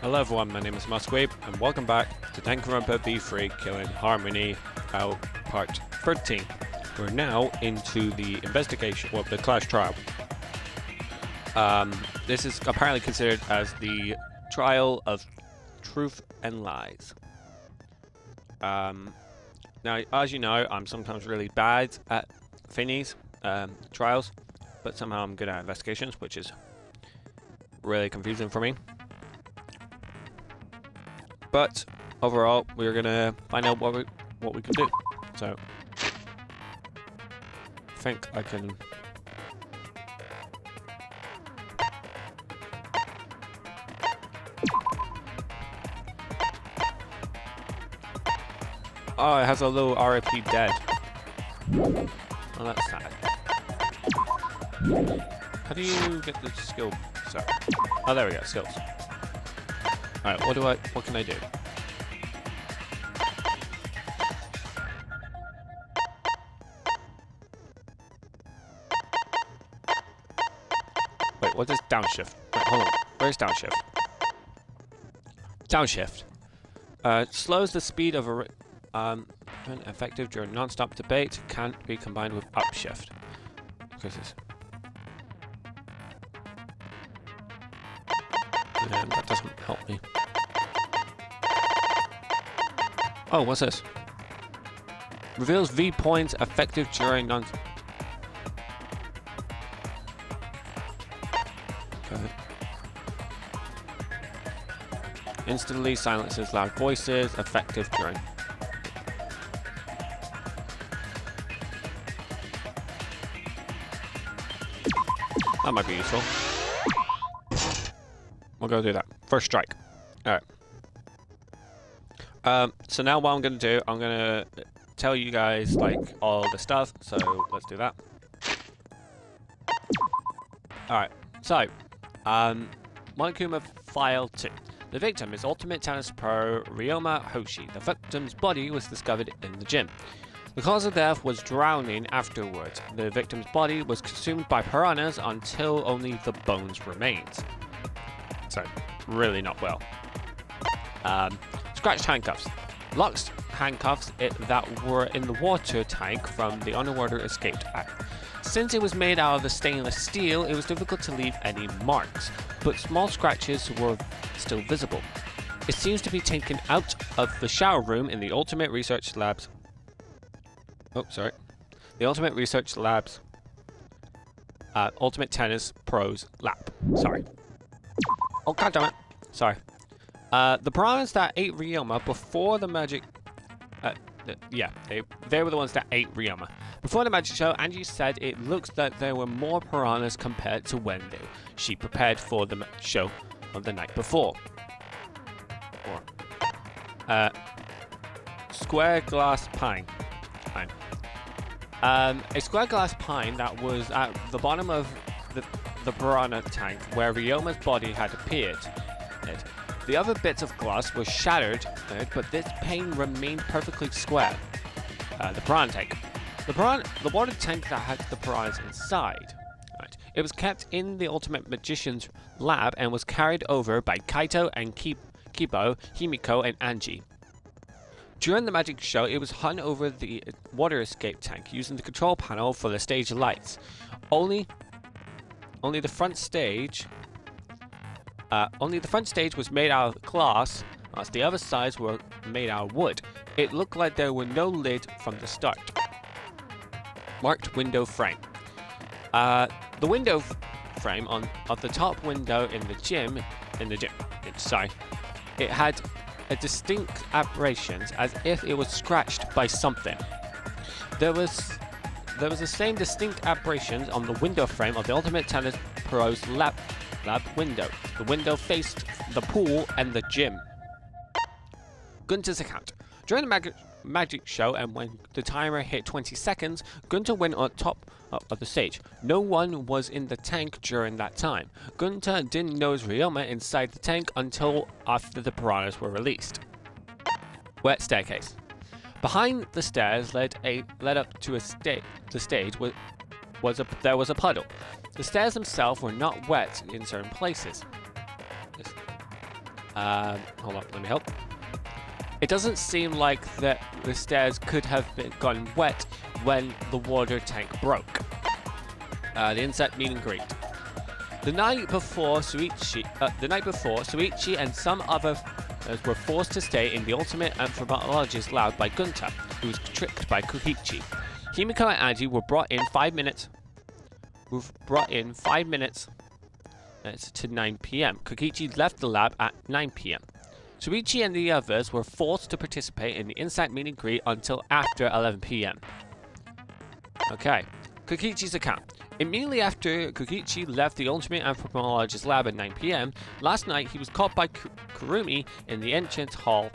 Hello everyone, my name is TheMaskedWeeb, and welcome back to Danganronpa V3 Killing Harmony out part 13. We're now into the investigation, well, the class trial. This is apparently considered as the trial of truth and lies. Now, as you know, I'm sometimes really bad at thingies, trials, but somehow I'm good at investigations, which is really confusing for me. But overall, we're gonna find out what we can do. So, I think I can. Oh, it has a little RIP dead. Oh, that's sad. How do you get the skill? So, oh, there we go, skills. Alright, what can I do? Wait, what is downshift? Wait, hold on. Where's downshift? Downshift. Slows the speed of a effective during non-stop debate. Can't be combined with upshift. Because it's... that doesn't help me. Oh, what's this? Reveals V points effective during non... Okay. Instantly silences loud voices, effective during... That might be useful. We'll go do that. First strike. Alright. So now what I'm going to do, I'm going to tell you guys, like, all the stuff. So, let's do that. Alright. So, Monokuma File 2. The victim is Ultimate Tennis Pro Ryoma Hoshi. The victim's body was discovered in the gym. The cause of death was drowning afterwards. The victim's body was consumed by piranhas until only the bones remained. So, really not well. Scratched handcuffs. Locked handcuffs that were in the water tank from the underwater escaped act. Since it was made out of the stainless steel, it was difficult to leave any marks, but small scratches were still visible. It seems to be taken out of the shower room in the Ultimate Research Labs. Oh, sorry. The Ultimate Research Labs. Ultimate Tennis Pros Lab. Sorry. Oh, god damn it. Sorry. The piranhas that ate Ryoma before the magic... yeah, they were the ones that ate Ryoma. Before the magic show, Angie said it looks that there were more piranhas compared to when she prepared for the show on the night before. Square glass pine. A square glass pine that was at the bottom of the piranha tank where Ryoma's body had appeared. The other bits of glass were shattered, but this pane remained perfectly square. The piranha tank. The water tank that had the piranhas inside. Right. It was kept in the Ultimate Magician's lab and was carried over by Kaito and Kibo, Himiko, and Angie. During the magic show, it was hung over the water escape tank using the control panel for the stage lights. Only the front stage was made out of glass, whilst the other sides were made out of wood. It looked like there were no lid from the start. Marked window frame. The window frame of the top window in the gym, it had a distinct aberrations as if it was scratched by something. There was the same distinct aberrations on the window frame of the Ultimate Tennis Pro's lab window. The window faced the pool and the gym. Gunter's account. During the magic show and when the timer hit 20 seconds, Gunter went on top of the stage. No one was in the tank during that time. Gunter didn't notice Ryoma inside the tank until after the piranhas were released. Wet staircase. Behind the stairs led up to the stage there was a puddle. The stairs themselves were not wet in certain places. Hold on, let me help. It doesn't seem like that the stairs could have gotten wet when the water tank broke. The insect meet and greet. The night before, Shuichi and some others were forced to stay in the ultimate anthropologist lab by Gunta, who was tricked by Kokichi. Himiko and Angie were brought in 5 minutes. To 9 p.m. Kokichi left the lab at 9 p.m. Shuichi and the others were forced to participate in the inside meet and greet until after 11 p.m. Okay, Kokichi's account. Immediately after Kokichi left the ultimate anthropologist lab at 9 p.m., last night he was caught by Kurumi in the entrance hall.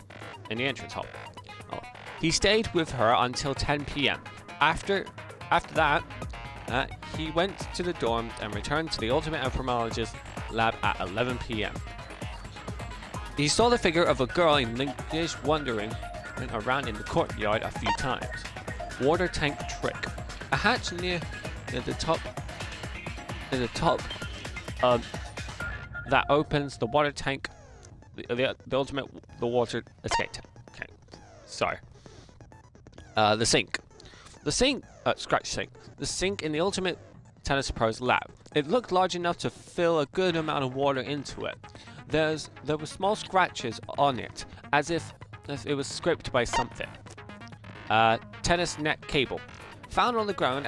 Oh. He stayed with her until 10 p.m. After that, he went to the dorm and returned to the ultimate anthropologist lab at 11 p.m. He saw the figure of a girl in Linkish wandering around in the courtyard a few times. Water tank trick. A hatch near the top that opens the water tank, the water escape tank. Okay, sorry. The sink. Scratch sink. The sink in the Ultimate Tennis Pro's lab. It looked large enough to fill a good amount of water into it. There were small scratches on it, as if it was scraped by something. Tennis net cable. Found on the ground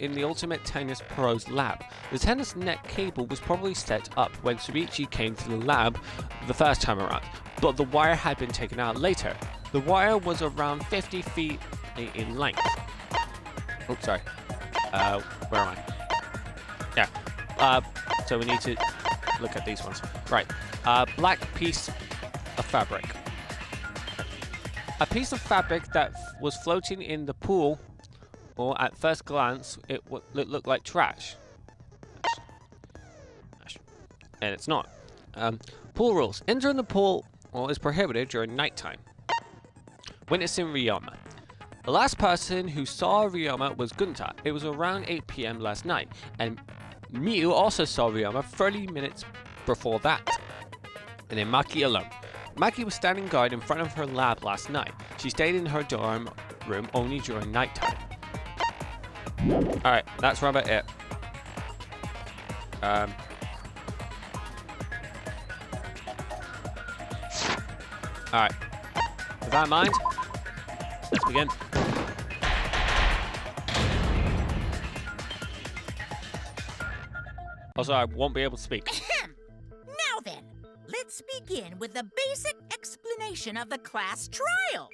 in the Ultimate Tennis Pro's lab. The tennis net cable was probably set up when Shuichi came to the lab the first time around, but the wire had been taken out later. The wire was around 50 feet in length. Oh, sorry. Where am I? Yeah. So we need to look at these ones. Right. Black piece of fabric. A piece of fabric that was floating in the pool, or at first glance, it looked like trash. And it's not. Pool rules. Entering the pool is prohibited during nighttime. Witnessing Ryoma. The last person who saw Ryoma was Gunta. It was around 8 p.m. last night, and Miu also saw Ryoma 30 minutes before that. And then Maki alone. Maki was standing guard in front of her lab last night. She stayed in her dorm room only during nighttime. Alright, that's about it. Alright. With that in mind, let's begin. Also, I won't be able to speak. Now then, let's begin with the basic explanation of the class trial.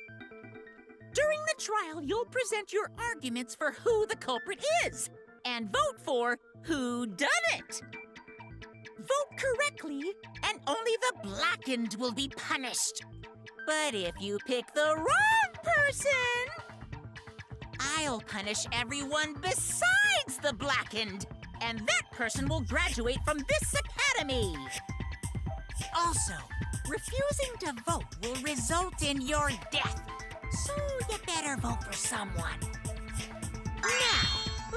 During the trial, you'll present your arguments for who the culprit is, and vote for who done it. Vote correctly, and only the blackened will be punished. But if you pick the wrong person, I'll punish everyone besides the blackened, and that person will graduate from this academy. Also, refusing to vote will result in your death, so you better vote for someone. Now,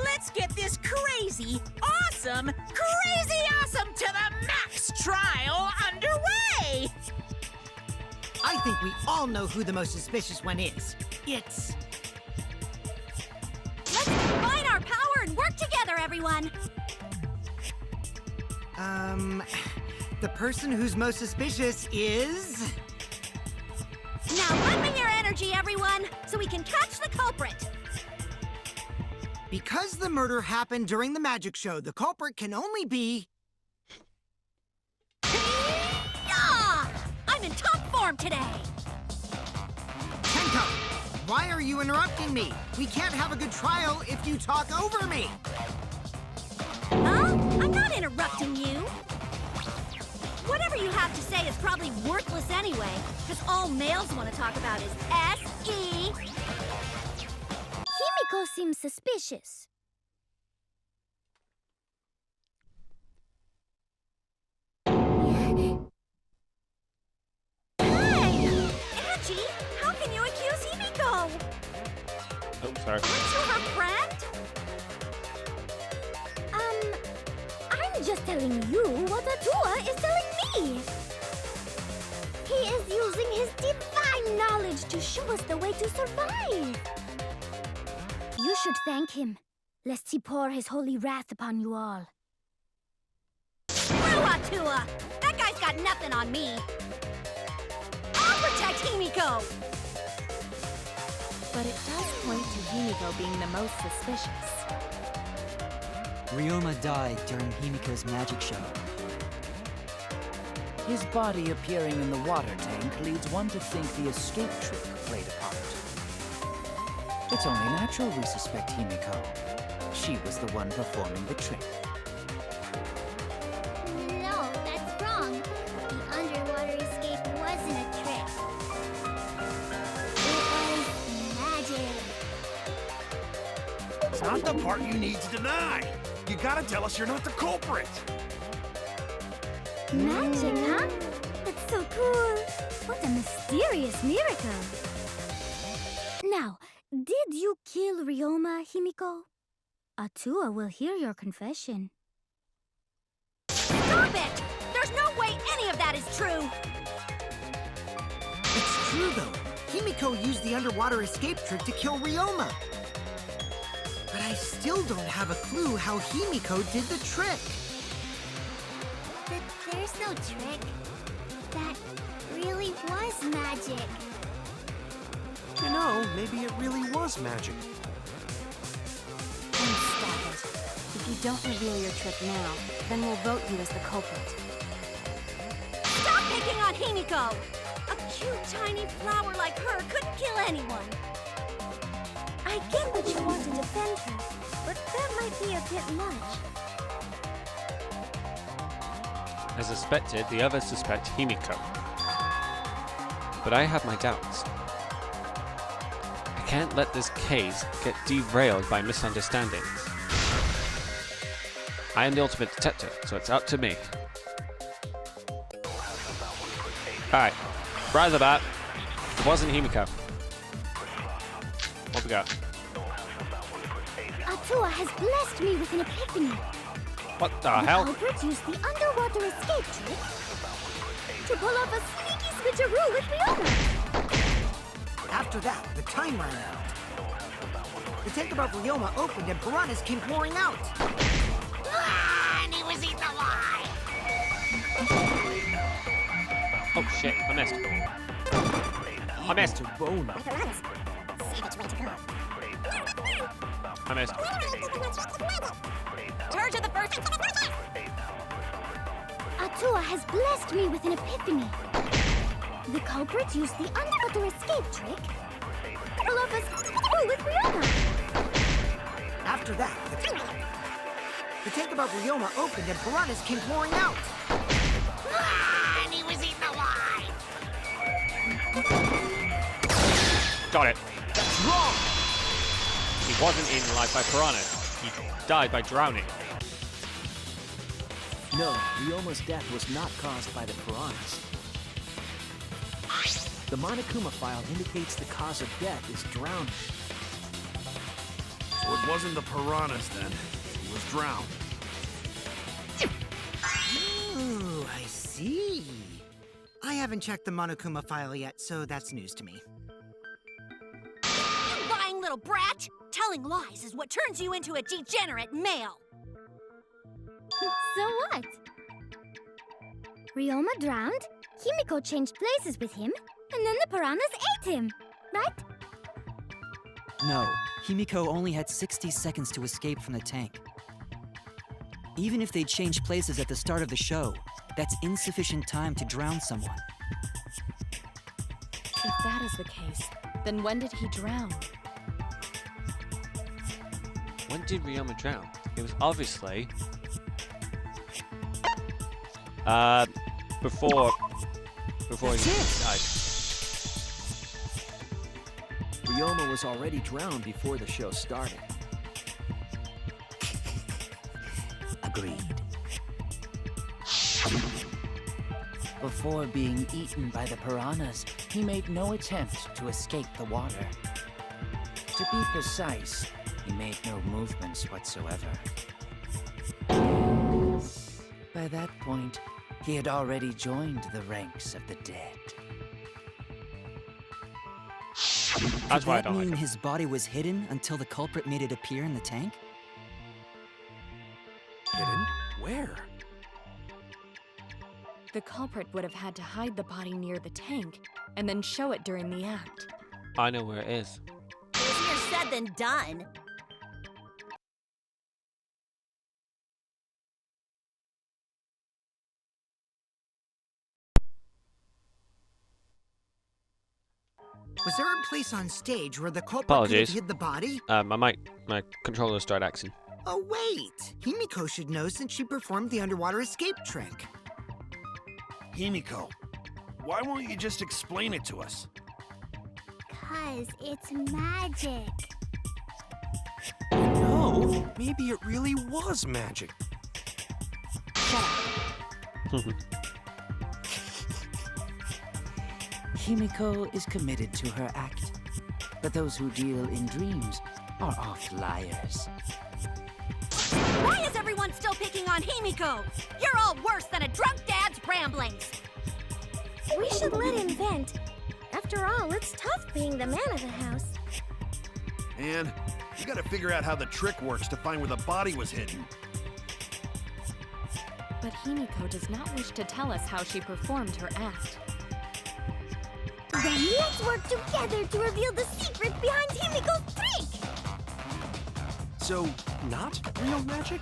let's get this crazy awesome to the max trial underway! I think we all know who the most suspicious one is. It's... Let's combine our power and work together, everyone! The person who's most suspicious is... Now lend me your energy, everyone, so we can catch the culprit! Because the murder happened during the magic show, the culprit can only be... Yeah! I'm in top form today! Tenko, why are you interrupting me? We can't have a good trial if you talk over me! Huh? I'm not interrupting you! Whatever you have to say is probably worthless anyway, because all males want to talk about is S.E. Himiko seems suspicious. Hey! Angie, how can you accuse Himiko? Oh, sorry. Aren't you her friend? I'm just telling you what Atua is telling me. was the way to survive. You should thank him, lest he pour his holy wrath upon you all. Screw Atua! That guy's got nothing on me. I'll protect Himiko! But it does point to Himiko being the most suspicious. Ryoma died during Himiko's magic show. His body appearing in the water tank leads one to think the escape trick played a part. It's only natural we suspect Himiko. She was the one performing the trick. No, that's wrong. The underwater escape wasn't a trick. It was magic. It's not the part you need to deny. You gotta tell us you're not the culprit. Magic, huh? That's so cool. What a mysterious miracle. Now, did you kill Ryoma, Himiko? Atua will hear your confession. Stop it! There's no way any of that is true! It's true, though. Himiko used the underwater escape trick to kill Ryoma. But I still don't have a clue how Himiko did the trick. But there's no trick. That really was magic. You know, maybe it really was magic. Stop it. If you don't reveal your trick now, then we'll vote you as the culprit. Stop picking on Himiko! A cute, tiny flower like her couldn't kill anyone. I get that you want to defend her, but that might be a bit much. As suspected, the others suspect Himiko. But I have my doubts. I can't let this case get derailed by misunderstandings. I am the ultimate detective, so it's up to me. Alright, right off the bat, it wasn't Himiko. What we got? Atua has blessed me with an epiphany. What the hell? The culprit used the underwater escape trick to pull off a sneaky switcheroo with Ryoma. After that, the time ran out. The tank above Ryoma opened and piranhas came pouring out. And he was eaten alive. Oh shit, I missed. I missed. I missed. Turn to the first. Atua has blessed me with an epiphany. The culprit used the underwater escape trick to pull off a switcheroo with Ryoma. After that, the tank above Ryoma opened and piranhas came pouring out. And he was eaten alive. Got it. That's wrong! He wasn't eaten alive by piranhas. He died by drowning. No, Ryoma's death was not caused by the piranhas. The Monokuma file indicates the cause of death is drowning. So it wasn't the piranhas then. He was drowned. Ooh, I see. I haven't checked the Monokuma file yet, so that's news to me. You lying little brat! Telling lies is what turns you into a degenerate male. So what? Ryoma drowned, Himiko changed places with him, and then the piranhas ate him, right? No, Himiko only had 60 seconds to escape from the tank. Even if they changed places at the start of the show, that's insufficient time to drown someone. If that is the case, then when did he drown? When did Ryoma drown? It was obviously before he died. Ryoma was already drowned before the show started. Agreed. Before being eaten by the piranhas, he made no attempt to escape the water. To be precise, he made no movements whatsoever. By that point, he had already joined the ranks of the dead. That's Could why I that don't mean like him. his body was hidden until the culprit made it appear in the tank? Hidden? Where? The culprit would have had to hide the body near the tank and then show it during the act. I know where it is. Easier said than done. Was there a place on stage where the culprit could have Apologies. hid the body? My controller started acting. Oh, wait. Himiko should know since she performed the underwater escape trick. Himiko, why won't you just explain it to us? 'Cause it's magic. No, maybe it really was magic. Himiko is committed to her act, but those who deal in dreams are oft liars. Why is everyone still picking on Himiko? You're all worse than a drunk dad's ramblings. We should let him vent. After all, it's tough being the man of the house. And you gotta figure out how the trick works to find where the body was hidden. But Himiko does not wish to tell us how she performed her act. Then let's work together to reveal the secret behind Himiko's trick! So, not real magic?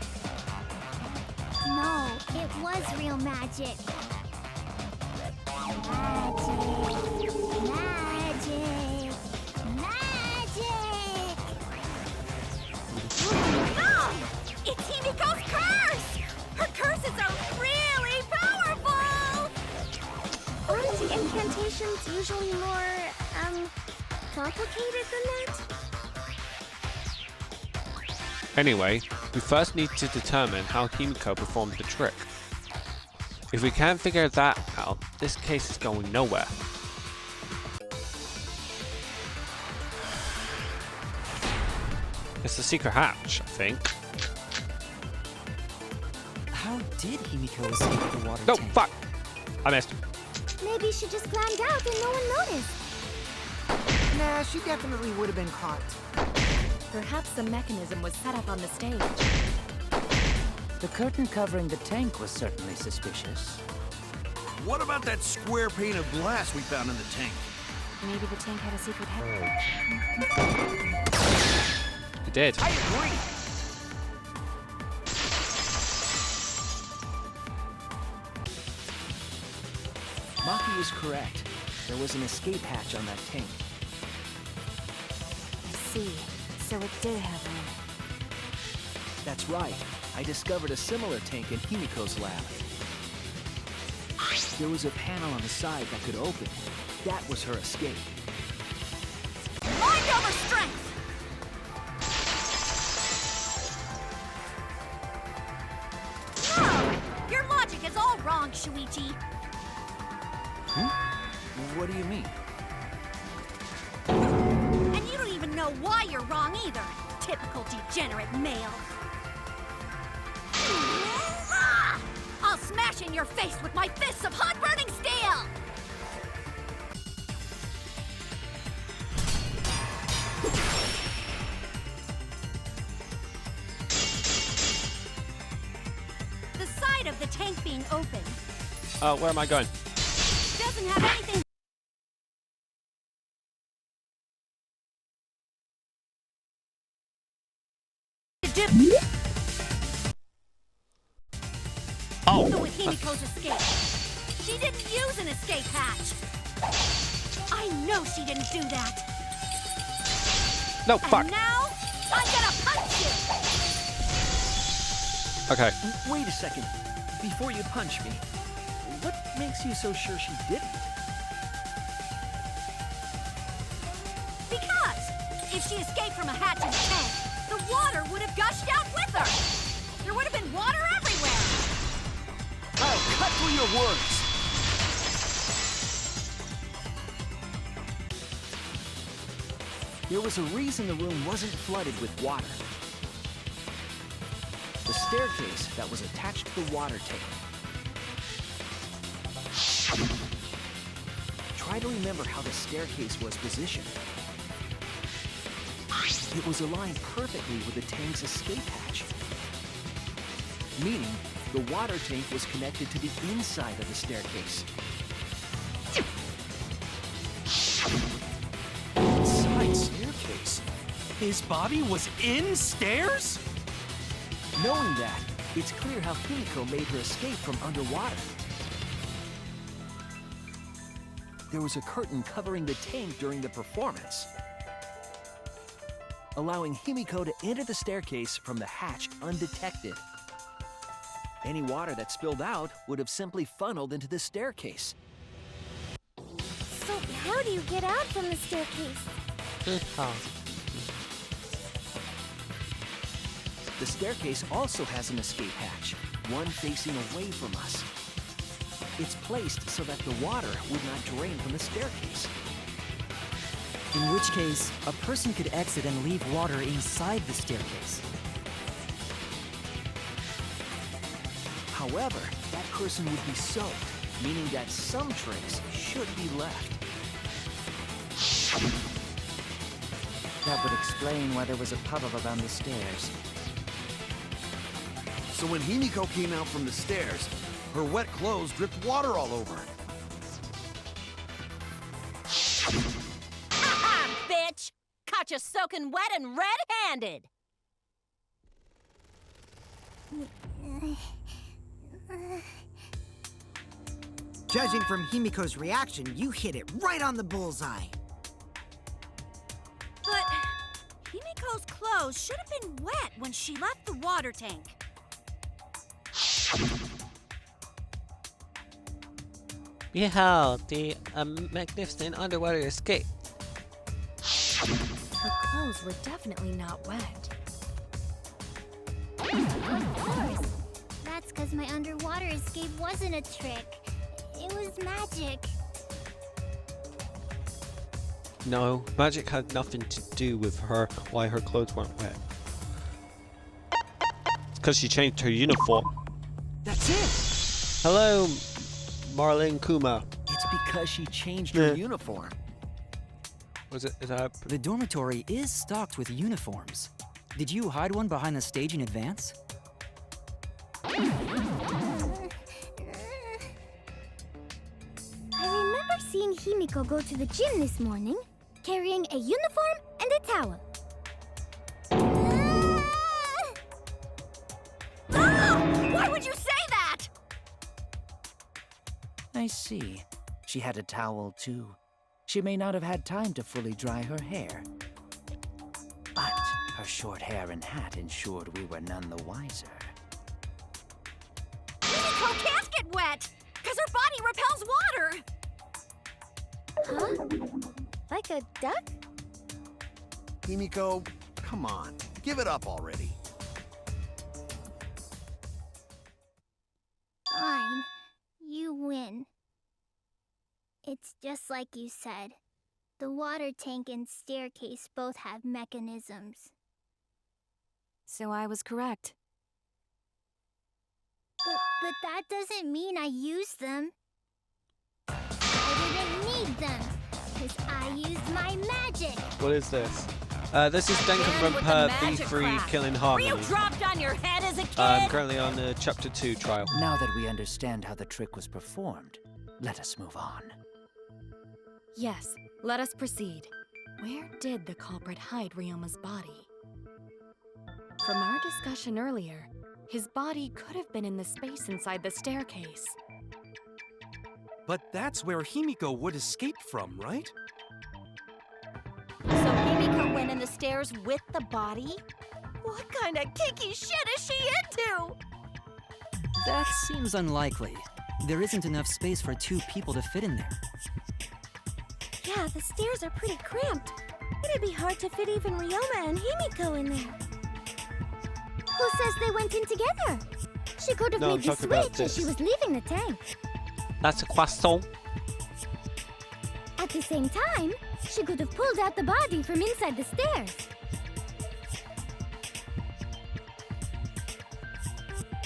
No, it was real magic. Magic. Magic. Magic. No! It's Himiko's curse! Her curses are really powerful! Aren't incantations usually more, complicated than that? Anyway, we first need to determine how Himiko performed the trick. If we can't figure that out, this case is going nowhere. It's the secret hatch, I think. How did Himiko escape the water No, tank? fuck! I missed. Maybe she just climbed out and no one noticed. Nah, she definitely would have been caught. Perhaps the mechanism was set up on the stage. The curtain covering the tank was certainly suspicious. What about that square pane of glass we found in the tank? Maybe the tank had a secret head. It did. I agree! Maki is correct. There was an escape hatch on that tank. I see. So it did have room. That's right. I discovered a similar tank in Himiko's lab. There was a panel on the side that could open. That was her escape. Mind over strength! No! Your logic is all wrong, Shuichi. What do you mean? And you don't even know why you're wrong either. Typical degenerate male. I'll smash in your face with my fists of hot burning steel! The side of the tank being open Where am I going? doesn't have anything to do Oh! with Himiko's escape. She didn't use an escape hatch. I know she didn't do that. No, fuck! And now, I'm gonna punch you! Okay. Wait a second. Before you punch me, what makes you so sure she didn't? Because if she escaped from a hatch in the tank, the water would have gushed out with her. There would have been water everywhere. I'll cut through your words. There was a reason the room wasn't flooded with water. The staircase that was attached to the water tank. Try to remember how the staircase was positioned. it was aligned perfectly with the tank's escape hatch. Meaning, the water tank was connected to the inside of the staircase. Inside staircase? His body was in stairs? Knowing that, it's clear how Himiko made her escape from underwater. There was a curtain covering the tank during the performance, allowing Himiko to enter the staircase from the hatch undetected. Any water that spilled out would have simply funneled into the staircase. So how do you get out from the staircase? The staircase also has an escape hatch, one facing away from us. It's placed so that the water would not drain from the staircase. In which case, a person could exit and leave water inside the staircase. However, that person would be soaked, meaning that some tricks should be left. That would explain why there was a puddle around the stairs. So when Himiko came out from the stairs, her wet clothes dripped water all over. Ha-ha, bitch! Caught you soaking wet and red-handed! Judging from Himiko's reaction, you hit it right on the bullseye. But Himiko's clothes should have been wet when she left the water tank. Behold the magnificent underwater escape. Her clothes were definitely not wet. Of course. That's because my underwater escape wasn't a trick. It was magic. No, magic had nothing to do with her, why her clothes weren't wet. It's because she changed her uniform. That's it! Hello, Marlene Kuma. It's because she changed her uniform. Was it? Is that? The dormitory is stocked with uniforms. Did you hide one behind the stage in advance? I remember seeing Himiko go to the gym this morning, carrying a uniform and a towel. Why would you say that? I see. She had a towel, too. She may not have had time to fully dry her hair. But her short hair and hat ensured we were none the wiser. Himiko can't get wet! Because her body repels water! Huh? Like a duck? Himiko, come on. Give it up already. Fine. You win. It's just like you said. The water tank and staircase both have mechanisms. So I was correct. But that doesn't mean I used them. I didn't need them, because I used my magic. What is this? This is Again with the Danganronpa magic B3 crap. Killing Were Harmony. you dropped on your head as a kid? I'm currently on the Chapter 2 trial. Now that we understand how the trick was performed, let us move on. Yes, let us proceed. Where did the culprit hide Ryoma's body? From our discussion earlier, his body could have been in the space inside the staircase. But that's where Himiko would escape from, right? So Himiko went in the stairs with the body? What kind of kinky shit is she into? That seems unlikely. There isn't enough space for two people to fit in there. Yeah, the stairs are pretty cramped. It'd be hard to fit even Ryoma and Himiko in there. Who says they went in together? She could have No, I'm made the talking about switch as she this. was leaving the tank. That's a croissant. At the same time, she could have pulled out the body from inside the stairs.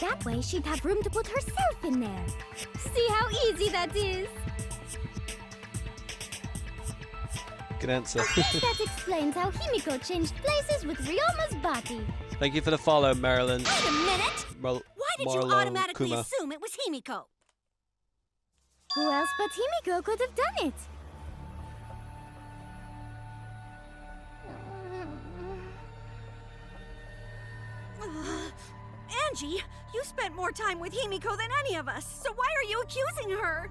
That way, she'd have room to put herself in there. See how easy that is? Get good answer. I guess that explains how Himiko changed places with Ryoma's body. Thank you for the follow, Marilyn. Wait a minute! Why did you Marlo automatically Kuma. assume it was Himiko? Who else but Himiko could have done it? Angie, you spent more time with Himiko than any of us, so why are you accusing her?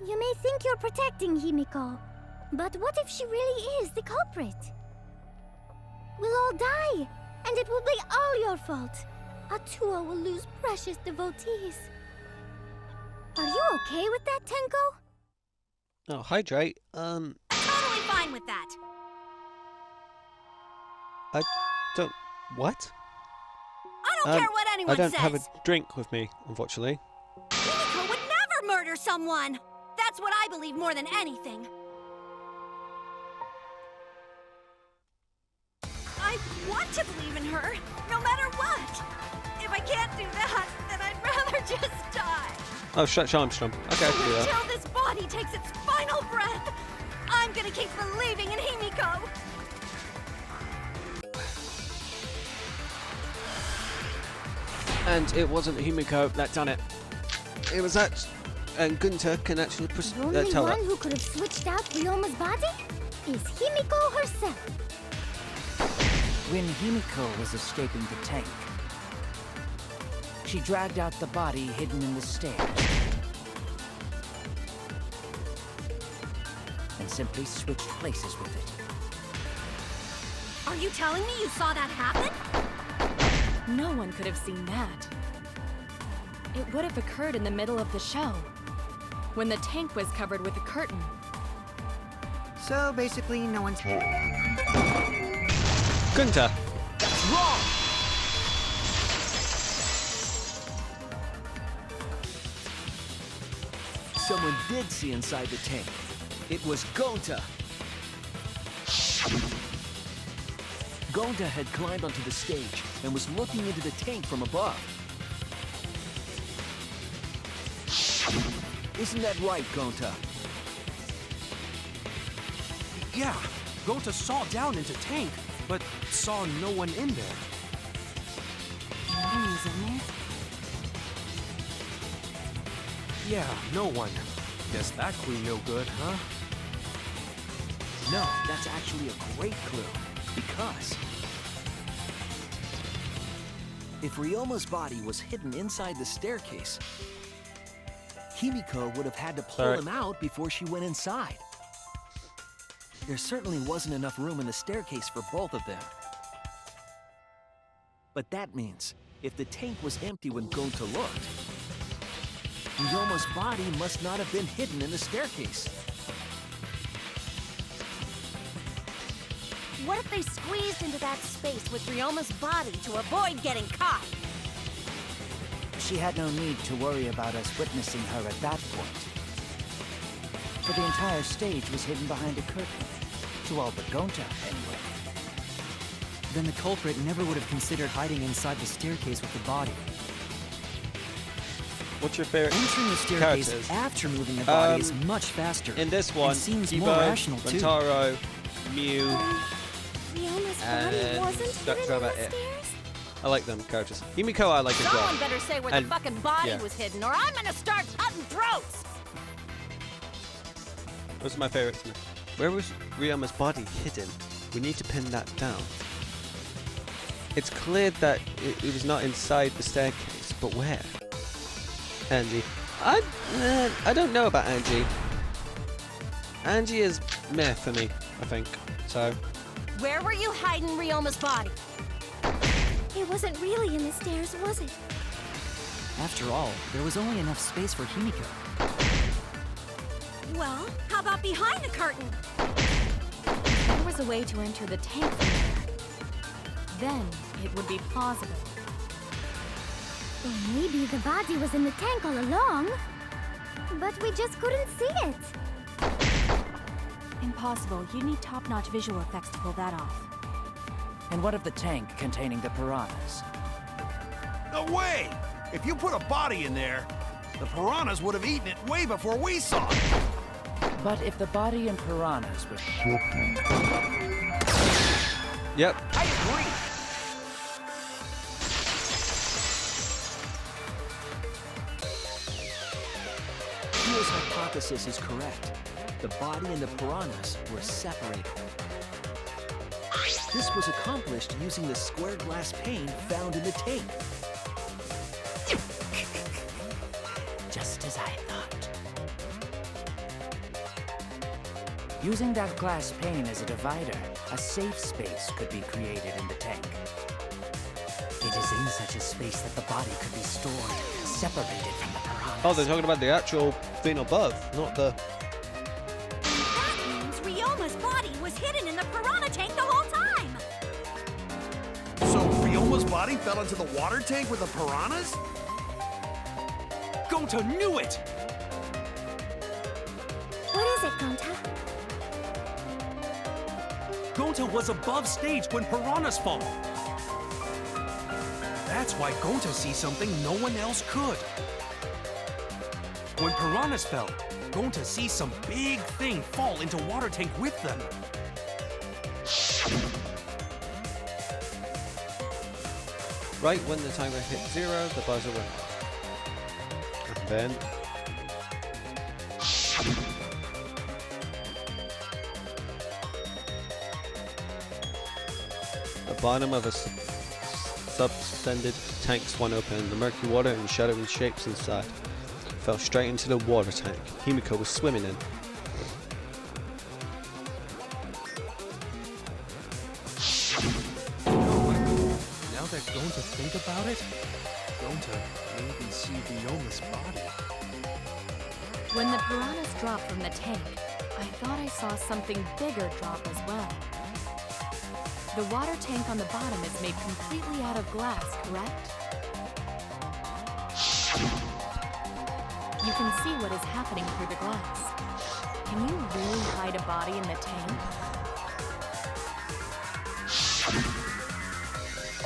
You may think you're protecting Himiko, but what if she really is the culprit? We'll all die, and it will be all your fault. Atua will lose precious devotees. Are you okay with that, Tenko? Oh, hydrate. Totally fine with that. I don't. What? I don't care what anyone I don't says. have a drink with me, unfortunately. Himiko would never murder someone. That's what I believe more than anything. I want to believe in her, no matter what. If I can't do that, then I'd rather just die. Oh, Stretch Armstrong. Okay, I can do that. Until this body takes its final breath, I'm gonna keep believing in Himiko. And it wasn't Himiko that done it. It was that, and Gunter can actually The only tell one that. who could have switched out Ryoma's body is Himiko herself. When Himiko was escaping the tank, she dragged out the body hidden in the stairs and simply switched places with it. Are you telling me you saw that happen? No one could have seen that. It would have occurred in the middle of the show, when the tank was covered with a curtain. So basically, no one's. Gunter. That's wrong! Someone did see inside the tank. It was Gonta. Gonta had climbed onto the stage and was looking into the tank from above. Isn't that right, Gonta? Yeah, Gonta saw down into tank, but saw no one in there. Who's in there? Yeah, no one. Guess that clue no good, huh? No, that's actually a great clue. Because if Ryoma's body was hidden inside the staircase, Himiko would have had to pull him out before she went inside. There certainly wasn't enough room in the staircase for both of them. But that means, if the tank was empty when Gonta looked, Ryoma's body must not have been hidden in the staircase. What if they squeezed into that space with Ryoma's body to avoid getting caught? She had no need to worry about us witnessing her at that point. For the entire stage was hidden behind a curtain. To all but Gonta, anyway. Then the culprit never would have considered hiding inside the staircase with the body. What's your favorite Entering the staircase characters? after moving the body is much faster. In this one, and seems Kibo, more rational too. Rentaro, Mew, Ryoma's body and wasn't that's hidden in about the it. stairs? I like them characters. Himiko I like as well. Someone better say where And- the fucking body yeah. was hidden, or I'm gonna start cutting throats! Those are my favorites. Where was Ryoma's body hidden? We need to pin that down. It's clear that it was not inside the staircase, but where? Angie. I don't know about Angie. Angie is meh for me, I think. So. Where were you hiding Ryoma's body? It wasn't really in the stairs, was it? After all, there was only enough space for Himiko. Well, how about behind the curtain? There was a way to enter the tank from there. Then it would be plausible. Or maybe the body was in the tank all along, but we just couldn't see it. Impossible. You need top-notch visual effects to pull that off. And what of the tank containing the piranhas? No way! If you put a body in there, the piranhas would have eaten it way before we saw it. But if the body and piranhas were... Yep. I agree. Kyo's hypothesis is correct. The body and the piranhas were separated. This was accomplished using the square glass pane found in the tank. Just as I thought. Using that glass pane as a divider, a safe space could be created in the tank. It is in such a space that the body could be stored, separated from the piranhas. Oh, they're talking about the actual thing above, not the... That means Ryoma's body was hidden in the piranha tank the whole time! So Ryoma's body fell into the water tank with the piranhas? Gonta knew it! What is it, Gonta? Gonta was above stage when piranhas fall. That's why Gonta sees something no one else could. When piranhas fell, Gonta sees some big thing fall into water tank with them. Right when the timer hit 0, the buzzer went off. And then... the bottom of a substandard tank swung open, and the murky water and shadowy shapes inside fell straight into the water tank Himiko was swimming in. Now that Gonta think about it, Gonta maybe see Ryoma's body. When the piranhas dropped from the tank, I thought I saw something bigger drop as well. The water tank on the bottom is made completely out of glass, correct? You can see what is happening through the glass. Can you really hide a body in the tank?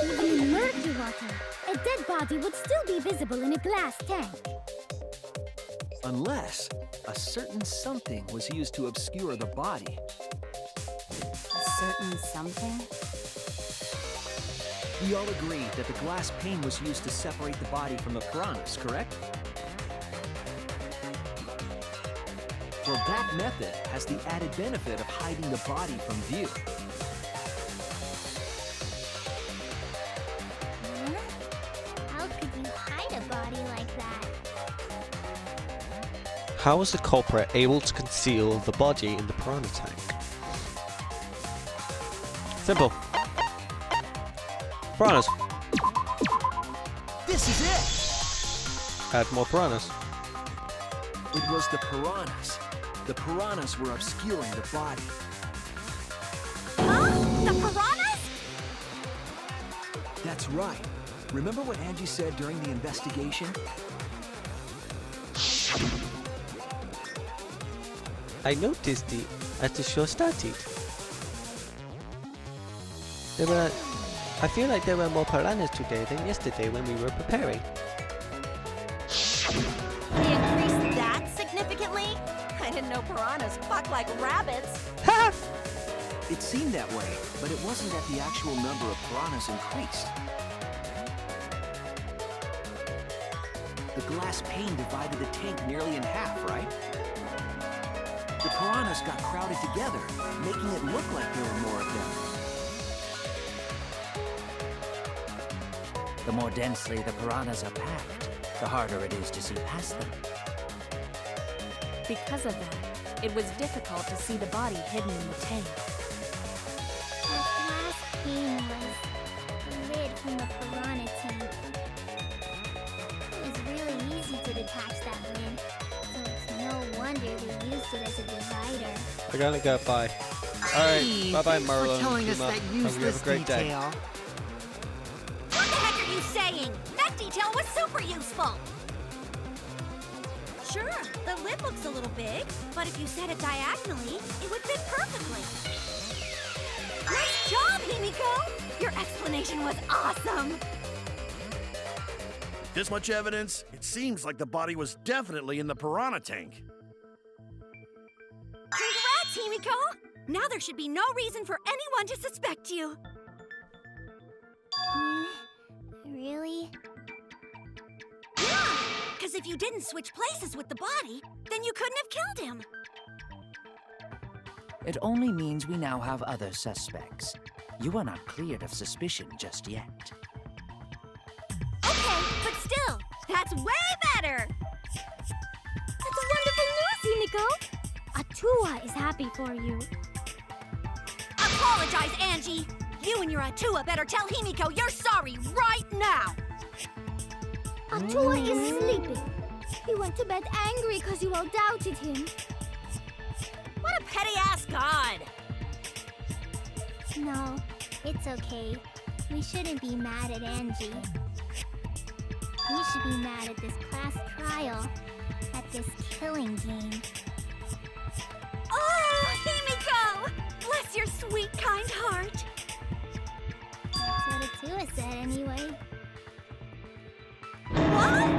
Even in murky water, a dead body would still be visible in a glass tank. Unless a certain something was used to obscure the body. A certain something? We all agreed that the glass pane was used to separate the body from the piranhas, correct? Well, that method has the added benefit of hiding the body from view. How could you hide a body like that? How was the culprit able to conceal the body in the piranha tank? Simple. Piranhas. This is it! Add more piranhas. It was the piranhas. The piranhas were obscuring the body. Huh? The piranhas? That's right. Remember what Angie said during the investigation? I noticed it as the show started. I feel like there were more piranhas today than yesterday when we were preparing. They increased that significantly? I didn't know piranhas fuck like rabbits. Ha! It seemed that way, but it wasn't that the actual number of piranhas increased. The glass pane divided the tank nearly in half, right? The piranhas got crowded together, making it look like there were more of them. The more densely the piranhas are packed, the harder it is to see past them. Because of that, it was difficult to see the body hidden in the tank. The glass pane was the lid from the piranha tank. It was really easy to detach that lid, so it's no wonder they used it as a divider. We're gonna go bye. Alright, bye bye Thanks Marlo. for telling us that Hope use you this have a great day. detail. What the heck are you saying? That detail was super useful. Sure, the lid looks a little big, but if you set it diagonally, it would fit perfectly. Nice job, Himiko! Your explanation was awesome! This much evidence, it seems like the body was definitely in the piranha tank. Congrats, Himiko! Now there should be no reason for anyone to suspect you. Really? Yeah! Because if you didn't switch places with the body, then you couldn't have killed him. It only means we now have other suspects. You are not cleared of suspicion just yet. Okay, but still, that's way better! That's wonderful news, Himiko! Atua is happy for you. Apologize, Angie! You and your Atua better tell Himiko you're sorry right now! Atua is sleeping. He went to bed angry because you all doubted him. What a petty-ass god! No, it's okay. We shouldn't be mad at Angie. We should be mad at this class trial, at this killing game. Oh, Himiko! Bless your sweet, kind heart! That's what Atua said anyway. What?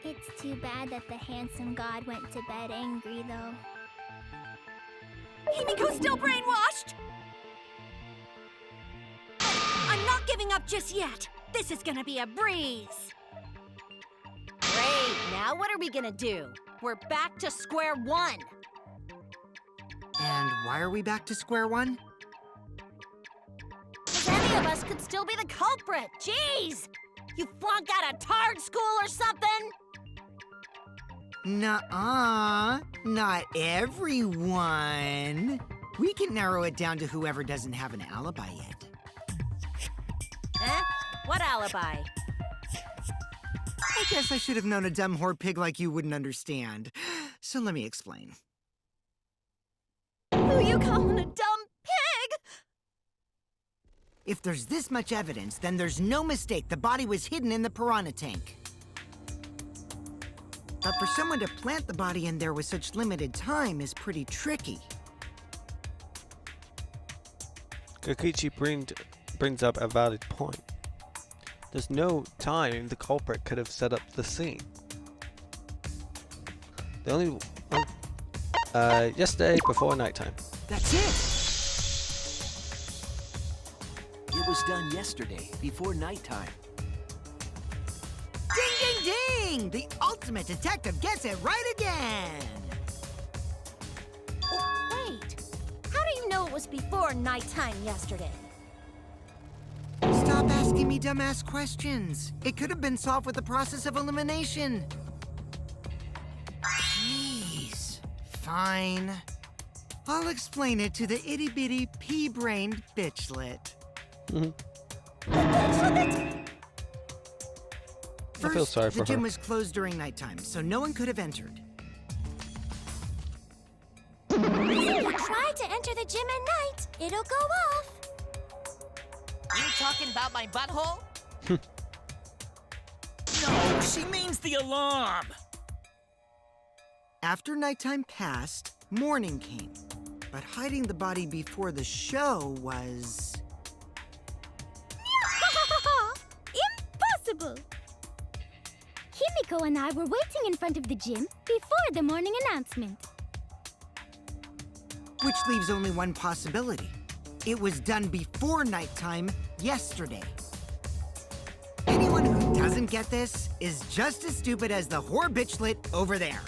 It's too bad that the handsome god went to bed angry, though. Himiko's still brainwashed! I'm not giving up just yet. This is gonna be a breeze. Great, now what are we gonna do? We're back to square one. And why are we back to square one? Because any of us could still be the culprit. Jeez! You flunked out of Tard School or something? Nuh-uh, not everyone. We can narrow it down to whoever doesn't have an alibi yet. Huh? What alibi? I guess I should have known a dumb whore pig like you wouldn't understand. So let me explain. Who you calling a dumb pig? If there's this much evidence, then there's no mistake the body was hidden in the piranha tank. But for someone to plant the body in there with such limited time is pretty tricky. Kokichi brings up a valid point. There's no time the culprit could have set up the scene. The only one, yesterday before nighttime. That's it! It was done yesterday, before nighttime. Ding, ding, ding! The ultimate detective gets it right again! Wait, how do you know it was before nighttime yesterday? Stop asking me dumbass questions. It could have been solved with the process of elimination. Jeez. Fine. I'll explain it to the itty-bitty pea-brained bitchlet. I feel sorry for the gym her. was closed during nighttime, so no one could have entered. If you try to enter the gym at night, it'll go off. You talking about my butthole? No, she means the alarm! After nighttime passed, morning came. But hiding the body before the show was... Impossible! Himiko and I were waiting in front of the gym before the morning announcement. Which leaves only one possibility. It was done before nighttime yesterday. Anyone who doesn't get this is just as stupid as the whore bitchlet over there.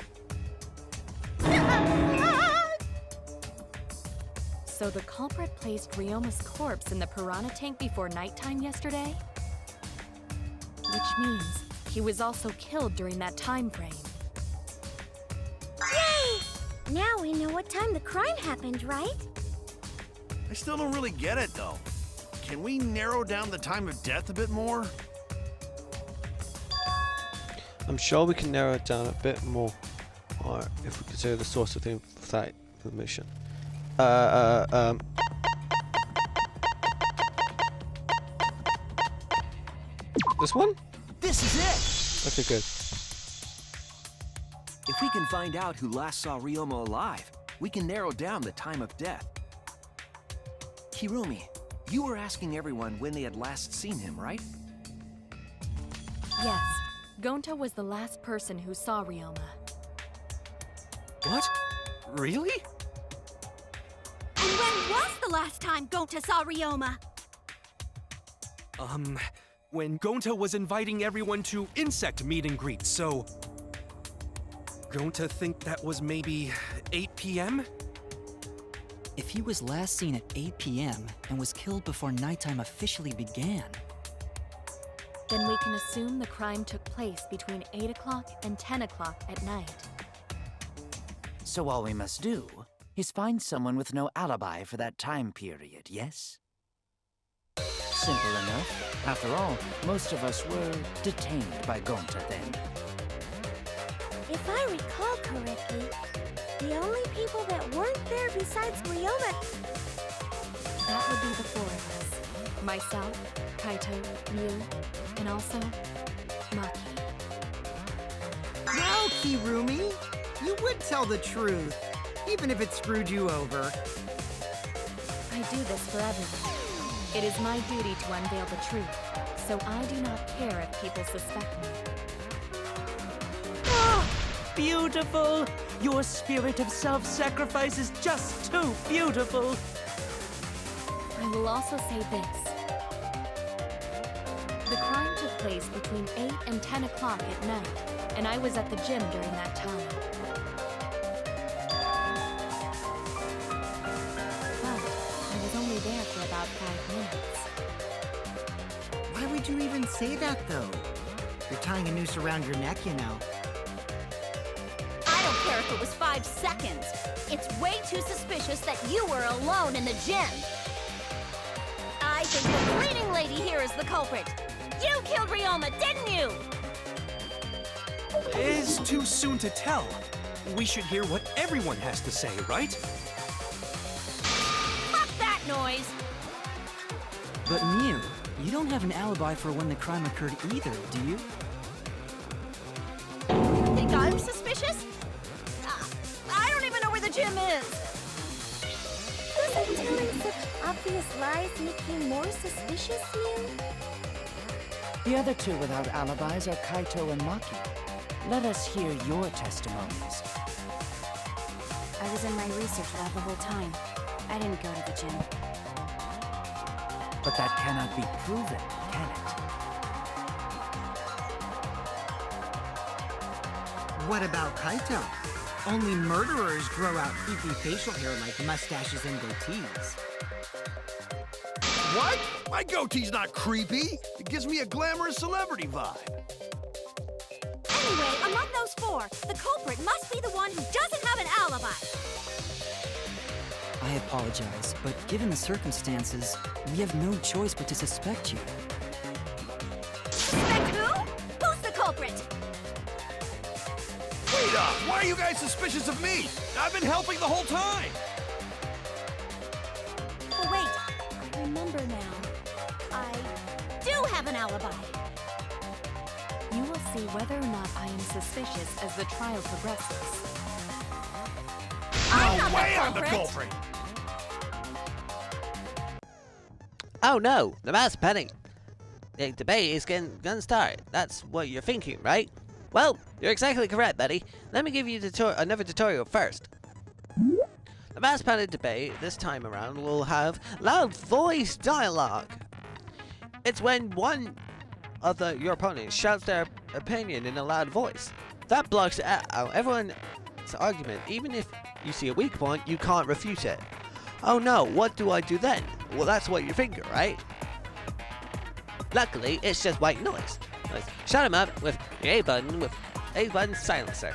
So the culprit placed Ryoma's corpse in the piranha tank before nighttime yesterday? Which means he was also killed during that time frame. Yay! Now we know what time the crime happened, right? I still don't really get it, though. Can we narrow down the time of death a bit more? I'm sure we can narrow it down a bit more, or if we consider the source of that information. This one? This is it! Okay, good. If we can find out who last saw Ryoma alive, we can narrow down the time of death. Hirumi, you were asking everyone when they had last seen him, right? Yes, Gonta was the last person who saw Ryoma. What? Really? And when was the last time Gonta saw Ryoma? When Gonta was inviting everyone to insect meet and greet, so... Gonta think that was maybe 8 p.m.? If he was last seen at 8 p.m. and was killed before nighttime officially began, Then we can assume the crime took place between 8 o'clock and 10 o'clock at night. So all we must do is find someone with no alibi for that time period, yes? Simple enough. After all, most of us were detained by Gonta then. If I recall correctly, the only people that weren't there besides Ryoma. That would be the four of us. Myself, Kaito, Mew, and also Maki. Now, Kirumi, you would tell the truth, even if it screwed you over. I do this for everyone. It is my duty to unveil the truth, so I do not care if people suspect me. Beautiful! Your spirit of self-sacrifice is just too beautiful! I will also say this. The crime took place between 8 and 10 o'clock at night, and I was at the gym during that time. But I was only there for about 5 minutes. Why would you even say that, though? You're tying a noose around your neck, you know. I don't care if it was 5 seconds. It's way too suspicious that you were alone in the gym. I think the cleaning lady here is the culprit. You killed Ryoma, didn't you? It's too soon to tell. We should hear what everyone has to say, right? Fuck that noise! But Mew, you don't have an alibi for when the crime occurred either, do you? You think I'm suspicious? I don't even know where the gym is. Doesn't telling such obvious lies make you more suspicious, Mew? The other two without alibis are Kaito and Maki. Let us hear your testimonies. I was in my research lab the whole time. I didn't go to the gym. But that cannot be proven, can it? What about Kaito? Only murderers grow out creepy facial hair like mustaches and goatees. What? My goatee's not creepy. It gives me a glamorous celebrity vibe. Anyway, among those four, the culprit must be the one who doesn't have an alibi. I apologize, but given the circumstances, we have no choice but to suspect you. Suspect who? Who's the culprit? Wait up! Why are you guys suspicious of me? I've been helping the whole time! Oh, wait. I remember now. I do have an alibi. You will see whether or not I am suspicious as the trial progresses. I'm not Way the I'm the culprit. culprit! Oh no, the masked penny. The debate is gonna start. That's what you're thinking, right? Well, you're exactly correct, buddy. Let me give you another tutorial first. The masked penny debate this time around will have loud voice dialogue. It's when one of your opponents shouts their opinion in a loud voice. That blocks out everyone's argument. Even if you see a weak point, you can't refute it. Oh no, what do I do then? Well, that's what you're thinking, right? Luckily, it's just white noise. Shut him up with the A button with A button silencer.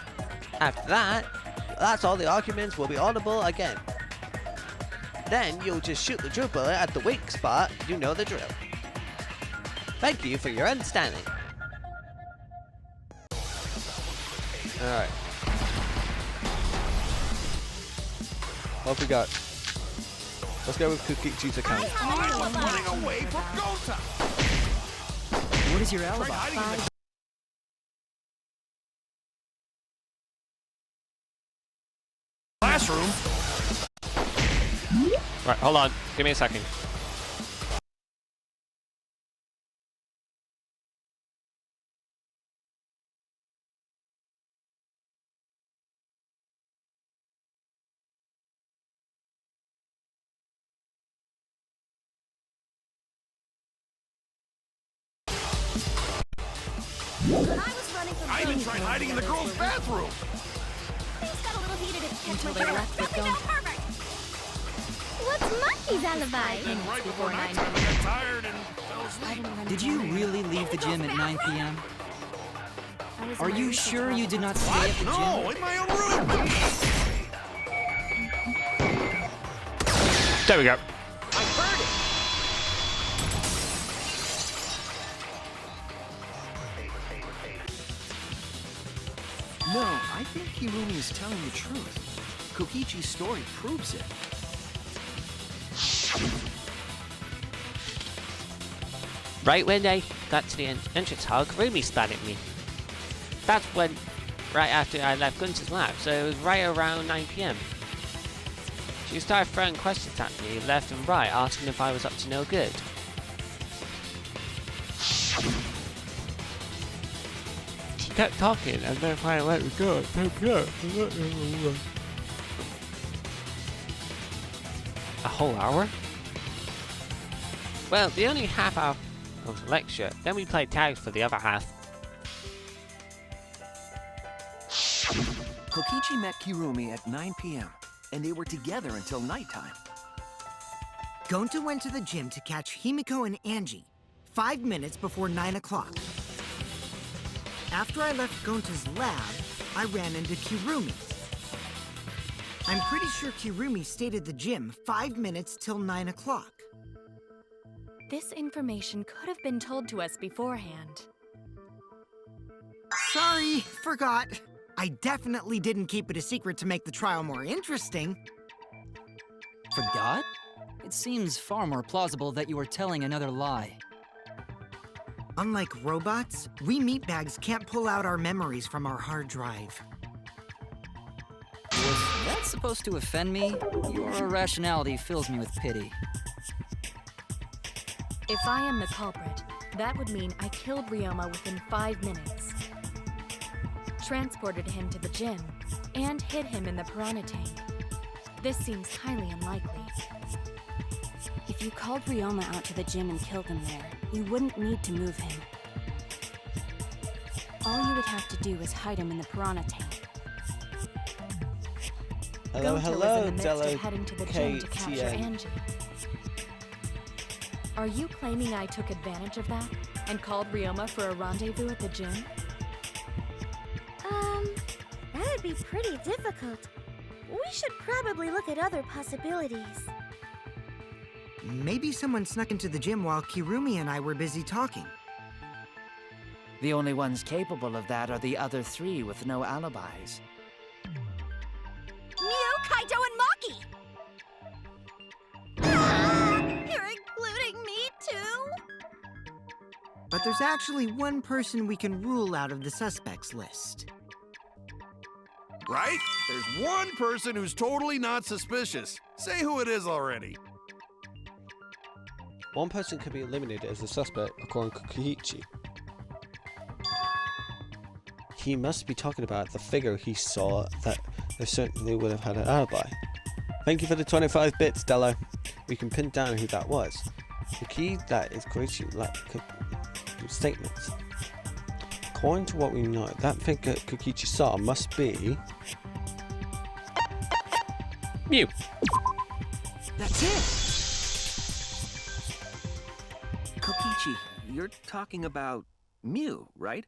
After that, that's all the arguments will be audible again. Then you'll just shoot the drill bullet at the weak spot. You know the drill. Thank you for your understanding. Alright. What we got? Let's go with Kukichi's account. I'm running away from Gonta! What is your Right, alibi? hiding in the classroom. Right, hold on. Give me a second. When I was running from I even tried hiding in the girls' bathroom. Things got a little heated at Until they left with Down Gonta. perfect. What's Monkey's alibi? And right before nighttime, I got tired and fell asleep. Did you really leave the gym at 9 p.m.? Are you sure you did not stay at the gym? No, in my own room. There we go. I heard it! No, I think Kirumi is telling the truth. Kokichi's story proves it. Right when I got to the entrance hall, Kirumi spat at me. That's when, right after I left Gunter's lab, so it was right around 9 p.m. She started throwing questions at me left and right, asking if I was up to no good. She kept talking, and then when I let her go, a whole hour? Well, the only half hour was a lecture, then we played tags for the other half. Kokichi met Kirumi at 9 p.m., and they were together until nighttime. Gonta went to the gym to catch Himiko and Angie 5 minutes before 9 o'clock. After I left Gonta's lab, I ran into Kirumi. I'm pretty sure Kirumi stayed at the gym 5 minutes till 9 o'clock. This information could have been told to us beforehand. Sorry, forgot. I definitely didn't keep it a secret to make the trial more interesting. Forgot? It seems far more plausible that you were telling another lie. Unlike robots, we meatbags can't pull out our memories from our hard drive. Was that supposed to offend me? Your irrationality fills me with pity. If I am the culprit, that would mean I killed Ryoma within 5 minutes, transported him to the gym, and hid him in the piranha tank. This seems highly unlikely. If you called Ryoma out to the gym and killed him there, you wouldn't need to move him. All you would have to do is hide him in the piranha tank. Hello, Gonta was in the midst of heading to the gym to capture Angie. Are you claiming I took advantage of that and called Ryoma for a rendezvous at the gym? That'd be pretty difficult. We should probably look at other possibilities. Maybe someone snuck into the gym while Kirumi and I were busy talking. The only ones capable of that are the other three with no alibis. Mew, Kaito, and Maki! Ah, you're including me too? But there's actually one person we can rule out of the suspects list. Right? There's one person who's totally not suspicious. Say who it is already. One person could be eliminated as a suspect according to Kokichi. He must be talking about the figure he saw that they certainly would have had an alibi. Thank you for the 25 bits, Dello. We can pin down who that was. The key that is Kokichi statements. According to what we know, that figure Kokichi saw must be Mew. That's it! Kokichi, you're talking about Mew, right?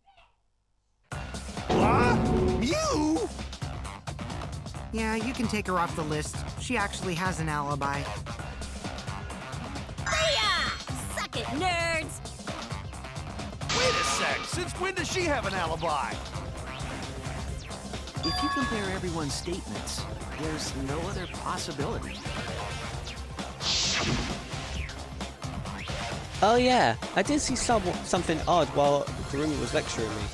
What? You? Yeah, you can take her off the list. She actually has an alibi. Booyah! Suck it, nerds! Wait a sec. Since when does she have an alibi? If you compare everyone's statements, there's no other possibility. Oh yeah, I did see something odd while Kirumi was lecturing me.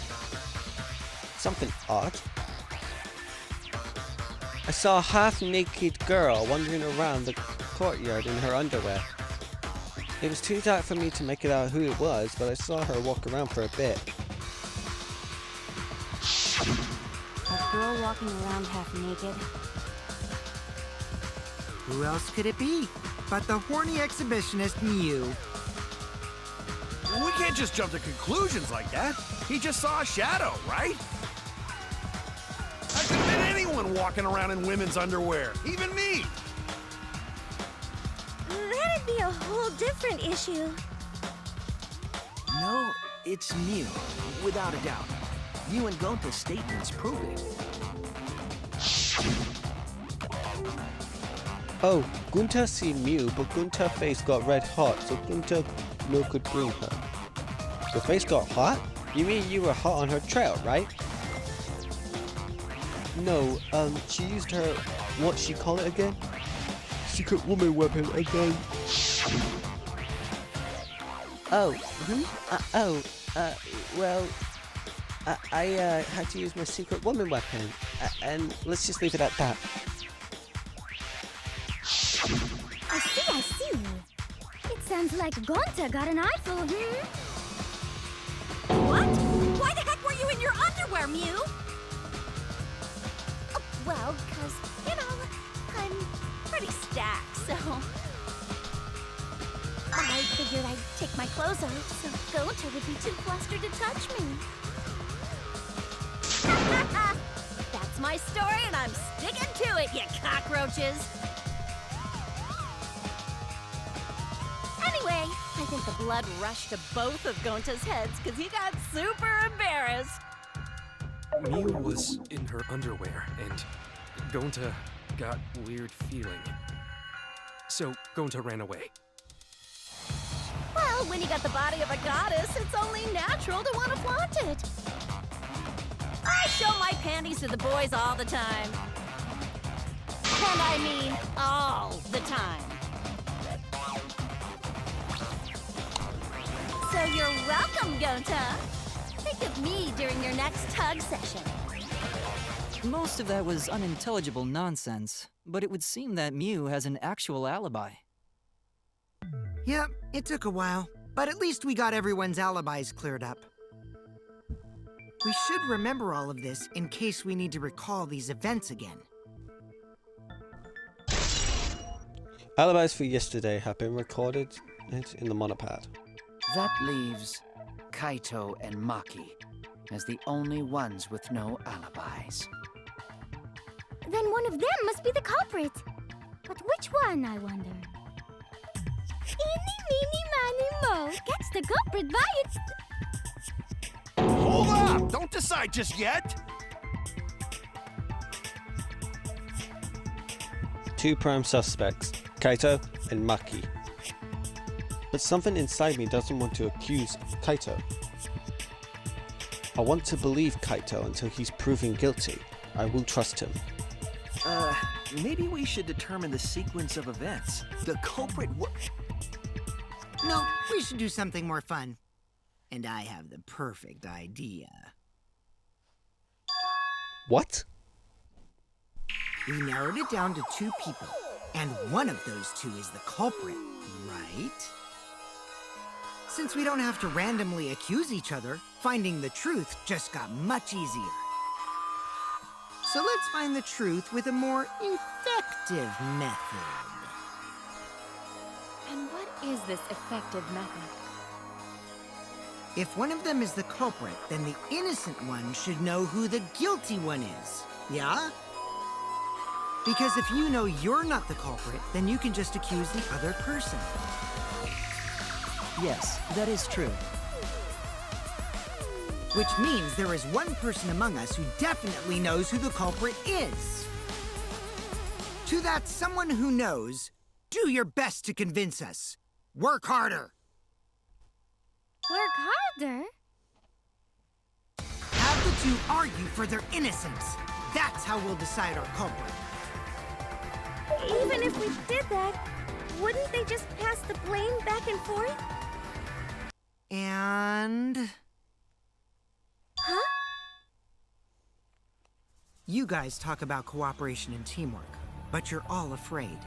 Something odd? I saw a half-naked girl wandering around the courtyard in her underwear. It was too dark for me to make it out who it was, but I saw her walk around for a bit. A girl walking around half naked. Who else could it be but the horny exhibitionist Mew? We can't just jump to conclusions like that. He just saw a shadow, right? I could have been anyone walking around in women's underwear, even me. That'd be a whole different issue. No, it's Mew, without a doubt. You and Gonta's statements prove it. Oh, Gunta seen Mew, but Gunta's face got red hot, so Gunta no could bring her. Your face got hot? You mean you were hot on her trail, right? No, she used her, what she call it again? Secret woman weapon again. Oh, well, I had to use my secret woman weapon, and let's just leave it at that. I see. It sounds like Gonta got an eyeful, What? Why the heck were you in your underwear, Mew? Well, 'cause, you know, I'm pretty stacked, so... I figured I'd take my clothes off so Gonta would be too flustered to touch me. That's my story, and I'm sticking to it, you cockroaches! Anyway, I think the blood rushed to both of Gonta's heads because he got super embarrassed. Mew was in her underwear, and Gonta got weird feeling. So Gonta ran away. Well, when you got the body of a goddess, it's only natural to want to flaunt it. I show my panties to the boys all the time. And I mean all the time. So you're welcome, Gonta. Think of me during your next tug session. Most of that was unintelligible nonsense, but it would seem that Mew has an actual alibi. Yep, it took a while, but at least we got everyone's alibis cleared up. We should remember all of this in case we need to recall these events again. Alibis for yesterday have been recorded in the monopad. That leaves Kaito and Maki as the only ones with no alibis. Then one of them must be the culprit. But which one, I wonder? Eeny, meeny, miny, moe. Catch the culprit by its... Hold up! Don't decide just yet! Two prime suspects, Kaito and Maki. But something inside me doesn't want to accuse Kaito. I want to believe Kaito until he's proven guilty. I will trust him. Maybe we should determine the sequence of events. The culprit No, we should do something more fun. And I have the perfect idea. What? We narrowed it down to two people, and one of those two is the culprit, right? Since we don't have to randomly accuse each other, finding the truth just got much easier. So let's find the truth with a more effective method. And what is this effective method? If one of them is the culprit, then the innocent one should know who the guilty one is. Yeah? Because if you know you're not the culprit, then you can just accuse the other person. Yes, that is true. Which means there is one person among us who definitely knows who the culprit is. To that someone who knows, do your best to convince us. Work harder. Work harder? Have the two argue for their innocence. That's how we'll decide our culprit. Even if we did that, wouldn't they just pass the blame back and forth? And... Huh? You guys talk about cooperation and teamwork, but you're all afraid.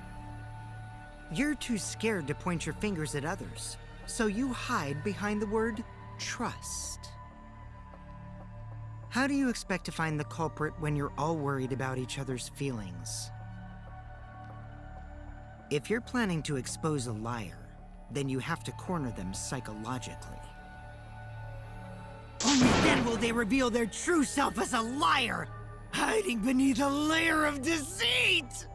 You're too scared to point your fingers at others, so you hide behind the word trust. How do you expect to find the culprit when you're all worried about each other's feelings? If you're planning to expose a liar, then you have to corner them psychologically. will they reveal their true self as a liar, hiding beneath a layer of deceit?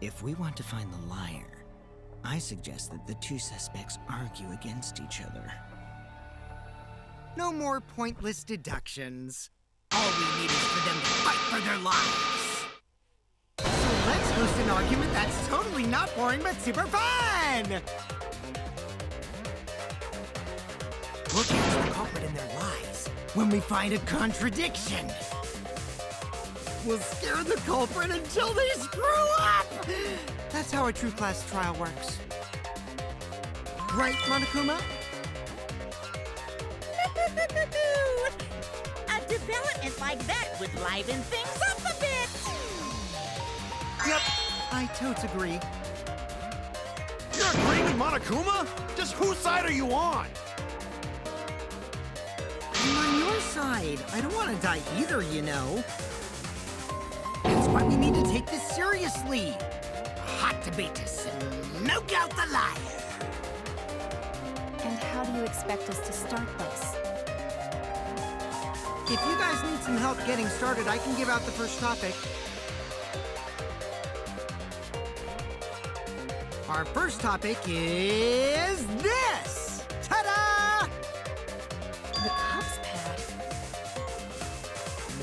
If we want to find the liar, I suggest that the two suspects argue against each other. No more pointless deductions. All we need is for them to fight for their lives. So let's host an argument that's totally not boring but super fun! We'll catch the culprit in their lies when we find a contradiction. We'll scare the culprit until they screw up! That's how a true class trial works. Right, Monokuma? A development like that would liven things up a bit. Yep, I totes agree. You're agreeing with Monokuma? Just whose side are you on? I'm on your side. I don't want to die either, you know. That's why we need to take this seriously. A hot debate to smoke out the liar. And how do you expect us to start this? If you guys need some help getting started, I can give out the first topic. Our first topic is this! Ta-da! The Cubs pad.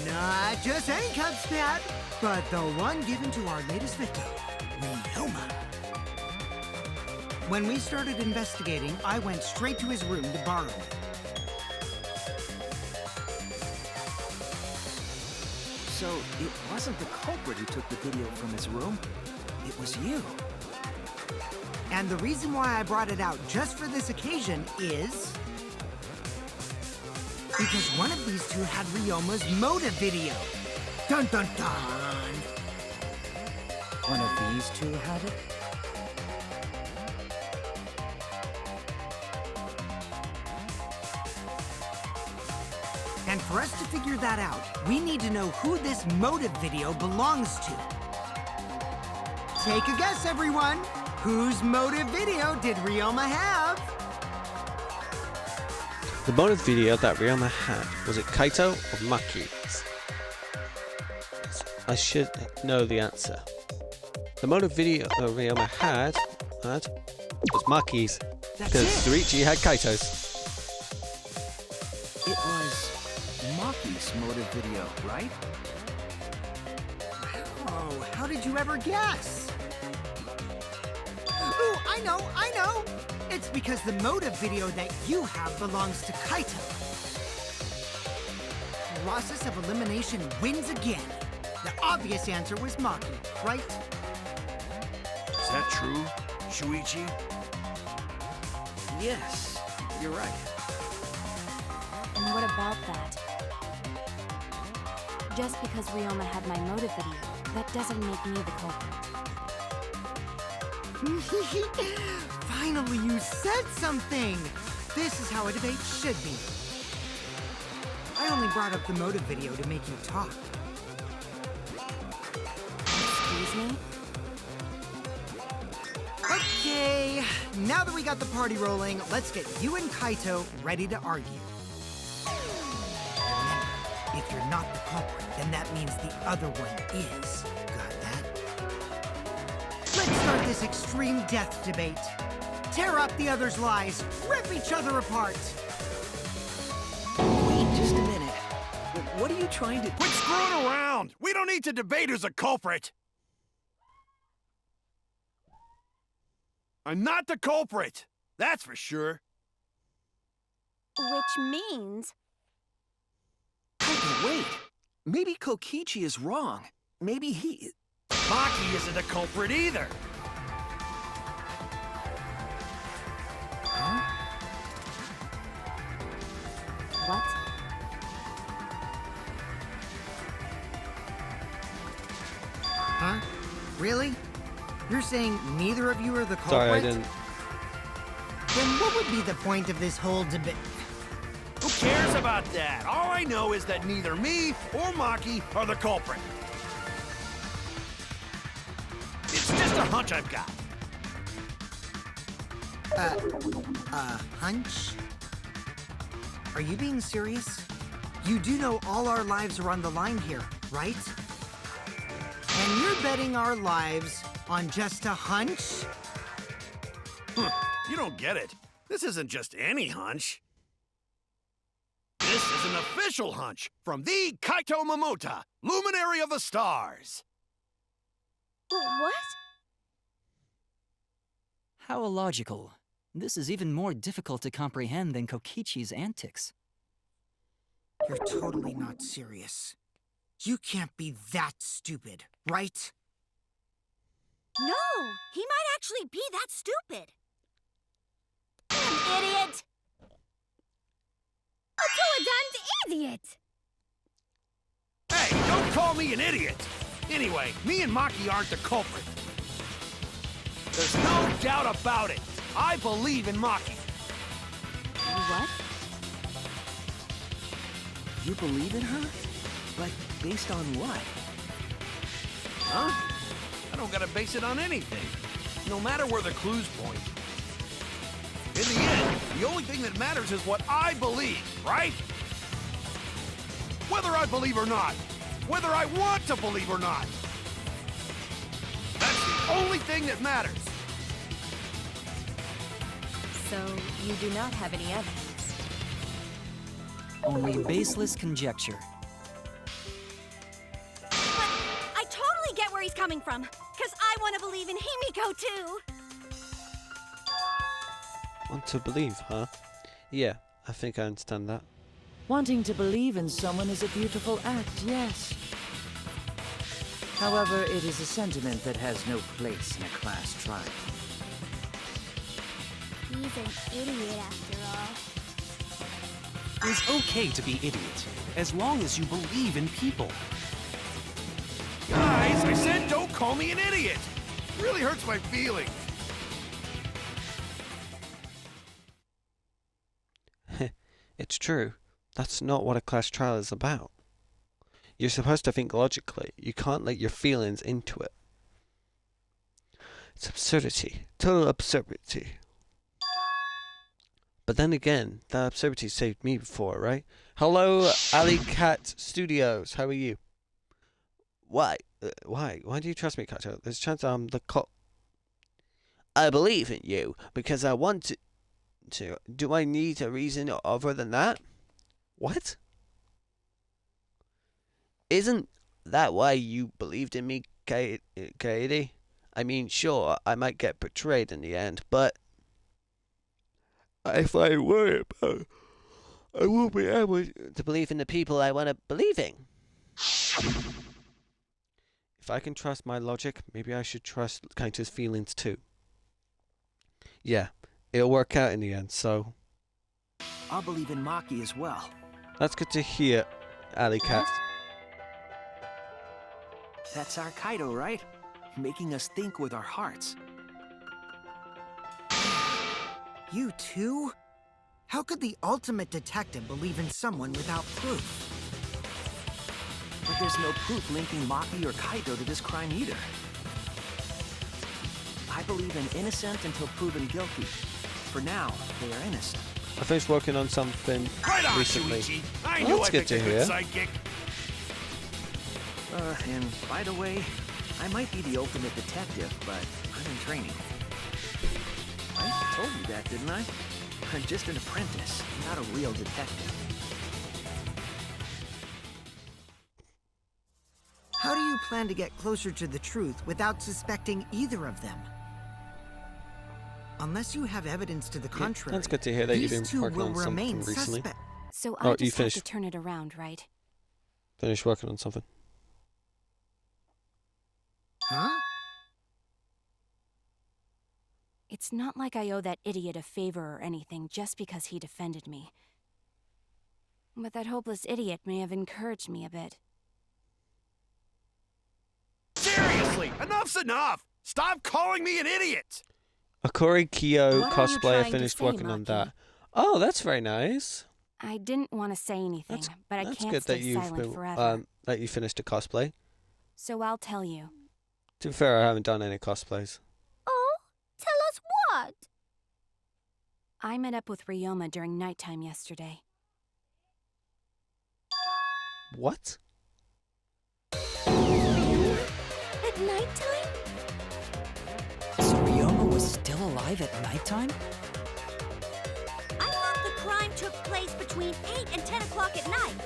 Not just any Cubs pad, but the one given to our latest victim, Ryoma. When we started investigating, I went straight to his room to borrow it. So, it wasn't the culprit who took the video from his room. It was you. And the reason why I brought it out just for this occasion is... because one of these two had Ryoma's motive video. Dun dun dun! One of these two had it? And for us to figure that out, we need to know who this motive video belongs to. Take a guess, everyone! Whose motive video did Ryoma have? The motive video that Ryoma had, was it Kaito or Maki's? I should know the answer. The motive video that Ryoma had was Maki's, because Shuichi had Kaito's. It was Maki's motive video, right? Oh, how did you ever guess? Ooh, I know! It's because the motive video that you have belongs to Kaito. Process of elimination wins again. The obvious answer was Maki, right? Is that true, Shuichi? Yes, you're right. And what about that? Just because Ryoma had my motive video, that doesn't make me the culprit. Finally, you said something! This is how a debate should be. I only brought up the motive video to make you talk. Excuse me? Okay, now that we got the party rolling, let's get you and Kaito ready to argue. Remember, if you're not the culprit, then that means the other one is. Got that? Let's start this extreme death debate. Tear up the other's lies, rip each other apart. Wait just a minute. What are you trying to... Quit screwing around! We don't need to debate who's a culprit! I'm not the culprit! That's for sure. Which means... Wait. Maybe Kokichi is wrong. Maybe he... Maki isn't a culprit either! What? Huh? Really? You're saying neither of you are the culprit? Sorry, I didn't. Then what would be the point of this whole debate? Who cares about that? All I know is that neither me or Maki are the culprit. It's just a hunch I've got. Hunch? Are you being serious? You do know all our lives are on the line here, right? And you're betting our lives on just a hunch? You don't get it. This isn't just any hunch. This is an official hunch from the Kaito Momota, Luminary of the Stars. What? How illogical. This is even more difficult to comprehend than Kokichi's antics. You're totally not serious. You can't be that stupid, right? No! He might actually be that stupid! You idiot! A two-a-damned idiot! Hey, don't call me an idiot! Anyway, me and Maki aren't the culprit. There's no doubt about it. I believe in Maki. What? You believe in her? But based on what? Huh? I don't gotta base it on anything. No matter where the clues point. In the end, the only thing that matters is what I believe, right? Whether I believe or not. Whether I want to believe or not. That's the only thing that matters. So, you do not have any evidence? Only baseless conjecture. But I totally get where he's coming from, because I want to believe in Himiko too! Want to believe, huh? Yeah, I think I understand that. Wanting to believe in someone is a beautiful act, yes. However, it is a sentiment that has no place in a class trial. He's an idiot after all. It's okay to be idiot, as long as you believe in people. Guys, I said don't call me an idiot. It really hurts my feelings. It's true. That's not what a class trial is about. You're supposed to think logically. You can't let your feelings into it. It's absurdity. Total absurdity. But then again, that absurdity saved me before, right? Hello, Alley Cat Studios. How are you? Why? Why? Why do you trust me, Kato? There's a chance I'm the cop. I believe in you because I want to. Do I need a reason other than that? What? Isn't that why you believed in me, Katie? I mean, sure, I might get betrayed in the end, but if I worry about, I won't be able to believe in the people I want to believe in. If I can trust my logic, maybe I should trust Kaito's feelings too. Yeah, it'll work out in the end, so I'll believe in Maki as well. that's good to hear, Alley Cat. That's our Kaido, right? Making us think with our hearts. You too? How could the ultimate detective believe in someone without proof? But there's no proof linking Maki or Kaido to this crime either. I believe in innocent until proven guilty. For now, they are innocent. I finished working on something Right on, recently. Shuichi. I Well, knew that's I good picked a to good hear. sidekick. And by the way, I might be the ultimate detective, but I'm in training. I told you that, didn't I? I'm just an apprentice, not a real detective. How do you plan to get closer to the truth without suspecting either of them? Unless you have evidence to the contrary, That's good to hear that you've these been two working will on something remain recently. suspect. So Oh, I you just have to finished. turn it around, right? Finished working on something. Huh? It's not like I owe that idiot a favor or anything just because he defended me. But that hopeless idiot may have encouraged me a bit. Seriously, enough's enough. Stop calling me an idiot. Akori Kyo What are you cosplayer trying to finished say, working on Maki? that. Oh, that's very nice. I didn't want to say anything, but I That's can't good stay that you've silent been, forever. that you finished a cosplay. So I'll tell you. To be fair, I haven't done any cosplays. Oh, tell us what? I met up with Ryoma during nighttime yesterday. What? At nighttime? So Ryoma was still alive at nighttime? I thought the crime took place between 8 and 10 o'clock at night.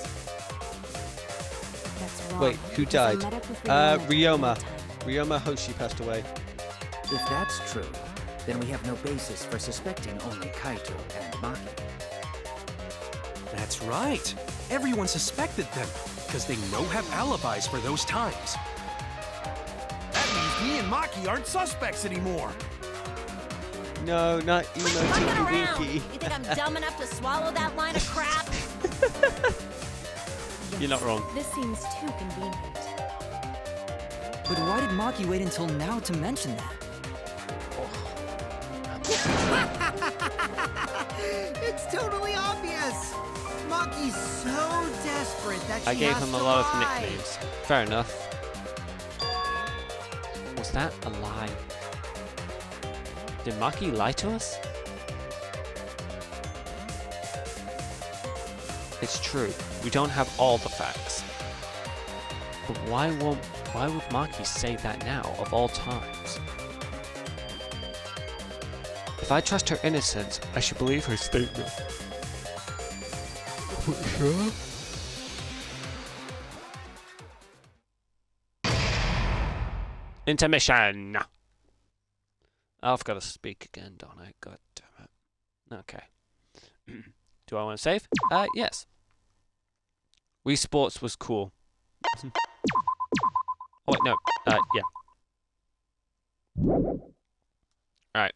That's wrong. Wait, who because I died? met up with Ryoma during Ryoma. nighttime. Ryoma Hoshi passed away. If that's true, then we have no basis for suspecting only Kaito and Maki. That's right. Everyone suspected them, because they no have alibis for those times. That means me and Maki aren't suspects anymore. No, not Emo Look Tinky around! You Winky. think I'm dumb enough to swallow that line of crap? You're not wrong. This seems too convenient. But why did Maki wait until now to mention that? It's totally obvious. Maki's so desperate that she I gave has him a to lot of lie. nicknames. Fair enough. Was that a lie? Did Maki lie to us? It's true, we don't have all the facts. But why would Maki say that now, of all times? If I trust her innocence, I should believe her statement. Sure? Intermission! I've got to speak again, don't I? God damn it. Okay. Do I want to save? Yes. Wii Sports was cool. Oh, wait, no. Yeah. Alright.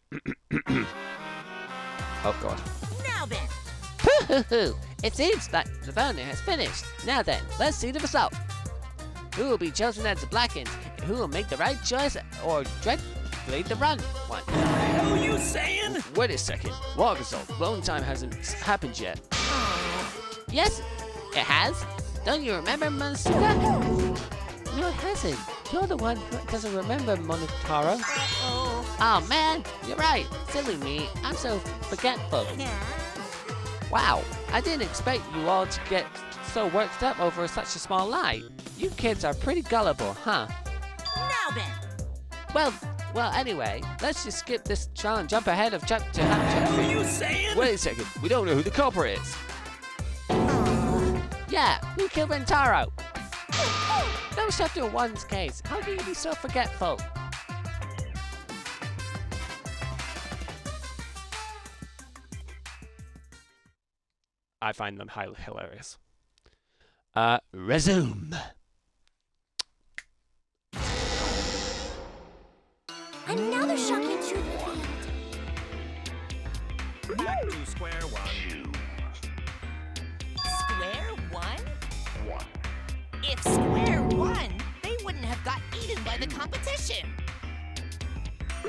Oh, God. Now then, Hoo-hoo-hoo! It seems that the voting has finished. Now then, let's see the result. Who will be chosen as the Blackens? And who will make the right choice or dreadfully the wrong one? What are you saying? Wait a second. What result? Long time hasn't happened yet. Yes, it has. Don't you remember, Monsuka? No, it hasn't. You're the one who doesn't remember Monotaro. Oh man, you're right. Silly me. I'm so forgetful. Wow, I didn't expect you all to get so worked up over such a small lie. You kids are pretty gullible, huh? now then. Well, anyway, Let's just skip this trial and jump ahead of chapter to What are chapter. you saying? Wait a second, we don't know who the culprit is. yeah, who killed Rentaro? That was chapter 1's case. How can you be so forgetful? I find them highly hilarious. Resume. Another shocking truth revealed. Back to square one. Square one? If square won, they wouldn't have got eaten by the competition.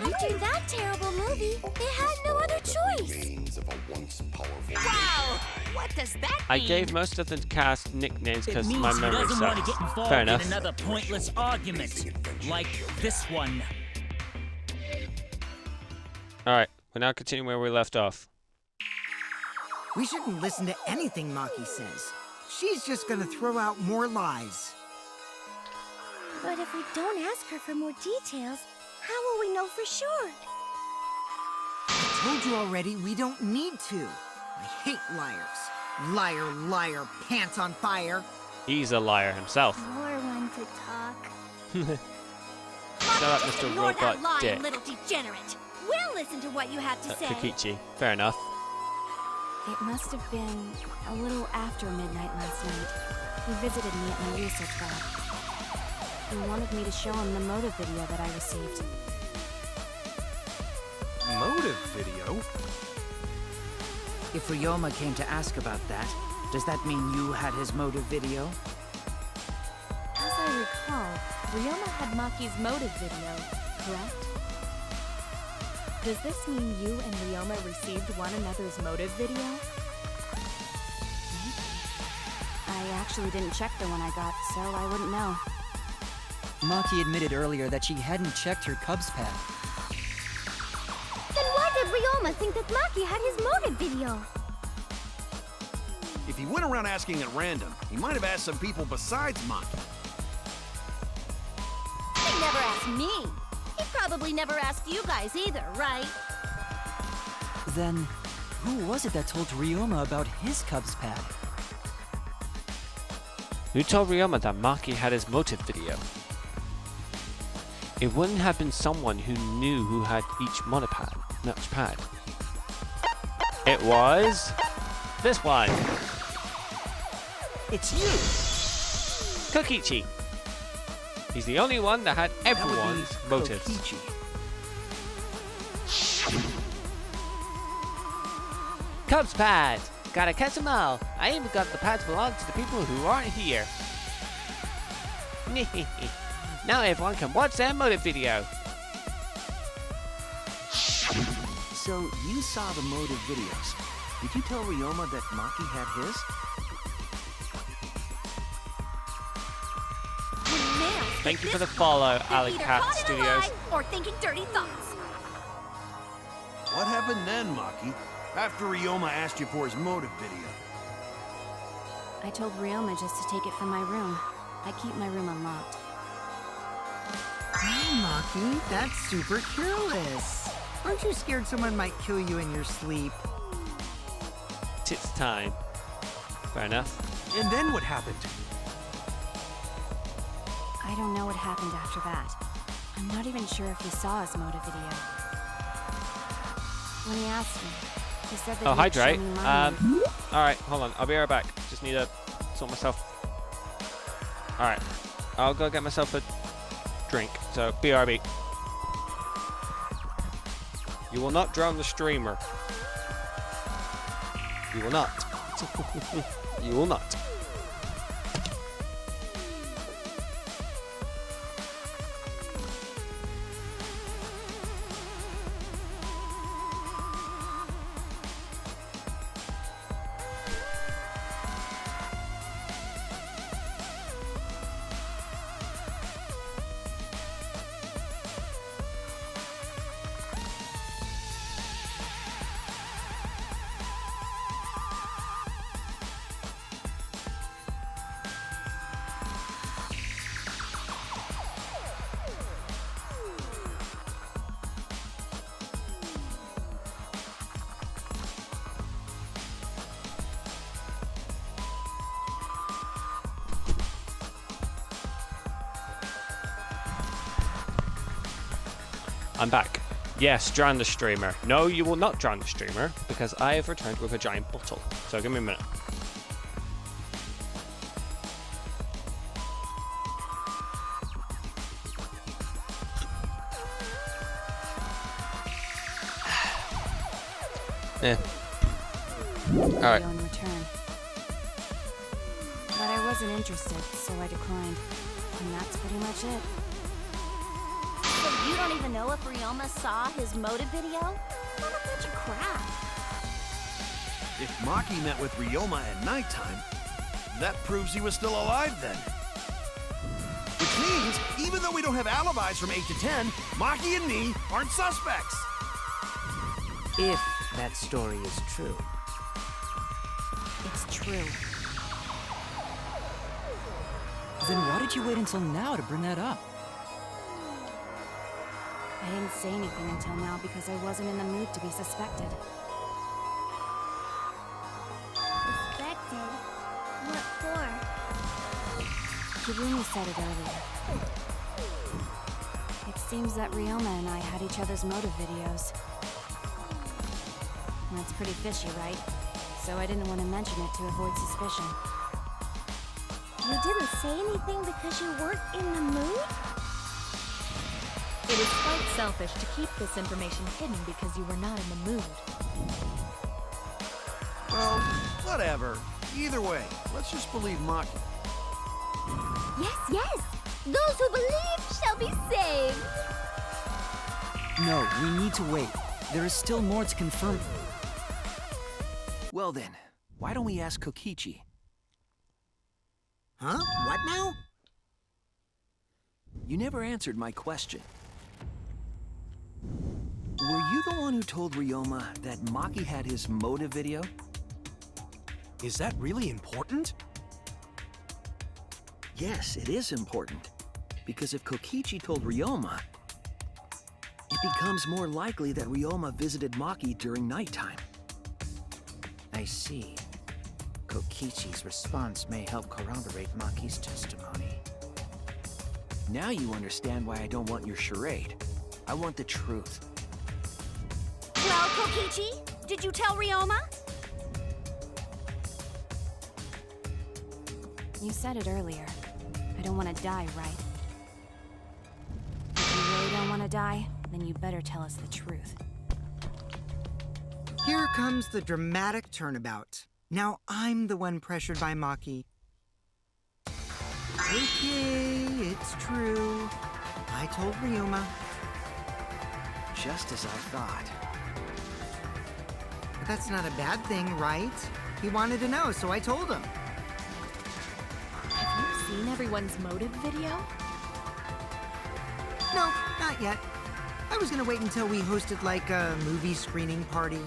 After that terrible movie, they had no other choice. Wow! What does that mean? I gave most of the cast nicknames because my He memory doesn't want to sucks. get involved Fair in enough. another pointless argument, like this one. Alright, we're now continuing where we left off. We shouldn't listen to anything Maki says. She's just gonna throw out more lies. But if we don't ask her for more details, how will we know for sure? I told you already, we don't need to. I hate liars. Liar, liar, pants on fire. He's a liar himself. More one to talk. Shut up, Just Mr. ignore that Robot lie, Dick. little degenerate. We'll listen to what you have to say. Kokichi. Fair enough. It must have been a little after midnight last night. He visited me at my research lab. He wanted me to show him the motive video that I received. Motive video? If Ryoma came to ask about that, does that mean you had his motive video? As I recall, Ryoma had Maki's motive video, correct? Does this mean you and Ryoma received one another's motive video? I actually didn't check the one I got, so I wouldn't know. Maki admitted earlier that she hadn't checked her Cubs pad. Then why did Ryoma Ryoma think that Maki had his motive video? If he went around asking at random, he might have asked some people besides Maki. He never asked me. He probably never asked you guys either, right? Then, who was it that told Ryoma about his Cubs pad? Who told Ryoma that Maki had his motive video? It wouldn't have been someone who knew who had each match pad. It was this one. It's you! Kokichi. He's the only one that had everyone's motives. Kokichi. Cubs pad! Gotta catch them all. I even got the pads belong to the people who aren't here. Now everyone can watch their motive video. So, you saw the motive videos. Did you tell Ryoma that Maki had his? Thank you for the follow, Alley Either Cat caught in a Studios. lie or thinking dirty thoughts. What happened then, Maki? After Ryoma asked you for his motive video? I told Ryoma just to take it from my room. I keep my room unlocked. Wow, Maki, that's super careless. Aren't you scared someone might kill you in your sleep? It's time. Fair enough. And then what happened? I don't know what happened after that. I'm not even sure if he saw his motive video. When he asked me, he said that Oh, he'd show hydrate. me mine. Alright, hold on. I'll be right back. Just need to sort myself. Alright. I'll go get myself a drink. So, BRB. You will not drown the streamer. You will not. You will not. I'm back. Yes, drown the streamer. No, you will not drown the streamer, because I have returned with a giant bottle. So give me a minute. Yeah. Alright. In return. But I wasn't interested, so I declined. And that's pretty much it. So you don't even know if Ryoma saw his motive video? What a bunch of crap. If Maki met with Ryoma at nighttime, that proves he was still alive then. Which means, even though we don't have alibis from 8 to 10, Maki and me aren't suspects. If that story is true. It's true. Then why did you wait until now to bring that up? I didn't say anything until now because I wasn't in the mood to be suspected. Suspected? What for? Kirumi said it earlier. It seems that Ryoma and I had each other's motive videos. That's pretty fishy, right? So I didn't want to mention it to avoid suspicion. You didn't say anything because you weren't in the mood? It is quite selfish to keep this information hidden because you were not in the mood. Well, whatever. Either way, let's just believe Maki. Yes, yes! Those who believe shall be saved! No, we need to wait. There is still more to confirm. Well then, why don't we ask Kokichi? Huh? What now? You never answered my question. Were you the one who told Ryoma that Maki had his motive video? Is that really important? Yes, it is important. Because if Kokichi told Ryoma, it becomes more likely that Ryoma visited Maki during nighttime. I see. Kokichi's response may help corroborate Maki's testimony. Now you understand why I don't want your charade. I want the truth. Well, Kokichi, did you tell Ryoma? You said it earlier. I don't want to die, right? If you really don't want to die, then you better tell us the truth. Here comes the dramatic turnabout. Now I'm the one pressured by Maki. Okay, it's true. I told Ryoma. Just as I thought. But that's not a bad thing, right? He wanted to know, so I told him. Have you seen everyone's motive video? No, not yet. I was gonna wait until we hosted like a movie screening party.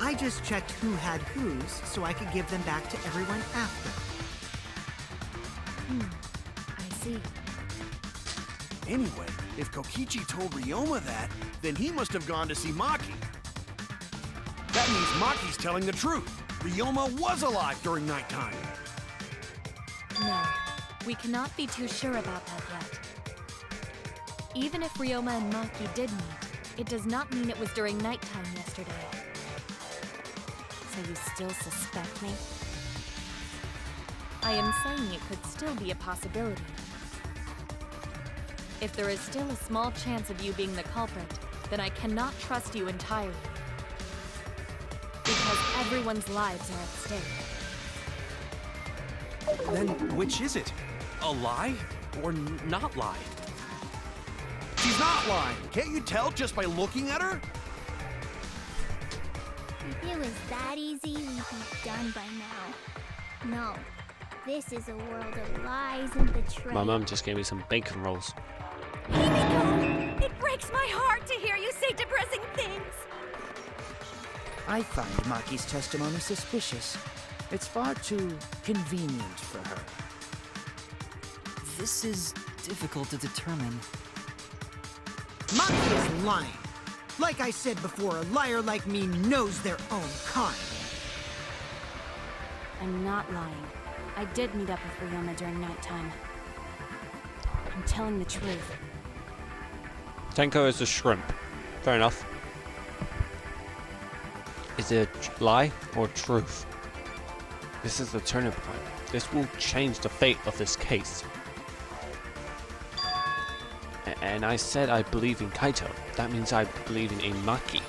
I just checked who had whose so I could give them back to everyone after. I see. Anyway, if Kokichi told Ryoma that, then he must have gone to see Maki. That means Maki's telling the truth. Ryoma was alive during nighttime. No, we cannot be too sure about that yet. Even if Ryoma and Maki did meet, it does not mean it was during nighttime yesterday. So you still suspect me? I am saying it could still be a possibility. If there is still a small chance of you being the culprit, then I cannot trust you entirely. Because everyone's lives are at stake. Then which is it? A lie or not lie? She's not lying. Can't you tell just by looking at her? If it was that easy, we'd be done by now. No. This is a world of lies and betrayal. My mum just gave me some bacon rolls. Himiko! It breaks my heart to hear you say depressing things! I find Maki's testimony suspicious. It's far too convenient for her. This is difficult to determine. Maki is lying. Like I said before, a liar like me knows their own kind. I'm not lying. I did meet up with Ryoma during nighttime. I'm telling the truth. Tenko is a shrimp. Fair enough. Is it a lie or truth? This is the turning point. This will change the fate of this case. And I said I believe in Kaito. That means I believe in Maki.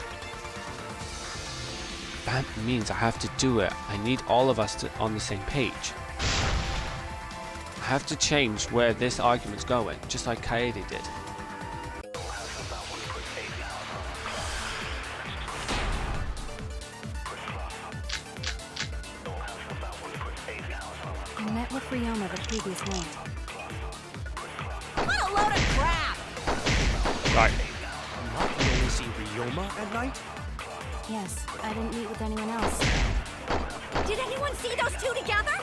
That means I have to do it. I need all of us on the same page. I have to change where this argument's going, just like Kaede did. I met with Ryoma the previous night. What a load of crap! Right. Maki only see Ryoma at night? Yes, I didn't meet with anyone else. Did anyone see those two together?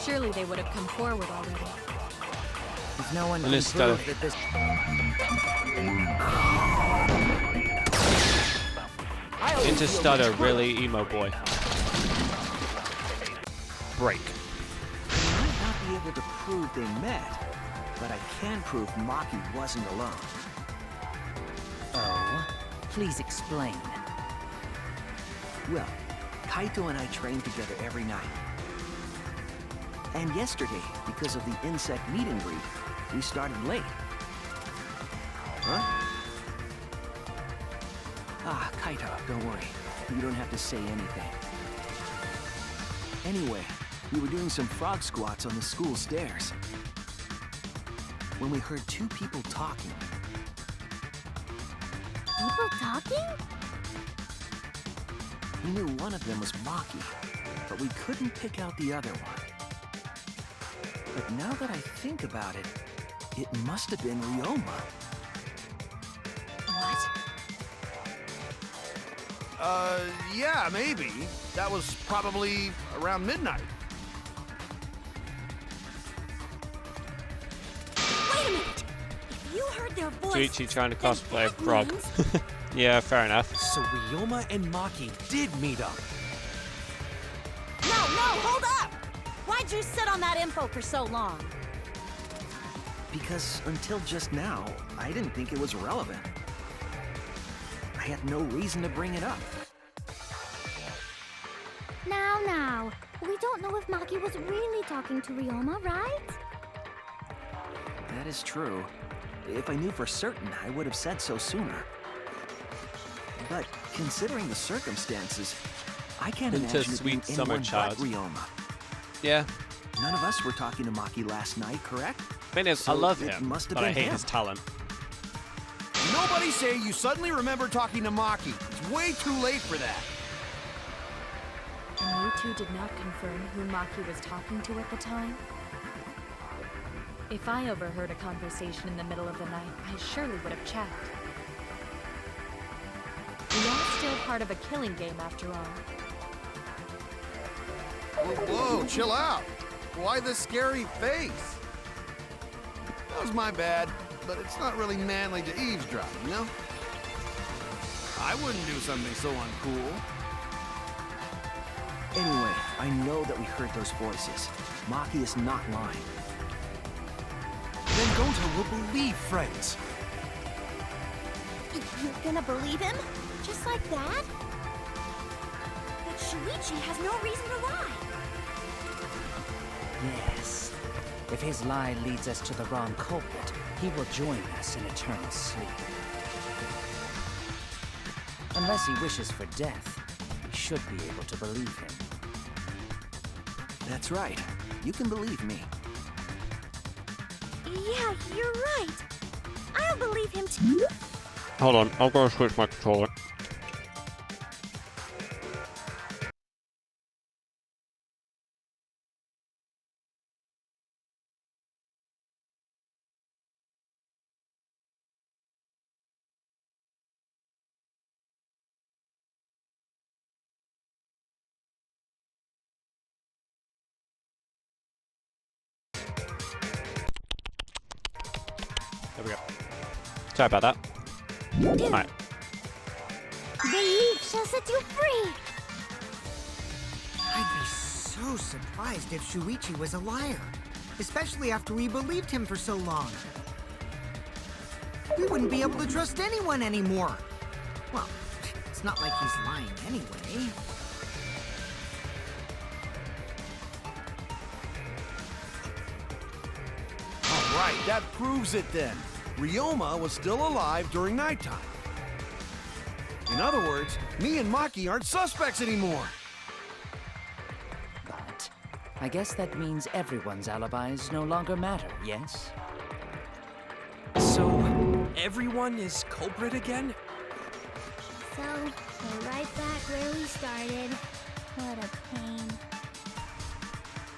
Surely they would have come forward already. If no one And can it's prove that this... Interstutter, really emo boy. Break. I might not be able to prove they met, but I can prove Maki wasn't alone. Oh? Please explain. Well, Kaito and I train together every night. And yesterday, because of the insect meet and greet, we started late. Huh? Ah, Kaito, don't worry. You don't have to say anything. Anyway, we were doing some frog squats on the school stairs when we heard two people talking. People talking? We knew one of them was Maki, but we couldn't pick out the other one. But now that I think about it, it must have been Ryoma. What? Yeah, maybe. That was probably around midnight. Wait a minute! If you heard their voices, Shuichi trying to then cosplay a that frog. means- Yeah, fair enough. So Ryoma and Maki did meet up. No, hold up! Why'd you sit on that info for so long? Because until just now, I didn't think it was relevant. I had no reason to bring it up. Now, we don't know if Maki was really talking to Ryoma, right? That is true. If I knew for certain, I would have said so sooner. But considering the circumstances, I can't Into imagine it being sweet summer anyone child. but Ryoma. Yeah. None of us were talking to Maki last night, correct? Thing is, I So love it him, must have but I been hate him. his talent. Nobody say you suddenly remember talking to Maki. It's way too late for that. And you two did not confirm who Maki was talking to at the time? If I overheard a conversation in the middle of the night, I surely would have checked. We are still part of a killing game after all. Whoa, chill out. Why the scary face? That was my bad, but it's not really manly to eavesdrop, you know? I wouldn't do something so uncool. Anyway, I know that we heard those voices. Maki is not lying. Then Goto will believe friends. You're gonna believe him? Just like that? But Shuichi has no reason to lie. Yes. If his lie leads us to the wrong culprit, he will join us in eternal sleep. Unless he wishes for death, we should be able to believe him. That's right. You can believe me. Yeah, you're right. I'll believe him too. Hold on, I'll go switch my controller. There we go. Sorry about that. Alright. Belief shall set you free. I'd be so surprised if Shuichi was a liar, especially after we believed him for so long. We wouldn't be able to trust anyone anymore. Well, it's not like he's lying anyway. All right, that proves it then. Ryoma was still alive during nighttime. In other words, me and Maki aren't suspects anymore. But I guess that means everyone's alibis no longer matter, yes? So, everyone is culprit again? So, we're right back where we started. What a pain.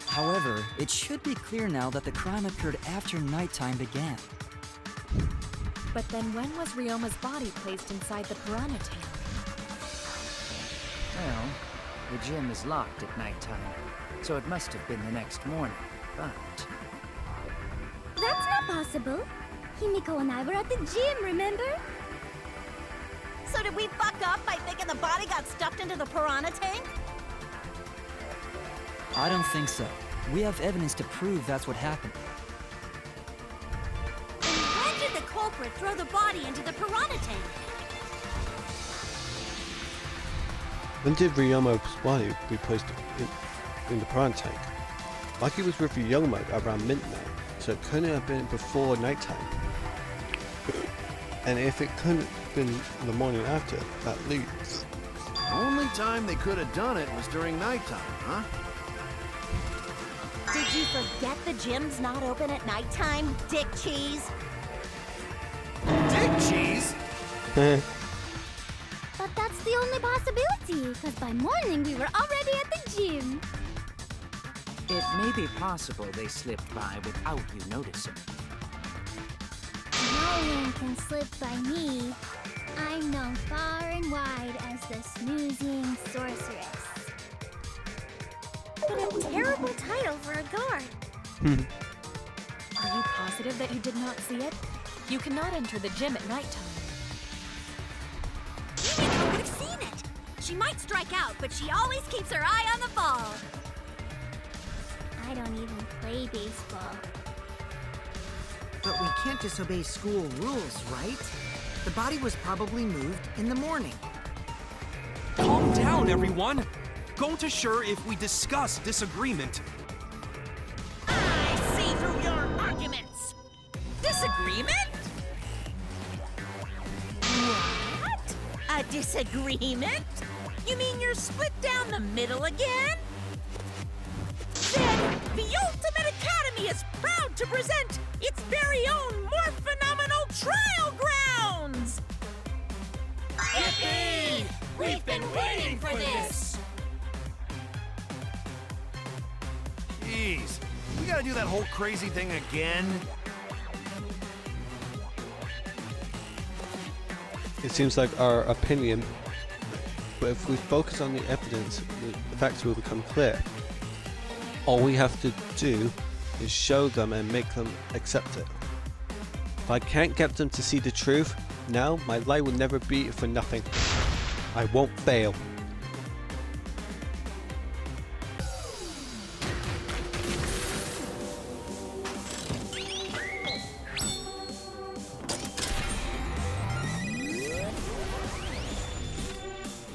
However, it should be clear now that the crime occurred after nighttime began. But then when was Ryoma's body placed inside the piranha tank? Well, the gym is locked at nighttime, so it must have been the next morning, but... That's not possible. Himiko and I were at the gym, remember? So did we fuck up by thinking the body got stuffed into the piranha tank? I don't think so. We have evidence to prove that's what happened. Then when did the culprit throw the body into the piranha tank? When did Ryoma's body be placed in the piranha tank? Maki was with Ryoma around midnight, so it couldn't have been before nighttime. And if it couldn't have been the morning after, that leads. Only time they could have done it was during nighttime, huh? Did you forget the gym's not open at nighttime, dick cheese? Dick cheese? But that's the only possibility, because by morning we were already at the gym. It may be possible they slipped by without you noticing. No one can slip by me. I'm known far and wide as the snoozing sorceress. What a terrible title for a guard. Are you positive that you did not see it? You cannot enter the gym at nighttime. Himiko would have seen it! She might strike out, but she always keeps her eye on the ball. I don't even play baseball. But we can't disobey school rules, right? The body was probably moved in the morning. Calm down, everyone! Going to sure if we discuss disagreement. I see through your arguments. Disagreement? What? A disagreement? You mean you're split down the middle again? Then the Ultimate Academy is proud to present its very own more phenomenal trial grounds! Yippee! We've been waiting for this! Jeez, we gotta do that whole crazy thing again? It seems like our opinion, but if we focus on the evidence, the facts will become clear. All we have to do is show them and make them accept it. If I can't get them to see the truth, now my lie will never be for nothing. I won't fail.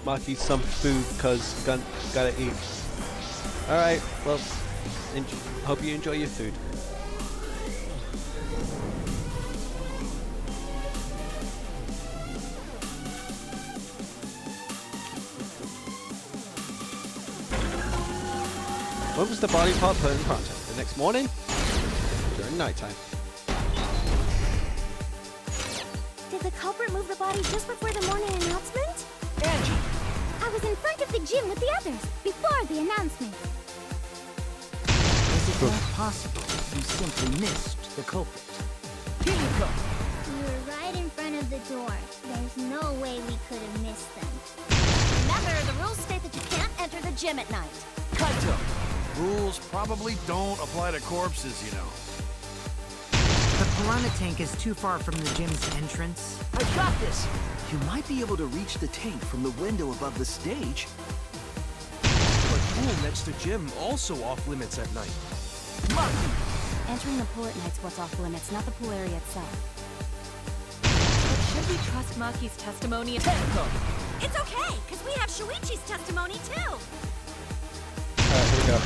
Maki some food cause gotta eat. Alright, well, hope you enjoy your food. When was the body part put in contact? The next morning? During nighttime. Did the culprit move the body just before the morning announcement? Angie! I was in front of the gym with the others, before the announcement. Is it not possible you simply missed the culprit? Himiko! We were right in front of the door. There's no way we could have missed them. Remember, the rules state that you can't enter the gym at night. Kaito! Rules probably don't apply to corpses, you know. The piranha tank is too far from the gym's entrance. I got this! You might be able to reach the tank from the window above the stage. But pool next to gym also off limits at night. Maki! Entering the pool at night's what's off limits, not the pool area itself. But should we trust Maki's testimony? Tenko! It's okay, because we have Shuichi's testimony too. Alright, here we go.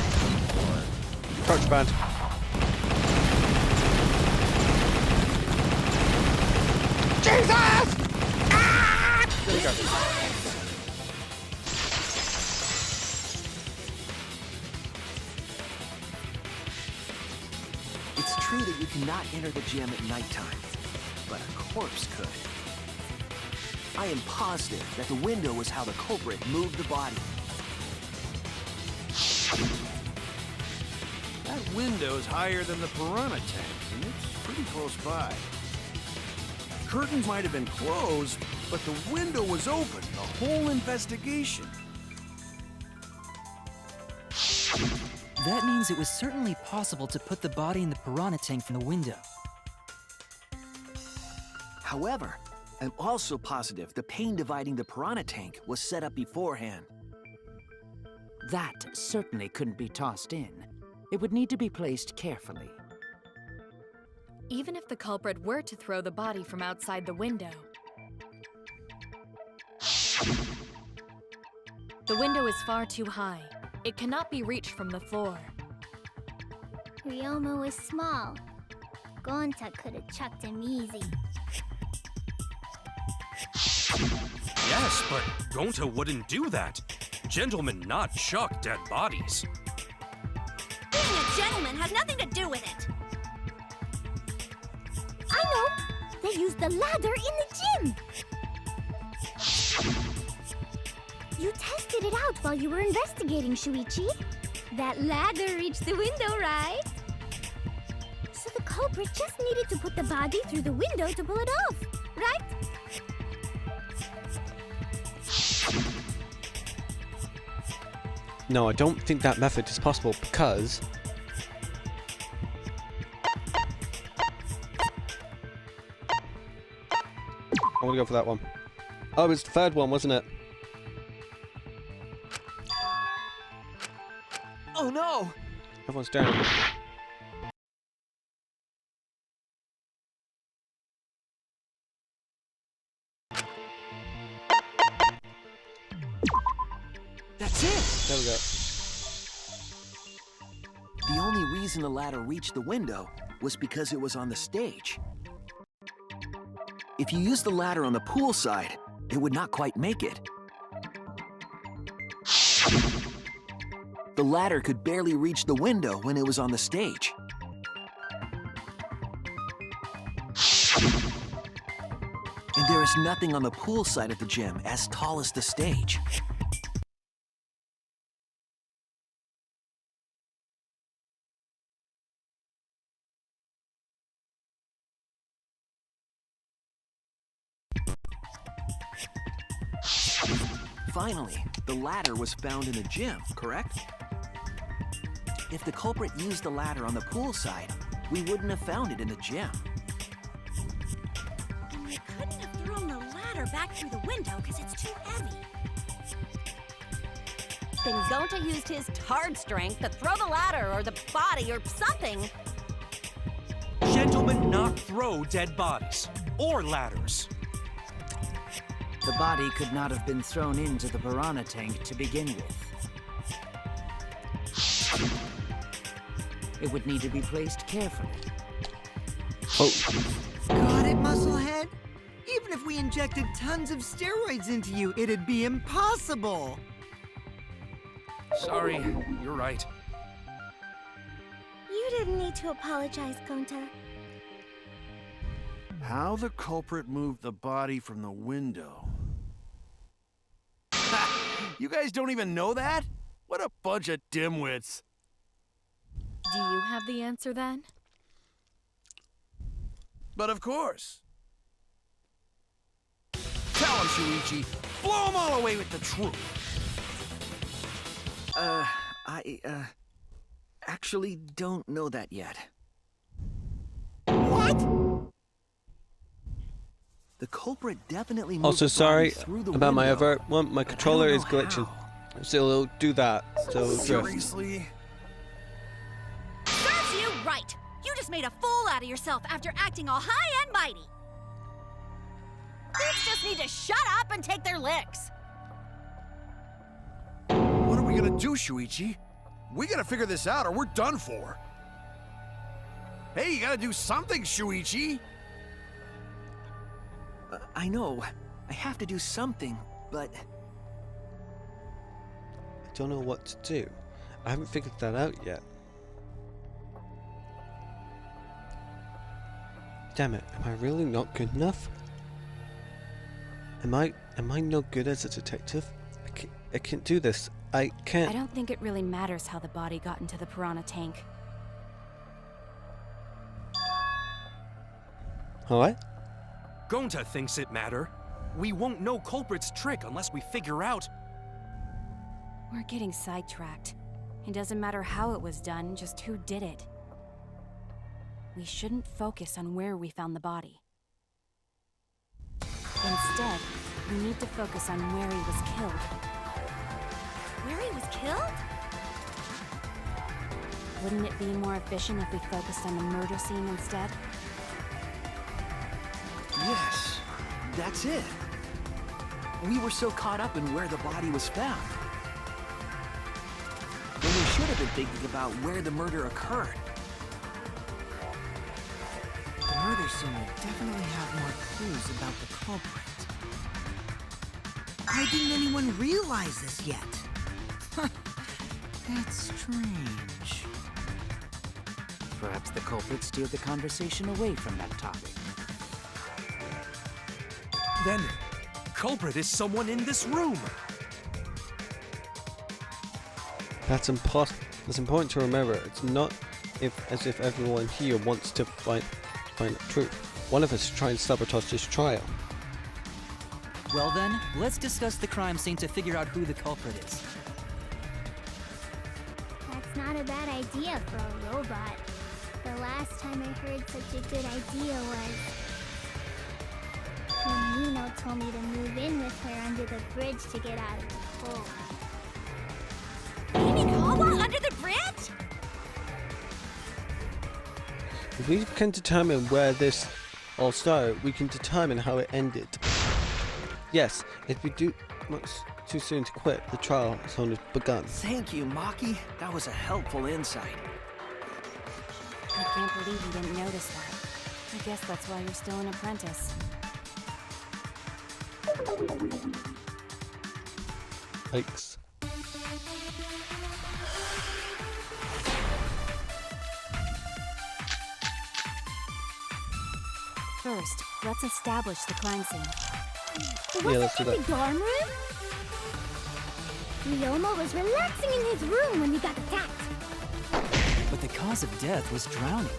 Torch band. Jesus! Ah! There we go. It's true that you cannot enter the gym at nighttime, but a corpse could. I am positive that the window was how the culprit moved the body. That window's higher than the piranha tank, and it's pretty close by. Curtains might have been closed, but the window was open the whole investigation. That means it was certainly possible to put the body in the piranha tank from the window. However, I'm also positive the pane dividing the piranha tank was set up beforehand. That certainly couldn't be tossed in. It would need to be placed carefully. Even if the culprit were to throw the body from outside the window, the window is far too high. It cannot be reached from the floor. Ryoma was small. Gonta could have chucked him easy. Yes, but Gonta wouldn't do that. Gentlemen not chuck dead bodies. Being a gentleman has nothing to do with it. I know! They used the ladder in the gym! You tested it out while you were investigating, Shuichi. That ladder reached the window, right? So the culprit just needed to put the body through the window to pull it off, right? No, I don't think that method is possible because... I want to go for that one. Oh, it was the third one, wasn't it? Oh no! Everyone's down. That's it! There we go. The only reason the ladder reached the window was because it was on the stage. If you used the ladder on the pool side, it would not quite make it. The ladder could barely reach the window when it was on the stage. And there is nothing on the pool side of the gym as tall as the stage. Finally, the ladder was found in the gym, correct? If the culprit used the ladder on the pool side, we wouldn't have found it in the gym. And we couldn't have thrown the ladder back through the window because it's too heavy. Then Gonta used his hard strength to throw the ladder or the body or something. Gentlemen not throw dead bodies or ladders. The body could not have been thrown into the piranha tank to begin with. It would need to be placed carefully. Oh. Got it, Musclehead? Even if we injected tons of steroids into you, it'd be impossible! Sorry, you're right. You didn't need to apologize, Gonta. How the culprit moved the body from the window? You guys don't even know that? What a bunch of dimwits. Do you have the answer then? But of course. Tell him, Shuichi. Blow them all away with the truth. I actually don't know that yet. What? The culprit definitely moved Also, the sorry body through the about my window, other one. My but I controller don't is know glitching. how. So it'll do that. So it'll drift. Seriously? Serves you right! You just made a fool out of yourself after acting all high and mighty! Kids just need to shut up and take their licks. What are we gonna do, Shuichi? We gotta figure this out or we're done for. Hey, you gotta do something, Shuichi! I know. I have to do something, but... I don't know what to do. I haven't figured that out yet. Damn it, am I really not good enough? Am I no good as a detective? I can't do this. I can't. I don't think it really matters how the body got into the piranha tank. What? Gonta thinks it matter. We won't know culprit's trick unless we figure out. We're getting sidetracked. It doesn't matter how it was done, just who did it. We shouldn't focus on where we found the body. Instead, we need to focus on where he was killed. Where he was killed? Wouldn't it be more efficient if we focused on the murder scene instead? Yes, that's it. We were so caught up in where the body was found. When we should have been thinking about where the murder occurred. The murder scene would definitely have more clues about the culprit. Why didn't anyone realize this yet? That's strange. Perhaps the culprit steered the conversation away from that topic. Then, culprit is someone in this room. That's impossible. It's important to remember. It's not as if everyone here wants to find the truth. One of us is trying to sabotage this trial. Well then, let's discuss the crime scene to figure out who the culprit is. That's not a bad idea for a robot. The last time I heard such a good idea was when Nino told me to move in with her under the bridge to get out of the pool. Himiko under the bridge? If we can determine where this all started, we can determine how it ended. Yes, if we do much too soon to quit, the trial has only begun. Thank you, Maki. That was a helpful insight. I can't believe you didn't notice that. I guess that's why you're still an apprentice. Yikes. First, let's establish the crime scene. Yeah, let's do In the that. dorm room? Ryoma was relaxing in his room when he got attacked. But the cause of death was drowning.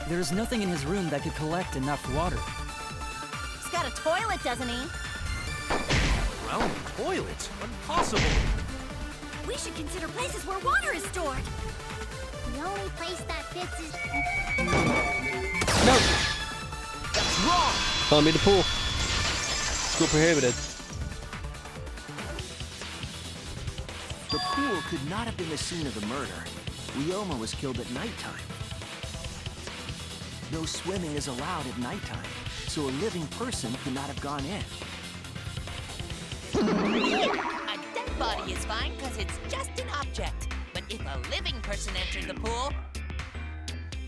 There's nothing in his room that could collect enough water. He's got a toilet, doesn't he? Drowning toilets? Impossible! We should consider places where water is stored. The only place that fits is... No! That's wrong! Follow me to the pool. School prohibited. The pool could not have been the scene of the murder. Ryoma was killed at nighttime. No swimming is allowed at nighttime, so a living person could not have gone in. A dead body is fine because it's just an object. But if a living person entered the pool,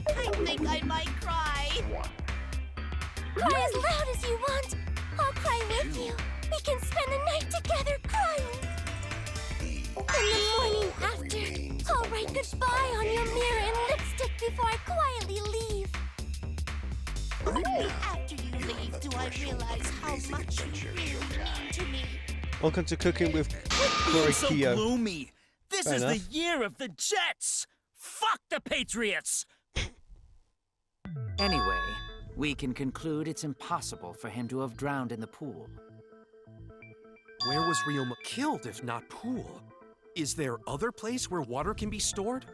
I think I might cry. Cry as loud as you want. I'll cry with you. We can spend the night together crying. In the morning after, I'll write goodbye on your mirror in lipstick before I quietly leave. Only after you leave do I realize how much you really mean to me. Welcome to Cooking with Being so Korikio. gloomy! This Fair is enough. the year of the Jets! Fuck the Patriots! Anyway, we can conclude it's impossible for him to have drowned in the pool. Where was Ryoma killed if not pool? Is there other place where water can be stored?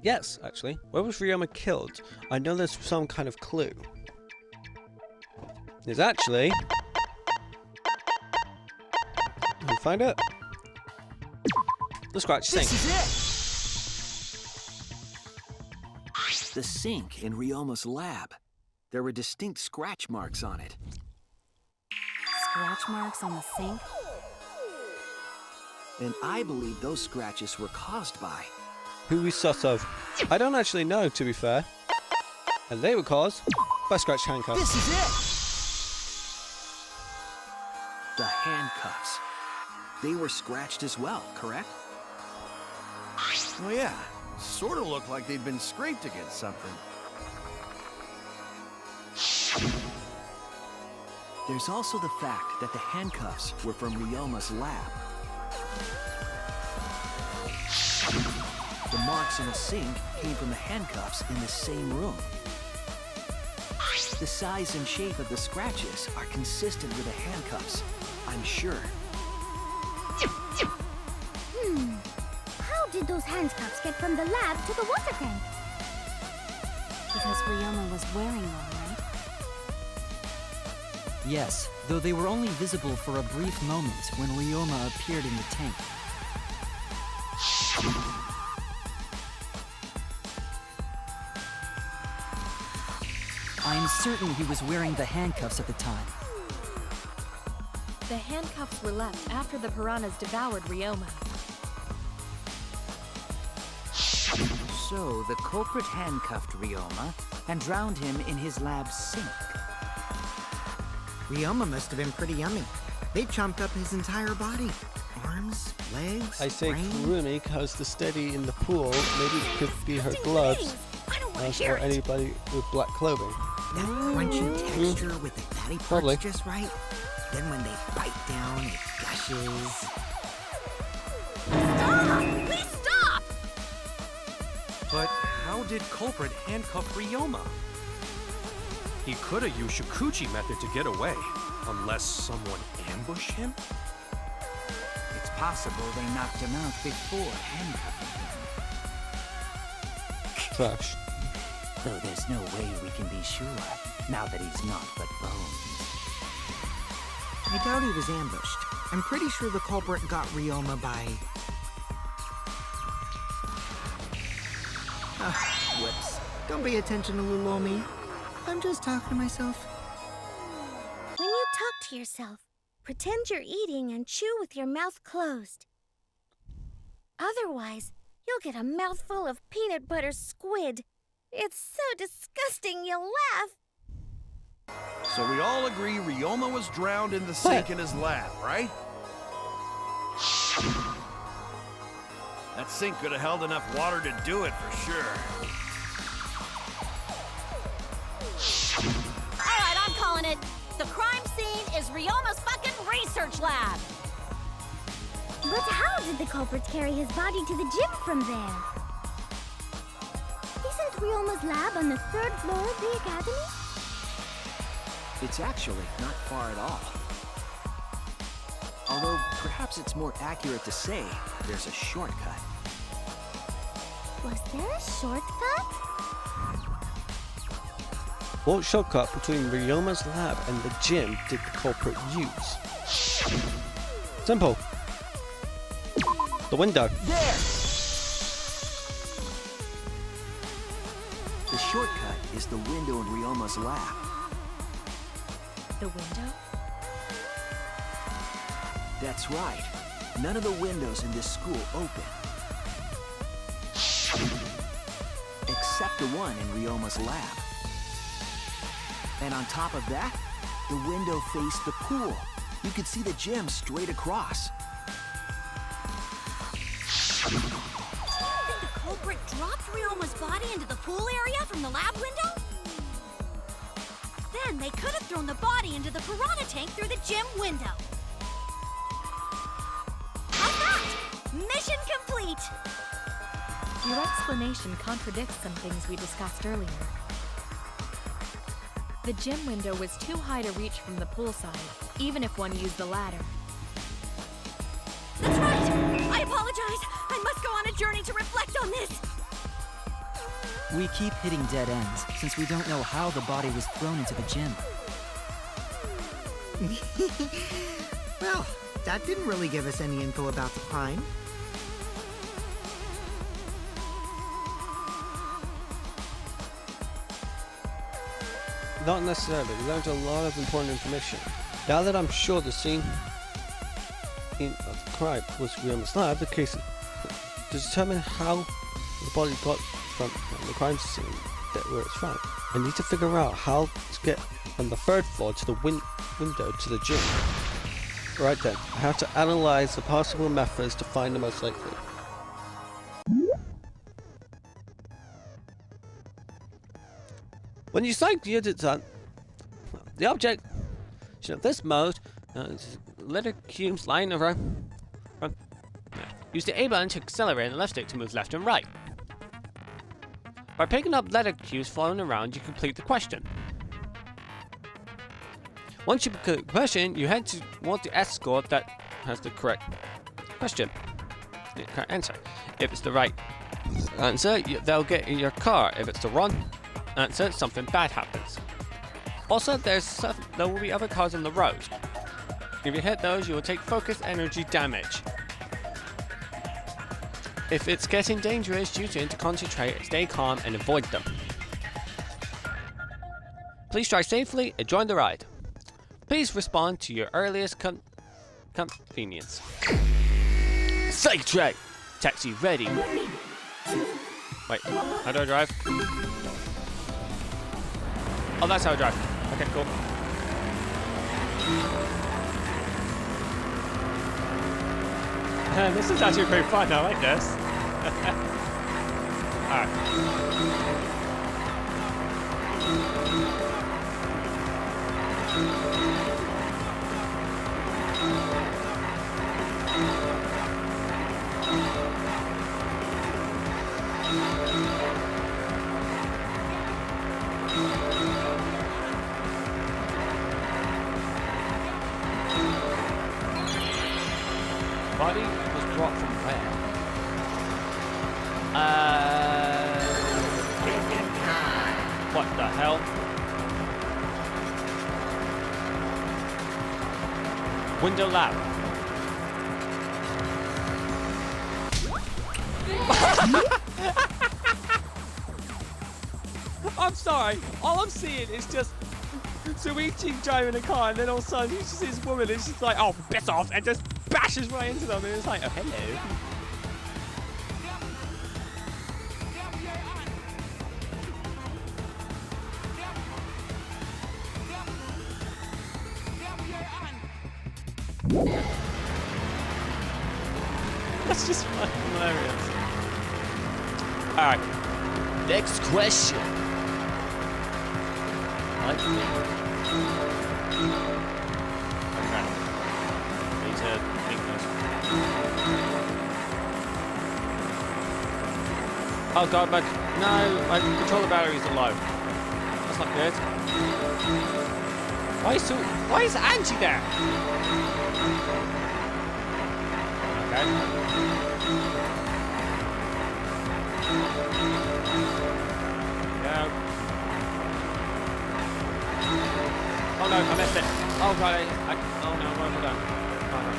Yes, actually. Where was Ryoma killed? I know there's some kind of clue. There's actually... Let me find it. The scratch sink. This is it! The sink in Ryoma's lab. There were distinct scratch marks on it. Scratch marks on the sink? And I believe those scratches were caused by... Who we sort of. I don't actually know, to be fair. And they were caused by scratched handcuffs. This is it! The handcuffs. They were scratched as well, correct? Oh yeah, sort of looked like they'd been scraped against something. There's also the fact that the handcuffs were from Ryoma's lab. The marks on the sink came from the handcuffs in the same room. The size and shape of the scratches are consistent with the handcuffs, I'm sure. How did those handcuffs get from the lab to the water tank? Because Ryoma was wearing one, right? Yes, though they were only visible for a brief moment when Ryoma appeared in the tank. I'm certain he was wearing the handcuffs at the time. The handcuffs were left after the piranhas devoured Ryoma. So, the culprit handcuffed Ryoma and drowned him in his lab's sink. Ryoma must have been pretty yummy. They chomped up his entire body. Arms, legs, I say brain. Kurumi because the steady in the pool, maybe it could be her gloves, or anybody with black clothing. That crunchy texture with the fatty parts Probably. just right. Then when they bite down, it gushes. Stop! Please stop! But how did culprit handcuff Ryoma? He could have used Shikuchi method to get away. Unless someone ambushed him? It's possible they knocked him out before handcuffing him. Trash. Though there's no way we can be sure, now that he's not but bones. I doubt he was ambushed. I'm pretty sure the culprit got Ryoma by... Whoops. Don't pay attention to little old me. I'm just talking to myself. When you talk to yourself, pretend you're eating and chew with your mouth closed. Otherwise, you'll get a mouthful of peanut butter squid. It's so disgusting you'll laugh. So we all agree Ryoma was drowned in the sink in his lab, right? That sink could have held enough water to do it for sure. Alright, I'm calling it. The crime scene is Ryoma's fucking research lab. But how did the culprit carry his body to the gym from there? Isn't Ryoma's lab on the 3rd floor of the academy? It's actually not far at all. Although, perhaps it's more accurate to say there's a shortcut. Was there a shortcut? What shortcut between Ryoma's lab and the gym did the culprit use? Simple. The window. There! The shortcut is the window in Ryoma's lab. The window? That's right. None of the windows in this school open. Except the one in Ryoma's lab. And on top of that, the window faced the pool. You could see the gym straight across. Do you think the culprit dropped Ryoma's body into the pool area from the lab window? Then they could have thrown the body into the piranha tank through the gym window. How's that? Mission complete! Your explanation contradicts some things we discussed earlier. The gym window was too high to reach from the pool side, even if one used the ladder. That's right! I apologize! I must go on a journey to reflect on this! We keep hitting dead ends, since we don't know how the body was thrown into the gym. Well, that didn't really give us any info about the crime. Not necessarily. We learned a lot of important information. Now that I'm sure the scene of the crime was Ryoma's lab, the case to determine how the body got from the crime scene where it's from. I need to figure out how to get from the 3rd floor to the window to the gym. Right then, I have to analyze the possible methods to find the most likely. When you select the design, the object of this mode letter cubes lying around. Use the A button to accelerate and left stick to move left and right. By picking up letter cubes floating around, you complete the question. Once you complete the question, you head towards the escort that has the correct question. The correct answer. If it's the right answer, they'll get in your car. If it's the wrong answer, something bad happens. Also, there will be other cars on the road. If you hit those, you will take focused energy damage. If it's getting dangerous, use it to concentrate, stay calm, and avoid them. Please drive safely and join the ride. Please respond to your earliest convenience. Psych track! Taxi ready. Wait, how do I drive? Oh, that's how I drive. Okay, cool. This is actually pretty fun. I like this. Alright. Window lab. I'm sorry. All I'm seeing is just Suichi driving a car, and then all of a sudden he just sees this woman, and she's like, "Oh, piss off!" and just bashes right into them, and it's like, "Oh, hello." That's just fucking hilarious. Alright. Next question. Let's see. Okay. Need to think this. Oh god, my controller batteries are low. That's not good. Why is Angie there? Okay. Go. Oh no, I missed it. Oh god, oh no, what have I done? Oh, no.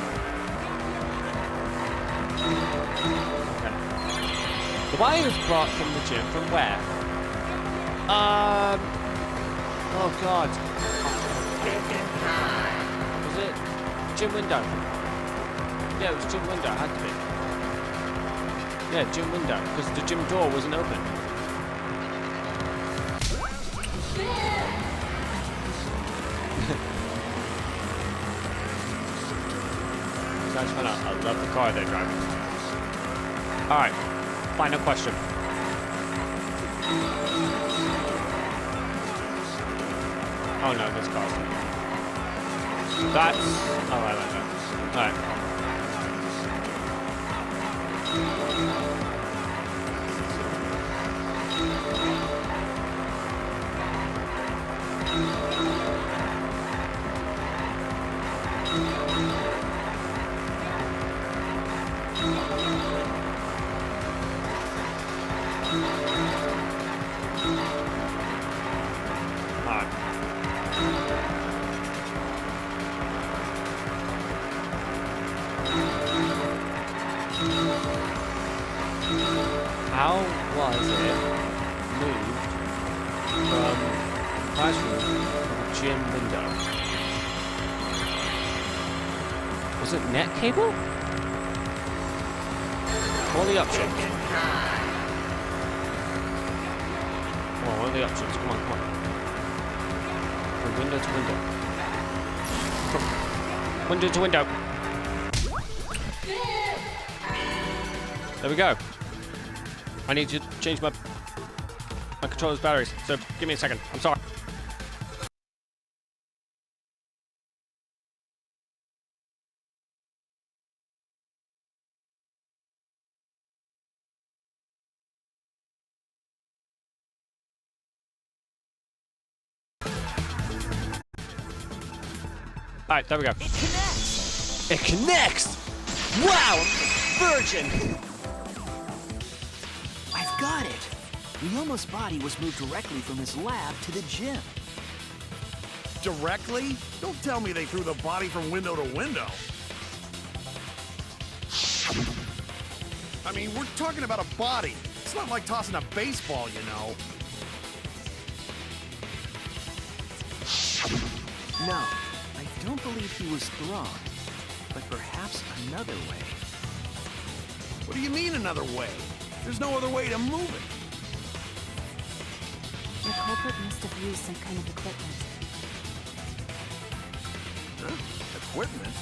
Okay. The wire was brought from the gym, from where? Oh god. Was it gym window? Yeah, it was gym window, it had to be. Yeah, gym window, because the gym door wasn't open. So I just found out, I love the car they're driving. Alright, final question. Oh no, this car's that's... Oh, I like that. Alright. How was it moved from classroom to the gym window? Was it net cable? What are the options? Come on, what are the options? Come on, come on. From window to window. From window to window. There we go. I need to change my controller's batteries, so give me a second. I'm sorry. Alright, there we go. It connects! It connects! Wow! Virgin! I've got it! Ryoma's body was moved directly from his lab to the gym. Directly? Don't tell me they threw the body from window to window. I mean, we're talking about a body. It's not like tossing a baseball, you know. No, I don't believe he was thrown, but perhaps another way. What do you mean another way? There's no other way to move it. The culprit must have used some kind of equipment. Huh? Equipment?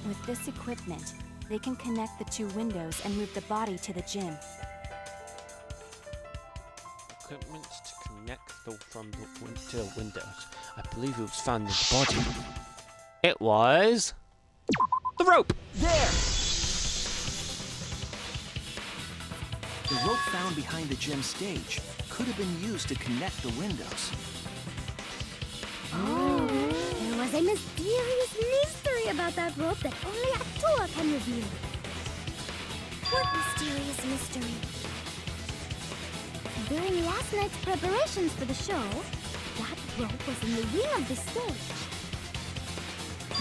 With this equipment, they can connect the two windows and move the body to the gym. Equipment to connect from the to the windows. I believe it was found in the body. It was the rope. There! The rope found behind the gym stage could have been used to connect the windows. Oh, there was a mysterious mystery about that rope that only a tour can reveal. What mysterious mystery? During last night's preparations for the show, that rope was in the wing of the stage.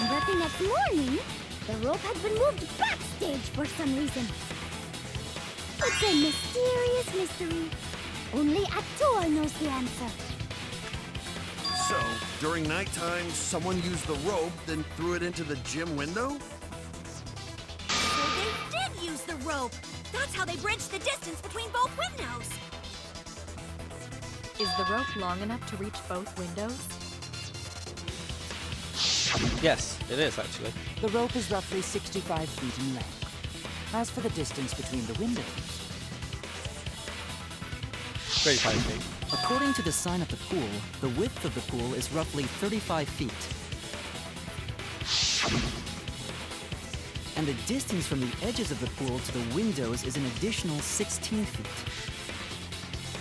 But the next morning, the rope had been moved backstage for some reason. It's a mysterious mystery. Only Actor knows the answer. So, during nighttime, someone used the rope, then threw it into the gym window? So they did use the rope. That's how they bridged the distance between both windows. Is the rope long enough to reach both windows? Yes, it is actually. The rope is roughly 65 feet in length. As for the distance between the windows, 35 feet. According to the sign of the pool, the width of the pool is roughly 35 feet. And the distance from the edges of the pool to the windows is an additional 16 feet.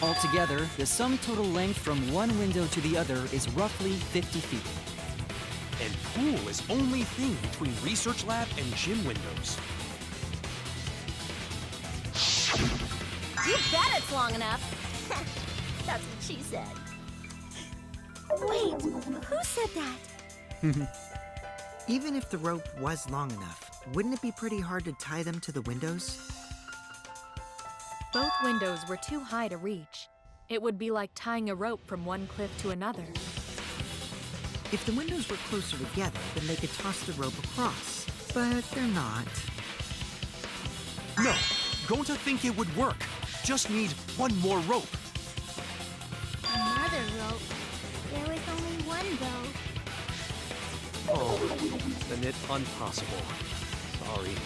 Altogether, the sum total length from one window to the other is roughly 50 feet. And pool is only thing between research lab and gym windows. You bet it's long enough. That's what she said. Wait, who said that? Even if the rope was long enough, wouldn't it be pretty hard to tie them to the windows? Both windows were too high to reach. It would be like tying a rope from one cliff to another. If the windows were closer together, then they could toss the rope across. But they're not. No, Gonta think it would work. Just need one more rope. Another rope. There was only one though. Oh, then it's impossible. Sorry.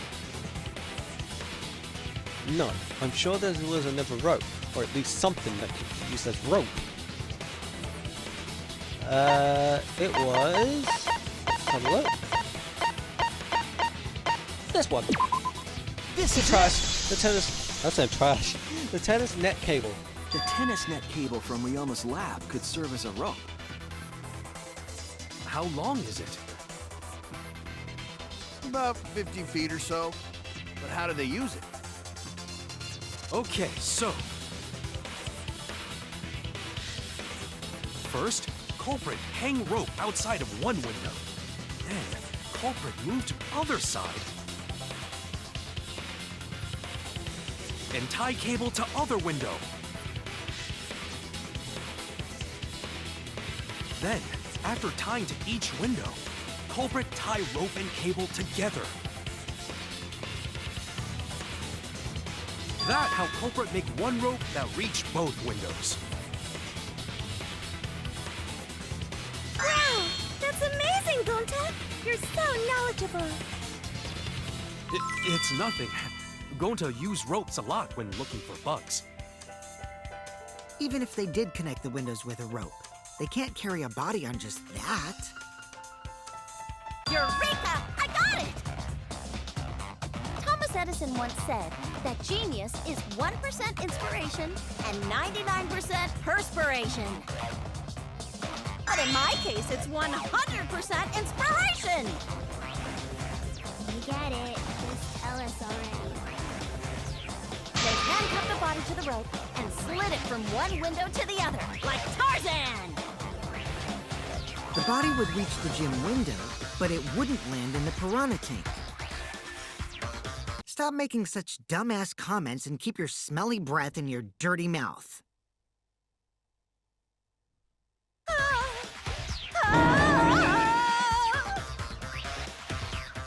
No, I'm sure there was another rope, or at least something that could be used as rope. It was... Let's have a look. This one. This The is trash. The tennis... I said trash. The tennis net cable. The tennis net cable from Ryoma's lab could serve as a rope. How long is it? About 50 feet or so. But how do they use it? Okay, so... First, culprit hang rope outside of one window. Then, culprit move to other side. And tie cable to other window. Then, after tying to each window, culprit tie rope and cable together. That how culprit make one rope that reach both windows. Wow! That's amazing, Gonta! You're so knowledgeable! It's nothing. Gonta use ropes a lot when looking for bugs. Even if they did connect the windows with a rope, they can't carry a body on just that. Eureka! I got it! Thomas Edison once said that genius is 1% inspiration and 99% perspiration. But in my case, it's 100% inspiration! We get it. Just tell us already. They handcuffed the body to the rope and slid it from one window to the other, like Tarzan! The body would reach the gym window, but it wouldn't land in the piranha tank. Stop making such dumbass comments and keep your smelly breath in your dirty mouth.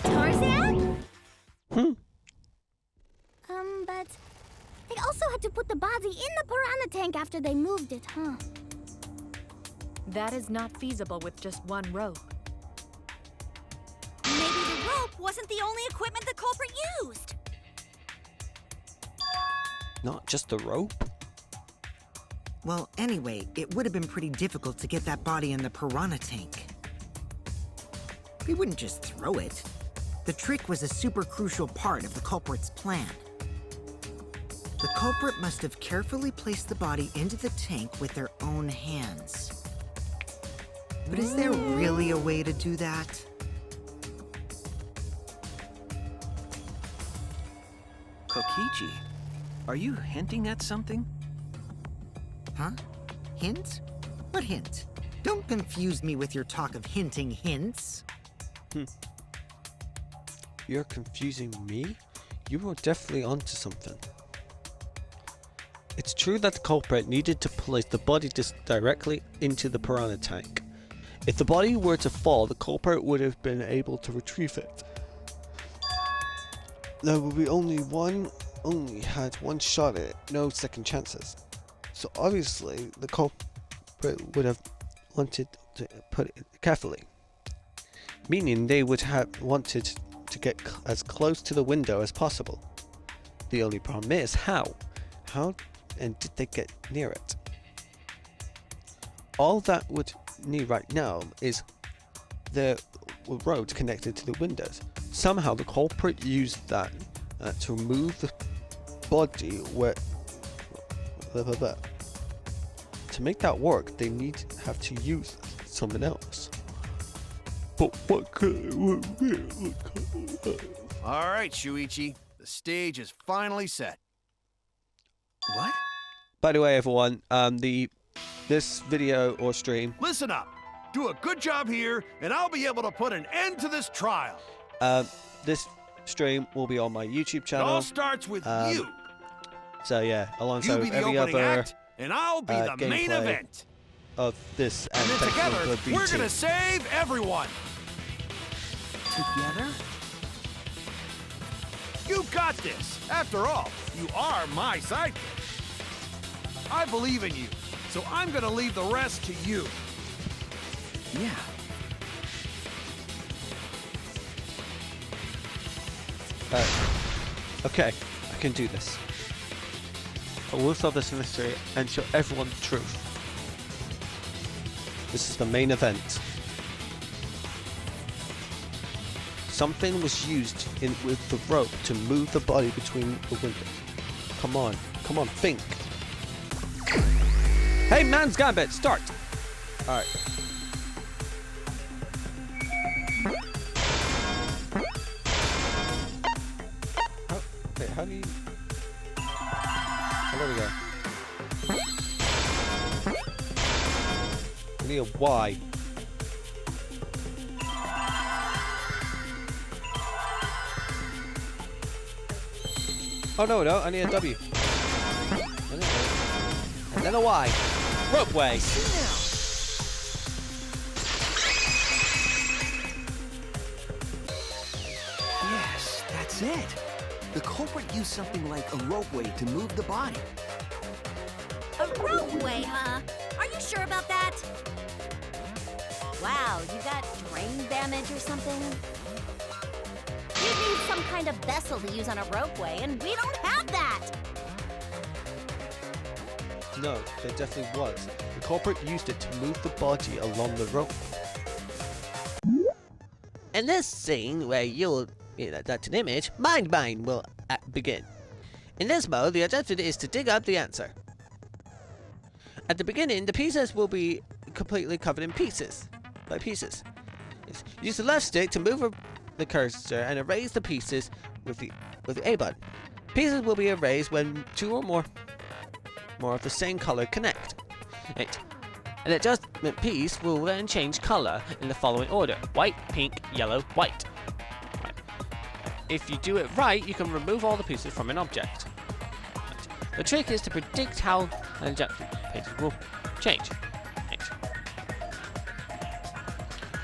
Tarzan? But they also had to put the body in the piranha tank after they moved it, huh? That is not feasible with just one rope. Maybe the rope wasn't the only equipment the culprit used. Not just the rope? Well, anyway, it would have been pretty difficult to get that body in the piranha tank. They wouldn't just throw it. The trick was a super crucial part of the culprit's plan. The culprit must have carefully placed the body into the tank with their own hands. But is there really a way to do that? Kokichi, are you hinting at something? Huh? Hint? What hint? Don't confuse me with your talk of hinting hints. you're confusing me, you are definitely onto something. It's true that the culprit needed to place the body directly into the piranha tank. If the body were to fall, the culprit would have been able to retrieve it. There would be only had one shot at it, no second chances. So obviously the culprit would have wanted to put it carefully. Meaning they would have wanted to get as close to the window as possible. The only problem is how. How and did they get near it? All that would need right now is the road connected to the windows. Somehow the culprit used that to move the body where... To make that work, they have to use someone else. But what could... Alright, Shuichi. The stage is finally set. What? By the way, everyone, this video or stream... Listen up! Do a good job here, and I'll be able to put an end to this trial. This stream will be on my YouTube channel. It all starts with you. So yeah, alongside You be the every opening other act, and I'll be the main gameplay event. Of this, And then together, we're gonna save everyone. Together? You got this. After all, you are my sidekick. I believe in you, so I'm gonna leave the rest to you. Yeah. Okay, I can do this. I will solve this mystery and show everyone the truth. This is the main event. Something was used with the rope to move the body between the windows. Come on, think. Hey, man's gambit, start! Alright. How do you... Oh, there we go. I need a Y. Oh no, I need a W. And then a Y. Ropeway. Yes, that's it. The culprit used something like a ropeway to move the body. A ropeway, huh? Are you sure about that? Wow, you got drain damage or something? You'd need some kind of vessel to use on a ropeway, and we don't have that! No, there definitely was. The culprit used it to move the body along the rope. In this scene where you'll that's an image, Mind Mine will begin. In this mode, the objective is to dig up the answer. At the beginning, the pieces will be completely covered in pieces. Use the left stick to move the cursor and erase the pieces with the A button. Pieces will be erased when two or more of the same color connect. An adjustment piece will then change color in the following order: white, pink, yellow, white. If you do it right, you can remove all the pieces from an object. The trick is to predict how an adjustment pieces will change.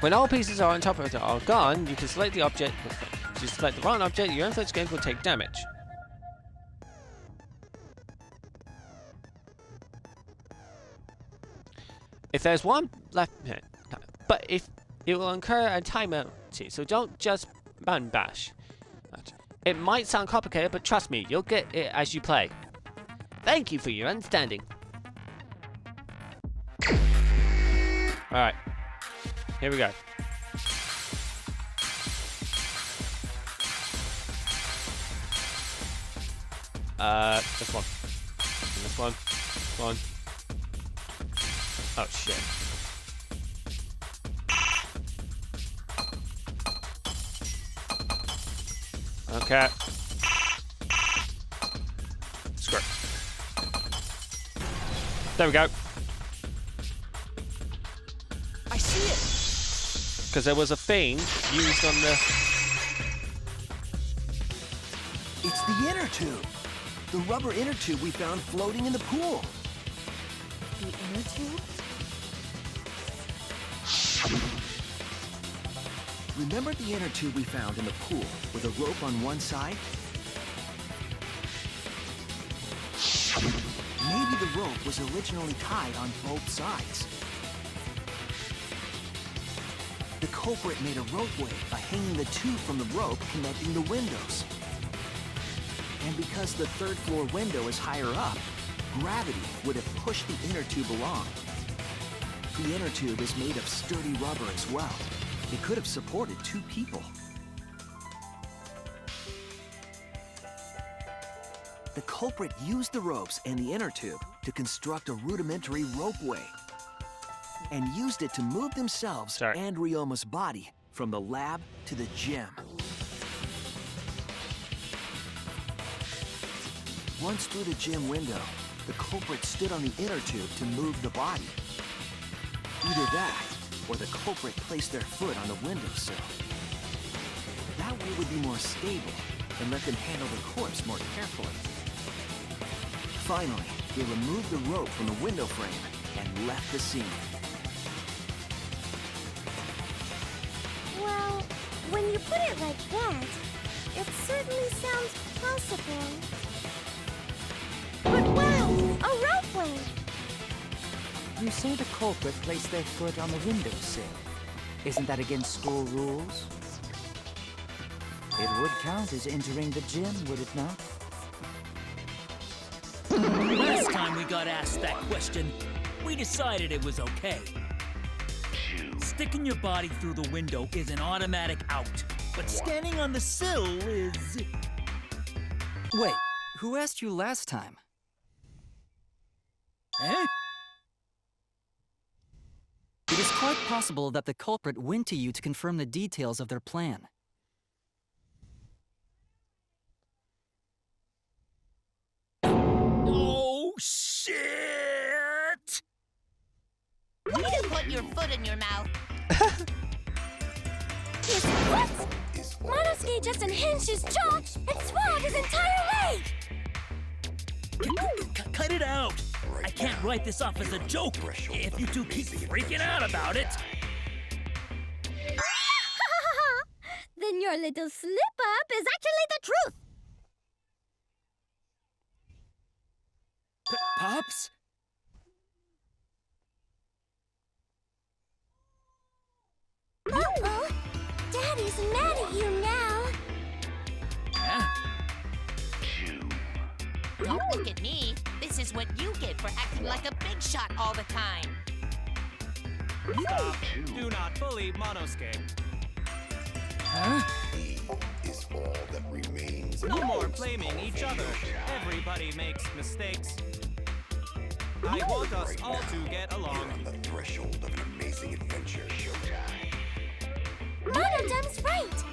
When all pieces are on top of it are gone, you can select the object. If you select the wrong object, your influence game will take damage. If there's one left, but if it will incur a time penalty, so don't just man bash. It might sound complicated, but trust me, you'll get it as you play. Thank you for your understanding. Alright, here we go. This one. And this one. This one. Oh shit. Okay. Screw. There we go. I see it. Because there was a thing used on the... The inner tube! The rubber inner tube we found floating in the pool. The inner tube? Remember the inner tube we found in the pool with a rope on one side? Maybe the rope was originally tied on both sides. The culprit made a ropeway by hanging the tube from the rope connecting the windows. And because the third floor window is higher up, gravity would have pushed the inner tube along. The inner tube is made of sturdy rubber as well. It could have supported 2 people. The culprit used the ropes and the inner tube to construct a rudimentary ropeway and used it to move themselves and Ryoma's body from the lab to the gym. Once through the gym window, the culprit stood on the inner tube to move the body. Either that, or the culprit placed their foot on the windowsill. That way would be more stable and let them handle the corpse more carefully. Finally, they removed the rope from the window frame and left the scene. Well, when you put it like that, it certainly sounds possible. But wow, a ropeway! You say the culprit placed their foot on the windowsill. Isn't that against school rules? It would count as entering the gym, would it not? Last time we got asked that question, we decided it was okay. Sticking your body through the window is an automatic out, but standing on the sill is... Wait, who asked you last time? Eh? It is quite possible that the culprit went to you to confirm the details of their plan. Oh, shit! You need to put your foot in your mouth. What? Monosuke just unhinged his jaw and swallowed his entire leg! Cut it out! I can't write this off as a joke if you two keep freaking out about it. Then your little slip-up is actually the truth! Pops? Uh-oh! Daddy's mad at you now! Don't look at me. This is what you get for acting like a big shot all the time. Stop. Do not bully Monosuke. Huh? Is all that remains. No more blaming each other. Everybody makes mistakes. I want us all to get along. On the threshold of an amazing adventure. Showtime. Monodam's right!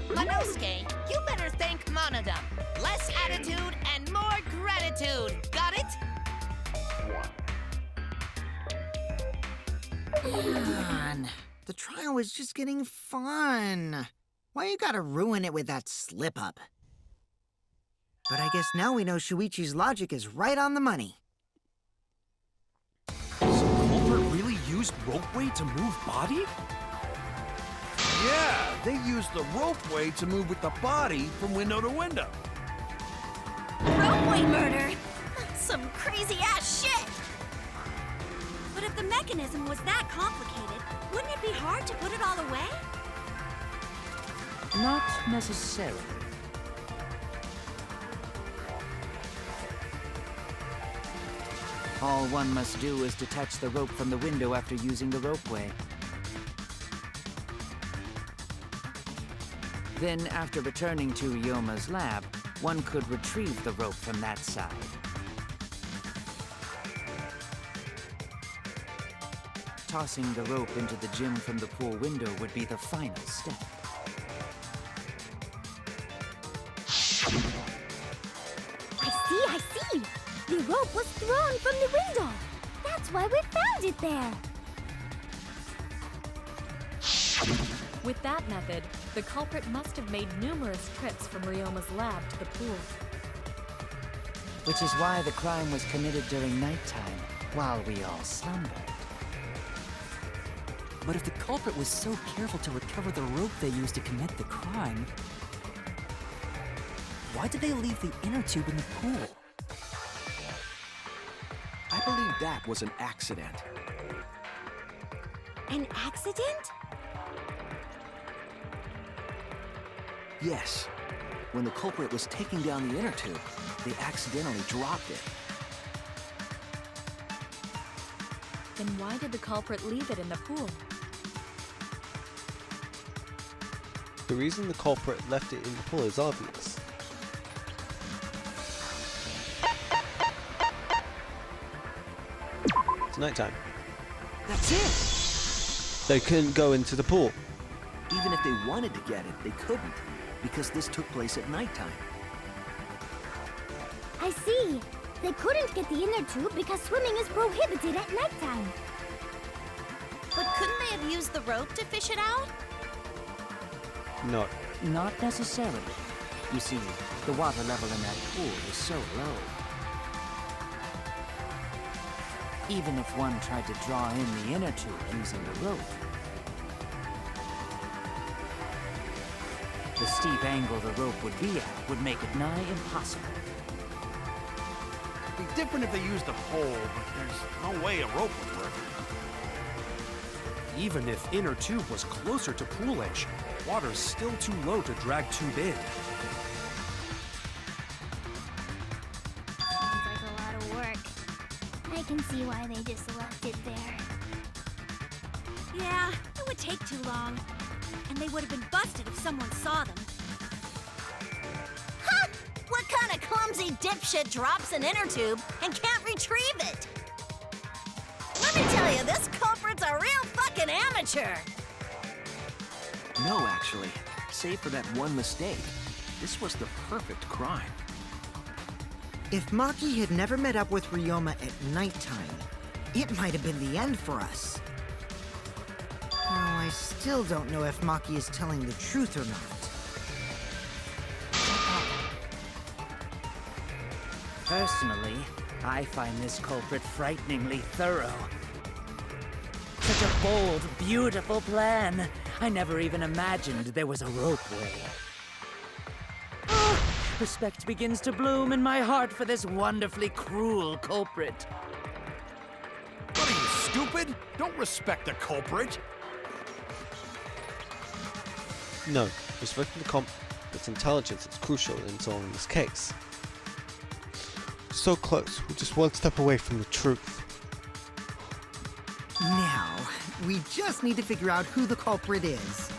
Monosuke, you better thank Monodam. Less attitude and more gratitude. Got it? Come on. The trial was just getting fun. Why you gotta ruin it with that slip-up? But I guess now we know Shuichi's logic is right on the money. So culprit really used ropeway to move body? Yeah, they used the ropeway to move with the body from window to window. Ropeway murder! Some crazy-ass shit! But if the mechanism was that complicated, wouldn't it be hard to put it all away? Not necessarily. All one must do is detach the rope from the window after using the ropeway. Then, after returning to Ryoma's lab, one could retrieve the rope from that side. Tossing the rope into the gym from the pool window would be the final step. I see! The rope was thrown from the window! That's why we found it there! With that method, The culprit must have made numerous trips from Ryoma's lab to the pool. Which is why the crime was committed during nighttime, while we all slumbered. But if the culprit was so careful to recover the rope they used to commit the crime, why did they leave the inner tube in the pool? I believe that was an accident. An accident? Yes. When the culprit was taking down the inner tube, they accidentally dropped it. Then why did the culprit leave it in the pool? The reason the culprit left it in the pool is obvious. It's nighttime. That's it! They couldn't go into the pool. Even if they wanted to get it, they couldn't, because this took place at nighttime. I see. They couldn't get the inner tube because swimming is prohibited at nighttime. But couldn't they have used the rope to fish it out? No. Not necessarily. You see, the water level in that pool is so low. Even if one tried to draw in the inner tube using the rope, the steep angle the rope would be at would make it nigh impossible. It'd be different if they used a pole, but there's no way a rope would work. Even if inner tube was closer to pool edge, water's still too low to drag tube in. Sounds like a lot of work. I can see why they just left it there. Yeah, it would take too long. And they would have been busted if someone saw them. Ha! What kind of clumsy dipshit drops an inner tube and can't retrieve it? Let me tell you, this culprit's a real fucking amateur. No, actually. Save for that one mistake, this was the perfect crime. If Maki had never met up with Ryoma at nighttime, it might have been the end for us. Now, I still don't know if Maki is telling the truth or not. Personally, I find this culprit frighteningly thorough. Such a bold, beautiful plan. I never even imagined there was a ropeway. Oh, respect begins to bloom in my heart for this wonderfully cruel culprit. What are you, stupid? Don't respect the culprit. No, respecting the culprit's intelligence is crucial in solving this case. So close, we're just one step away from the truth. Now, we just need to figure out who the culprit is.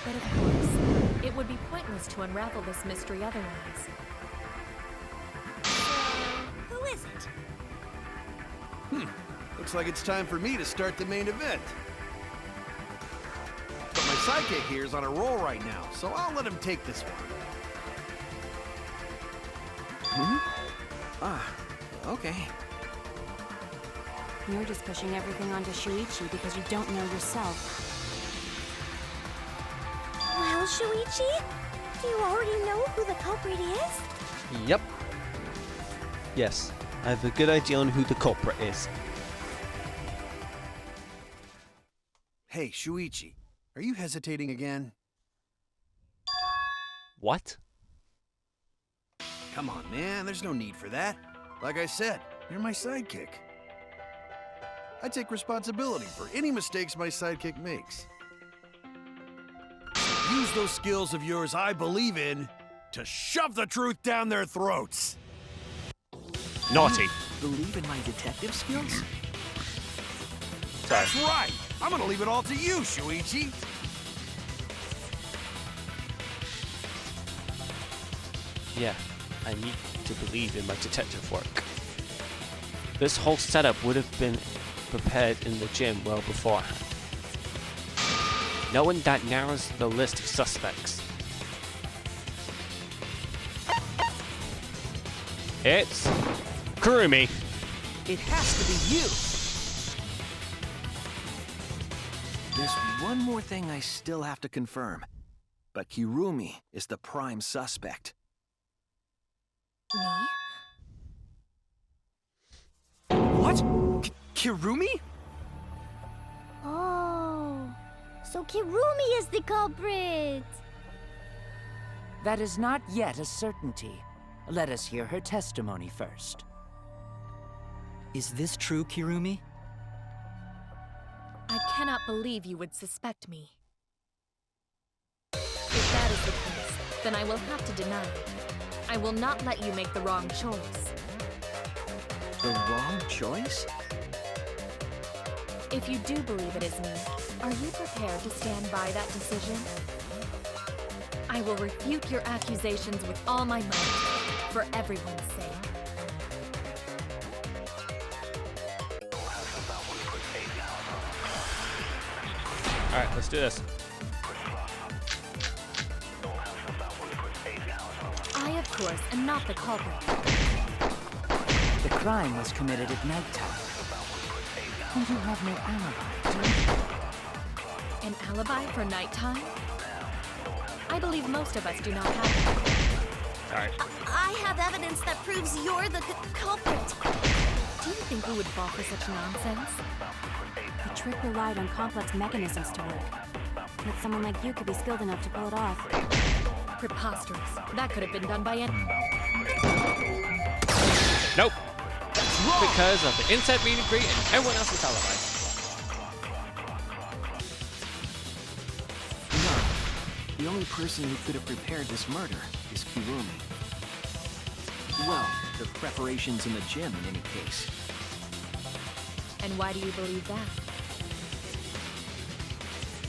But of course, it would be pointless to unravel this mystery otherwise. Who is it? Looks like it's time for me to start the main event. But my sidekick here is on a roll right now, so I'll let him take this one. Okay. You're just pushing everything onto Shuichi because you don't know yourself. Well, Shuichi, do you already know who the culprit is? Yep. Yes, I have a good idea on who the culprit is. Hey, Shuichi, are you hesitating again? What? Come on, man, there's no need for that. Like I said, you're my sidekick. I take responsibility for any mistakes my sidekick makes. Use those skills of yours I believe in to shove the truth down their throats. Naughty. Believe in my detective skills? That's right. I'm gonna leave it all to you, Shuichi. Yeah, I need to believe in my detective work. This whole setup would have been prepared in the gym well beforehand. Knowing that narrows the list of suspects. It's Kurumi. It has to be you. This one more thing I still have to confirm. But Kirumi is the prime suspect. Me? What? Kirumi? Oh, so Kirumi is the culprit. That is not yet a certainty. Let us hear her testimony first. Is this true, Kirumi? I cannot believe you would suspect me. If that is the case, then I will have to deny it. I will not let you make the wrong choice. The wrong choice? If you do believe it is me, are you prepared to stand by that decision? I will refute your accusations with all my might, for everyone's sake. Alright, let's do this. I, of course, am not the culprit. The crime was committed at nighttime. And you have no alibi, do you? An alibi for nighttime? I believe most of us do not have that. Alright. I have evidence that proves you're the culprit. Do you think we would fall for such nonsense? The trick relied on complex mechanisms to work. But someone like you could be skilled enough to pull it off. Preposterous. That could have been done by any... Nope. Because of the inside meet and greet and everyone else's alibis. No. The only person who could have prepared this murder is Kirumi. Well, the preparations in the gym in any case. And why do you believe that?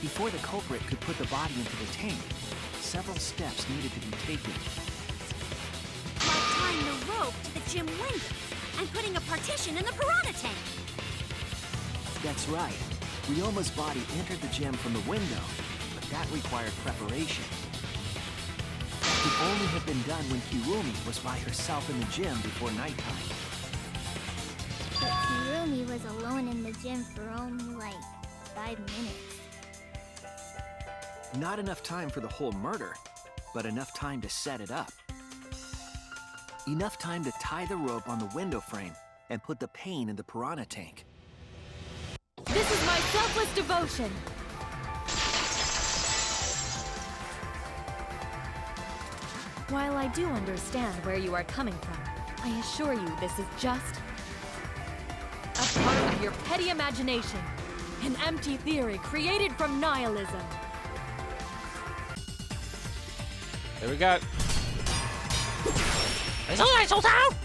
Before the culprit could put the body into the tank, several steps needed to be taken. Like tying the rope to the gym window and putting a partition in the piranha tank. That's right. Ryoma's body entered the gym from the window, but that required preparation. That could only have been done when Kirumi was by herself in the gym before nighttime. But Kirumi was alone in the gym for only like 5 minutes. Not enough time for the whole murder, but enough time to set it up. Enough time to tie the rope on the window frame and put the pain in the piranha tank. This is my selfless devotion! While I do understand where you are coming from, I assure you this is just a part of your petty imagination. An empty theory created from nihilism. There we go. It's alright, so down!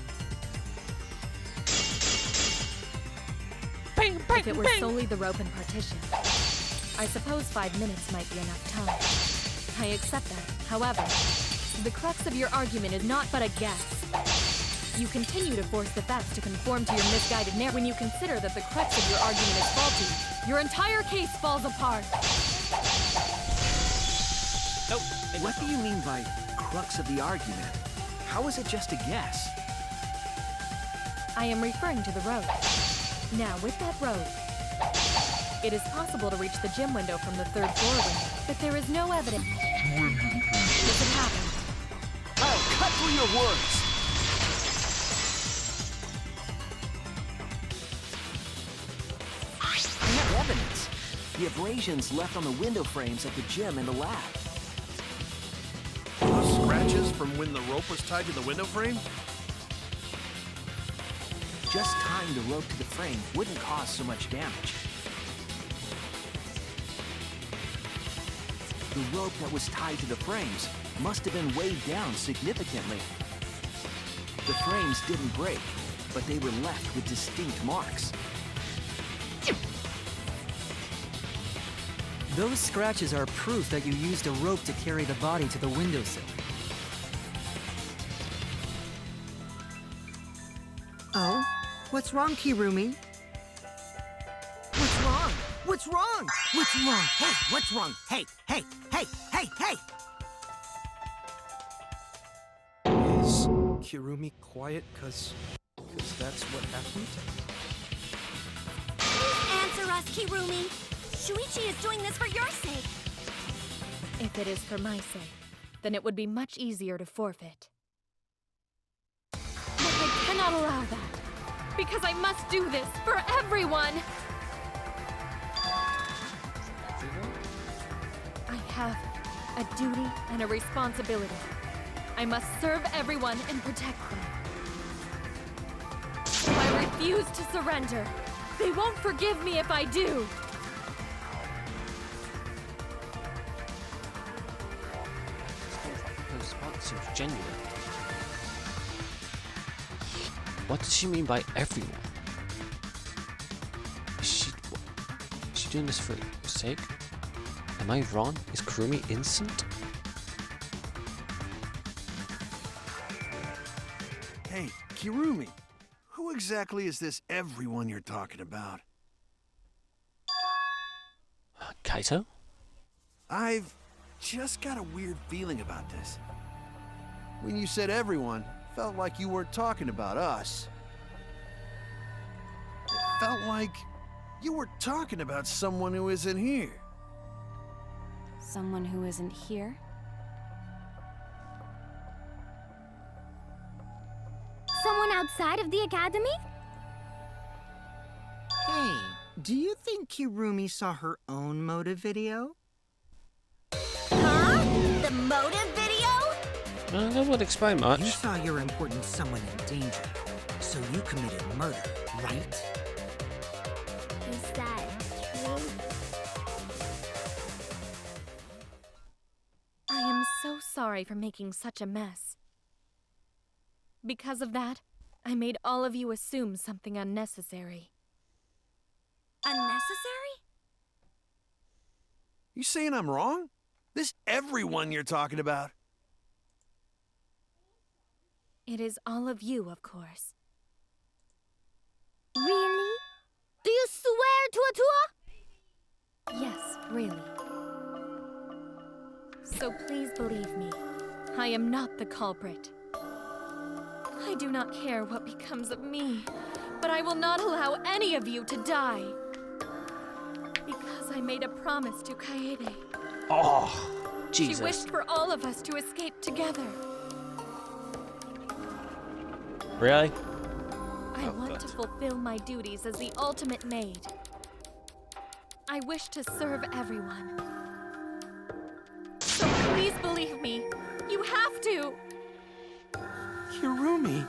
Bang, bang, If it were bang. solely the rope and partition, I suppose 5 minutes might be enough time. I accept that. However, the crux of your argument is not but a guess. You continue to force the facts to conform to your misguided narrative. When you consider that the crux of your argument is faulty, your entire case falls apart. Nope. What do you mean by crux of the argument? How is it just a guess? I am referring to the rope. Now, with that rope, it is possible to reach the gym window from the 3rd floor window, but there is no evidence this had happened. I'll cut through your words! I have evidence. The abrasions left on the window frames at the gym and the lab. Those scratches from when the rope was tied to the window frame? Just tying the rope to the frame wouldn't cause so much damage. The rope that was tied to the frames must have been weighed down significantly. The frames didn't break, but they were left with distinct marks. Those scratches are proof that you used a rope to carry the body to the windowsill. Oh? What's wrong, Kirumi? What's wrong? What's wrong? What's wrong? Hey, what's wrong? Hey, hey, hey, hey, hey! Is Kirumi quiet cause that's what happened? Please answer us, Kirumi. Shuichi is doing this for your sake. If it is for my sake, then it would be much easier to forfeit. But I cannot allow that, because I must do this for everyone! I have a duty and a responsibility. I must serve everyone and protect them. I refuse to surrender. They won't forgive me if I do. Her response seems genuine. What does she mean by everyone? Is she doing this for your sake? Am I wrong? Is Kurumi innocent? Hey, Kirumi, who exactly is this everyone you're talking about? Kaito? I've just got a weird feeling about this. When you said everyone, felt like you weren't talking about us. It felt like you were talking about someone who isn't here. Someone who isn't here? Someone outside of the academy? Hey, do you think Kirumi saw her own motive video? Huh? The motive video? That would explain much. You saw your important someone in danger, so you committed murder, right? Is that true? I am so sorry for making such a mess. Because of that, I made all of you assume something unnecessary. Unnecessary? You saying I'm wrong? This everyone you're talking about? It is all of you, of course. Really? Do you swear to Atua? Yes, really. So please believe me, I am not the culprit. I do not care what becomes of me, but I will not allow any of you to die. Because I made a promise to Kaede. Oh, Jesus. She wished for all of us to escape together. Really? I want to fulfill my duties as the ultimate maid. I wish to serve everyone. So please believe me. You have to. Kirumi.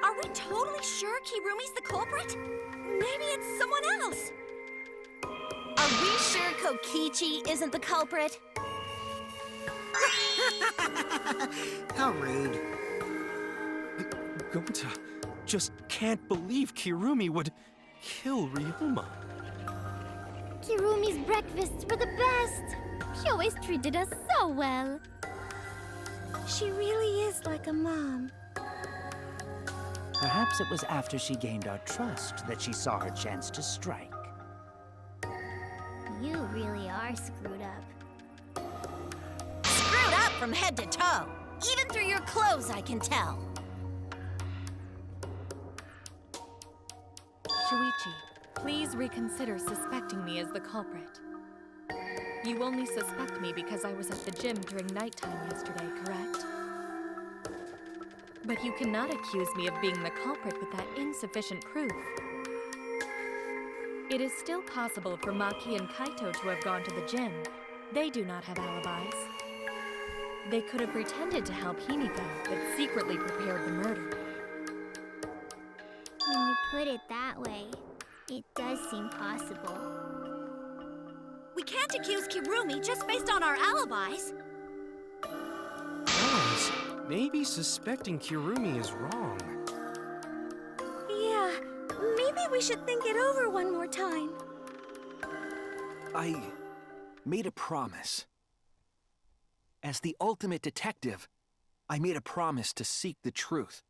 Are we totally sure Kirumi's the culprit? Maybe it's someone else. Are we sure Kokichi isn't the culprit? How rude. Gonta just can't believe Kirumi would kill Ryoma. Kirumi's breakfasts were the best. She always treated us so well. She really is like a mom. Perhaps it was after she gained our trust that she saw her chance to strike. You really are screwed up. Screwed up from head to toe. Even through your clothes, I can tell. Shuichi, please reconsider suspecting me as the culprit. You only suspect me because I was at the gym during nighttime yesterday, correct? But you cannot accuse me of being the culprit with that insufficient proof. It is still possible for Maki and Kaito to have gone to the gym. They do not have alibis. They could have pretended to help Himiko, but secretly prepared the murder. When you put it that way, it does seem possible. We can't accuse Kirumi just based on our alibis. Guys, maybe suspecting Kirumi is wrong. Yeah, maybe we should think it over one more time. I made a promise. As the ultimate detective, I made a promise to seek the truth.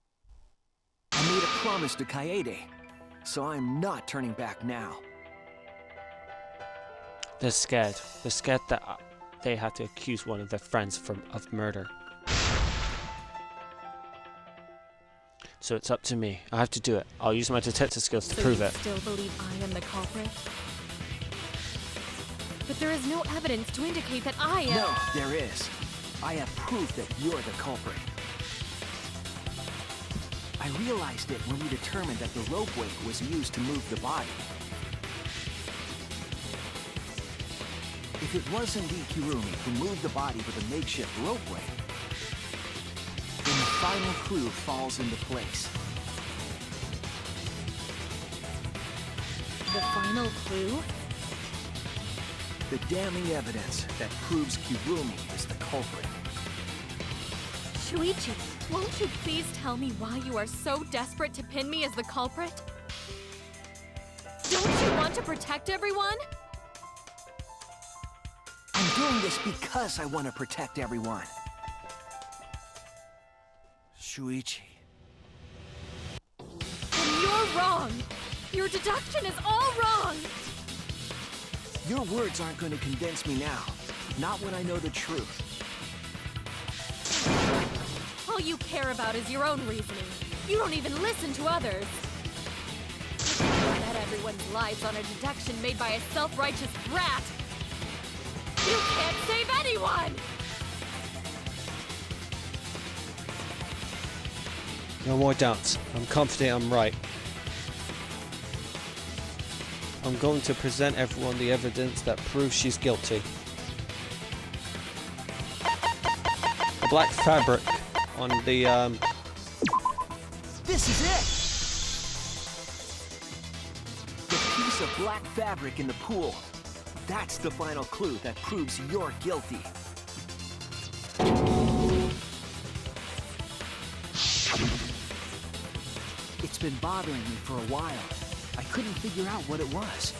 I made a promise to Kaede, so I'm not turning back now. They're scared. They're scared that they have to accuse one of their friends of murder. so it's up to me. I have to do it. I'll use my detective skills to So prove you it. still believe I am the culprit? But there is no evidence to indicate that I am. No, there is. I have proof that you're the culprit. I realized it when we determined that the ropeway was used to move the body. If it was indeed Kirumi who moved the body with a makeshift ropeway, then the final clue falls into place. The final clue? The damning evidence that proves Kirumi is the culprit. Shuichi, won't you please tell me why you are so desperate to pin me as the culprit? Don't you want to protect everyone? I'm doing this because I want to protect everyone. Shuichi. Then you're wrong! Your deduction is all wrong! Your words aren't going to convince me now. Not when I know the truth. All you care about is your own reasoning. You don't even listen to others. You bet everyone's lives on a deduction made by a self-righteous brat. You can't save anyone! No more doubts. I'm confident I'm right. I'm going to present everyone the evidence that proves she's guilty. The black fabric on the This is it! The piece of black fabric in the pool. That's the final clue that proves you're guilty. It's been bothering me for a while. I couldn't figure out what it was.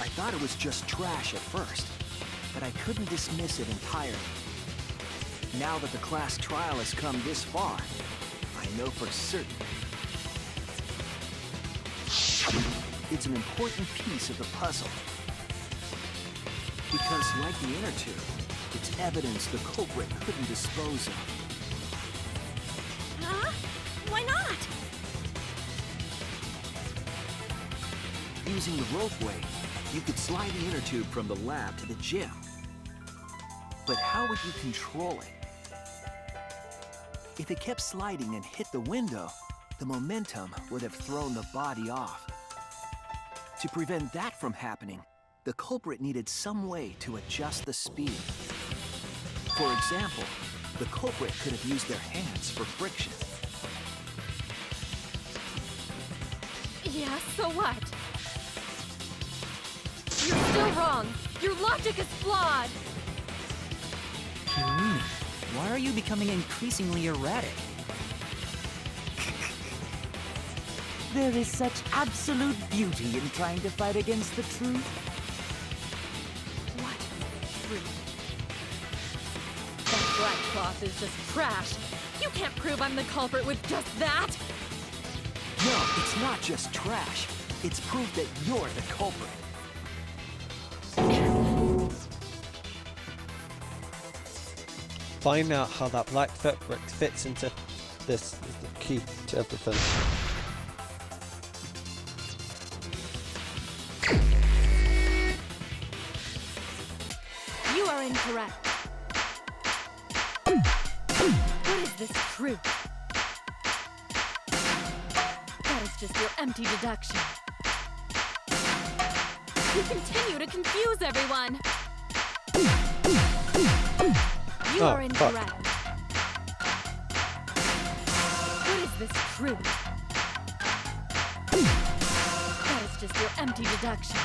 I thought it was just trash at first, but I couldn't dismiss it entirely. Now that the class trial has come this far, I know for certain. It's an important piece of the puzzle. Because, like the inner tube, it's evidence the culprit couldn't dispose of. Huh? Why not? Using the ropeway, you could slide the inner tube from the lab to the gym. But how would you control it? If it kept sliding and hit the window, the momentum would have thrown the body off. To prevent that from happening, the culprit needed some way to adjust the speed. For example, the culprit could have used their hands for friction. Yeah, so what? You're still wrong! Your logic is flawed! Kirumi, why are you becoming increasingly erratic? There is such absolute beauty in trying to fight against the truth. What truth? That black cloth is just trash! You can't prove I'm the culprit with just that! No, it's not just trash. It's proof that you're the culprit. find out how that black fabric fits into this is the key to everything. You are incorrect. What is this truth? That is just your empty deduction. You continue to confuse everyone. You are incorrect. What is this truth? That is just your empty deduction.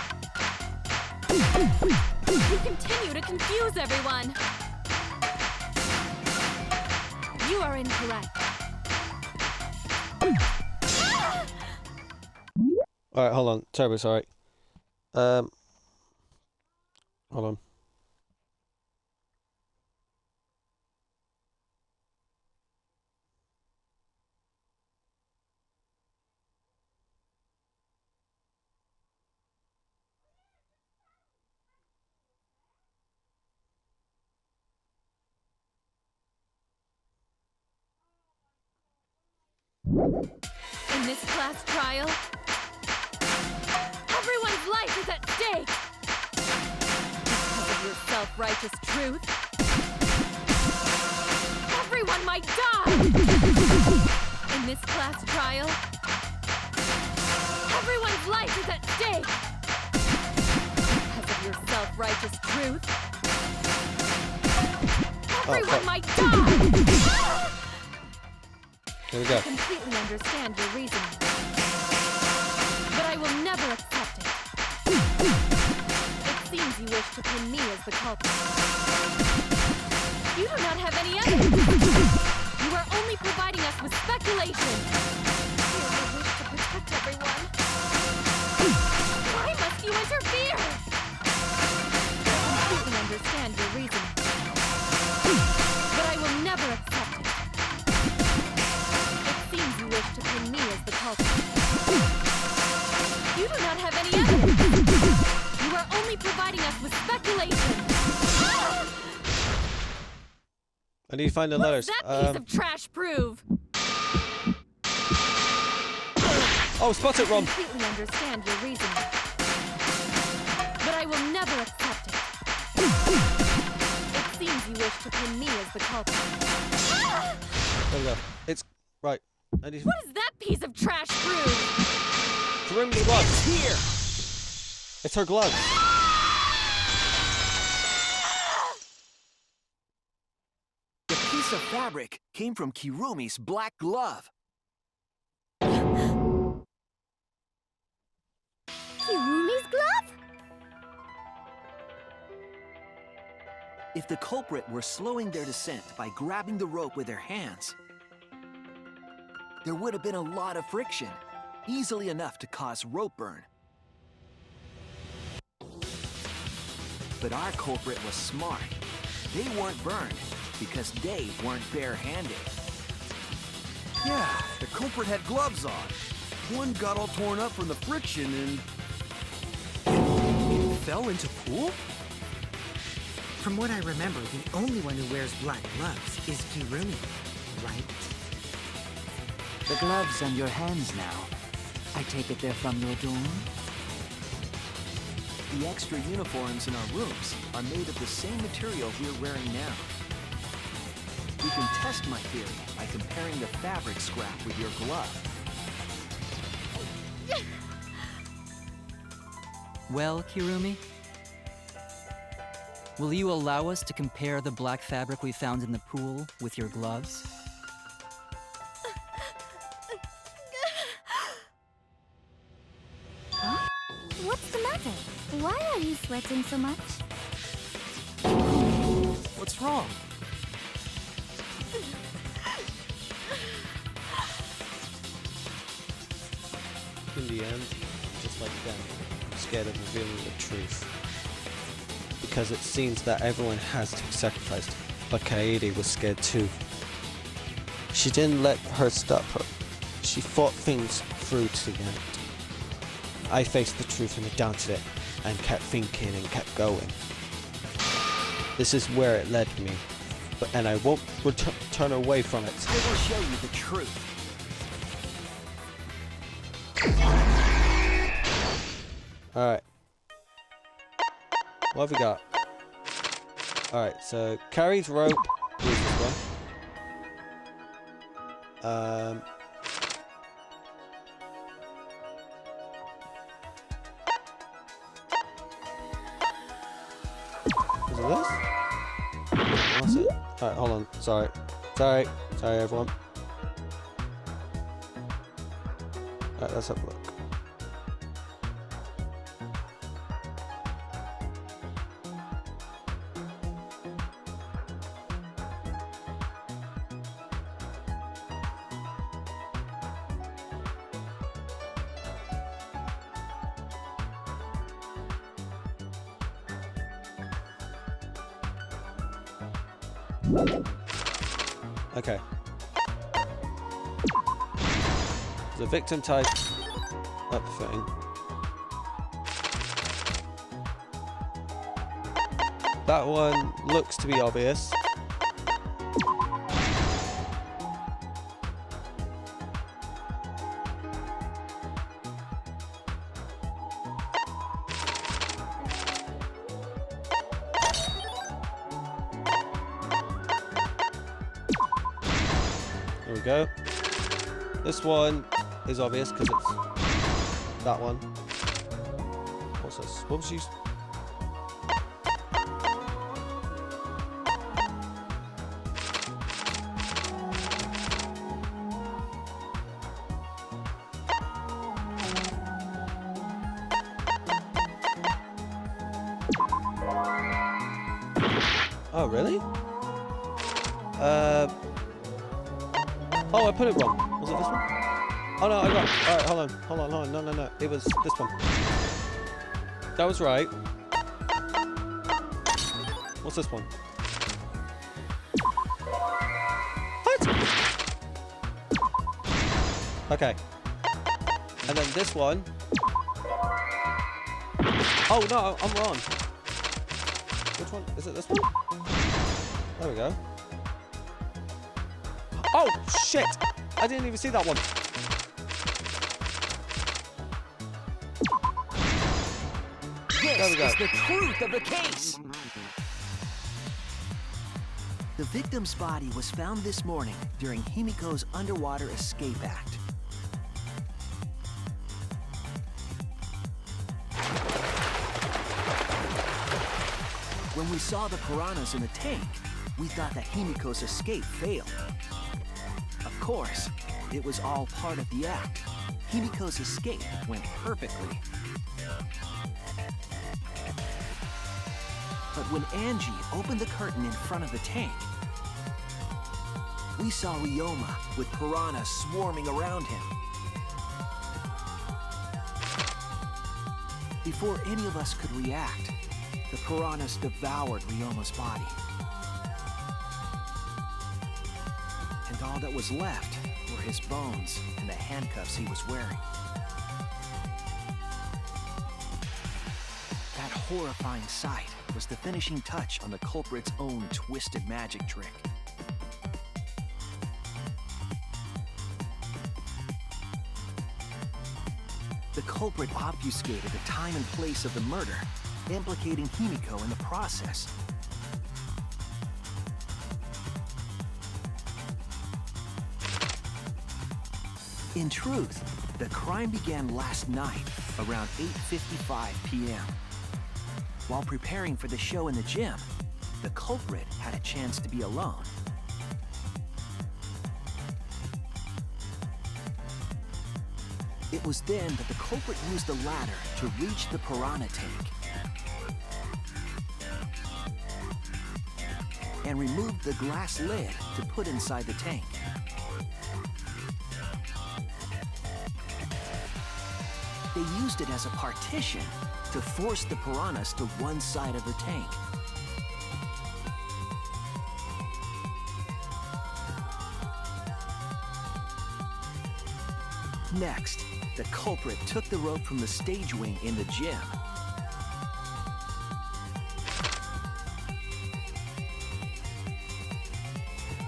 You continue to confuse everyone. You are incorrect. Alright, hold on. Turbo, sorry. Hold on. In this class trial, everyone's life is at stake. Because of your self-righteous truth, everyone might die. In this class trial, everyone's life is at stake. Because of your self-righteous truth, everyone might die. Here we go. I completely understand your reasoning, but I will never accept it. It seems you wish to pin me as the culprit. You do not have any evidence. You are only providing us with speculation. You only wish to protect everyone. Why must you interfere? I completely understand your reasoning, but I will never accept it. You wish to pin me as the culprit. You do not have any evidence. You are only providing us with speculation. I need to find the What letters. does that piece of trash prove? Oh, spot it, Ron. I completely understand your reasoning, but I will never accept it. It seems you wish to pin me as the culprit. There we go. It's right. What does that piece of trash prove? Kirumi's gloves. It's here. It's her gloves. The piece of fabric came from Kirumi's black glove. Kirumi's glove? If the culprit were slowing their descent by grabbing the rope with their hands, there would have been a lot of friction, easily enough to cause rope burn. But our culprit was smart. They weren't burned because they weren't barehanded. Yeah, the culprit had gloves on. One got all torn up from the friction and... It fell into pool? From what I remember, the only one who wears black gloves is Kirumi, right? The gloves on your hands now. I take it they're from your dorm? The extra uniforms in our rooms are made of the same material we're wearing now. We can test my theory by comparing the fabric scrap with your glove. Well, Kirumi? Will you allow us to compare the black fabric we found in the pool with your gloves? Huh? What's the matter? Why are you sweating so much? What's wrong? In the end, just like them, I'm scared of revealing the truth. Because it seems that everyone has to be sacrificed, but Kaede was scared too. She didn't let her stop her. She fought things through to the end. I faced the truth and I doubted it, and kept thinking and kept going. This is where it led me, and I won't turn away from it. I will show you the truth. Alright. What have we got? Alright, so Carrie's rope is this one. Is it this? What's it? Alright, hold on. Sorry. Sorry everyone. Alright, let's have a look. Okay. The victim type up thing. That one looks to be obvious. There we go. This one is obvious because it's that one. What's this? What was you? Oh, really? Oh, I put it wrong. Was it this one? Oh, no, I got... Alright, hold on. No. It was this one. That was right. What's this one? What? Okay. And then this one... Oh, no, I'm wrong. Which one? Is it this one? There we go. Oh, shit! I didn't even see that one. There we go. This is the truth of the case. The victim's body was found this morning during Himiko's underwater escape act. When we saw the piranhas in the tank, we thought that Himiko's escape failed. Of course, it was all part of the act. Himiko's escape went perfectly. But when Angie opened the curtain in front of the tank, we saw Ryoma with piranhas swarming around him. Before any of us could react, the piranhas devoured Ryoma's body. And all that was left were his bones and the handcuffs he was wearing. That horrifying sight was the finishing touch on the culprit's own twisted magic trick. The culprit obfuscated the time and place of the murder, implicating Himiko in the process. In truth, the crime began last night around 8:55 p.m. While preparing for the show in the gym, the culprit had a chance to be alone. It was then that the culprit used a ladder to reach the piranha tank and removed the glass lid to put inside the tank. They used it as a partition to force the piranhas to one side of the tank. Next, the culprit took the rope from the stage wing in the gym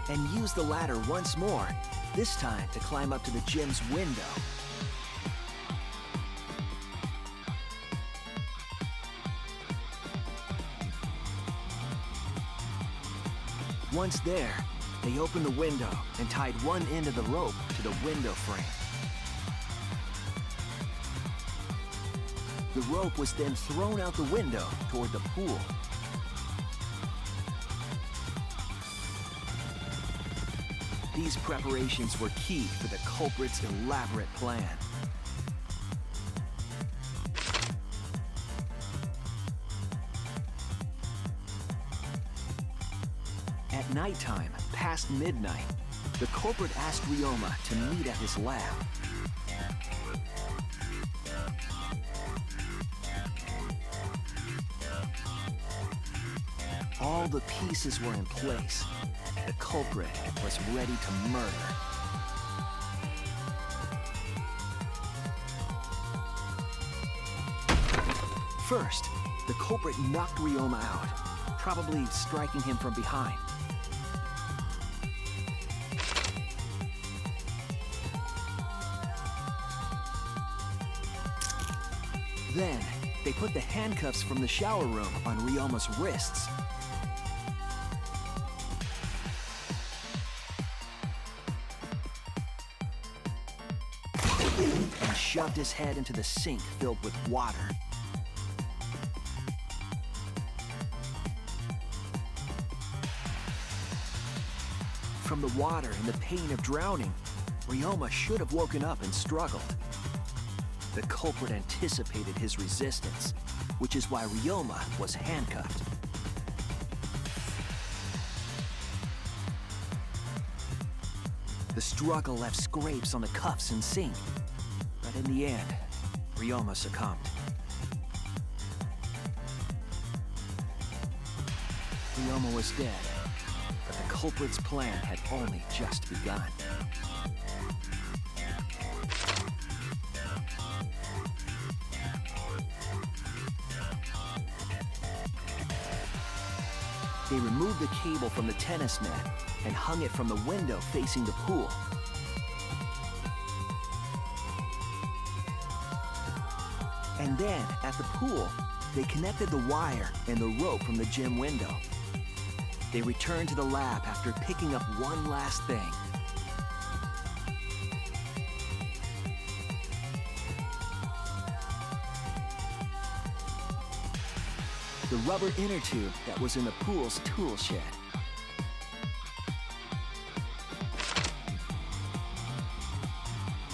and used the ladder once more, this time to climb up to the gym's window. Once there, they opened the window and tied one end of the rope to the window frame. The rope was then thrown out the window toward the pool. These preparations were key for the culprit's elaborate plan. At nighttime, past midnight, the culprit asked Ryoma to meet at his lab. All the pieces were in place. The culprit was ready to murder. First, the culprit knocked Ryoma out, probably striking him from behind. Then, they put the handcuffs from the shower room on Ryoma's wrists. and shoved his head into the sink filled with water. From the water and the pain of drowning, Ryoma should have woken up and struggled. The culprit anticipated his resistance, which is why Ryoma was handcuffed. The struggle left scrapes on the cuffs and sink, but in the end, Ryoma succumbed. Ryoma was dead, but the culprit's plan had only just begun. They removed the cable from the tennis net and hung it from the window facing the pool. And then, at the pool, they connected the wire and the rope from the gym window. They returned to the lab after picking up one last thing. The rubber inner tube that was in the pool's tool shed.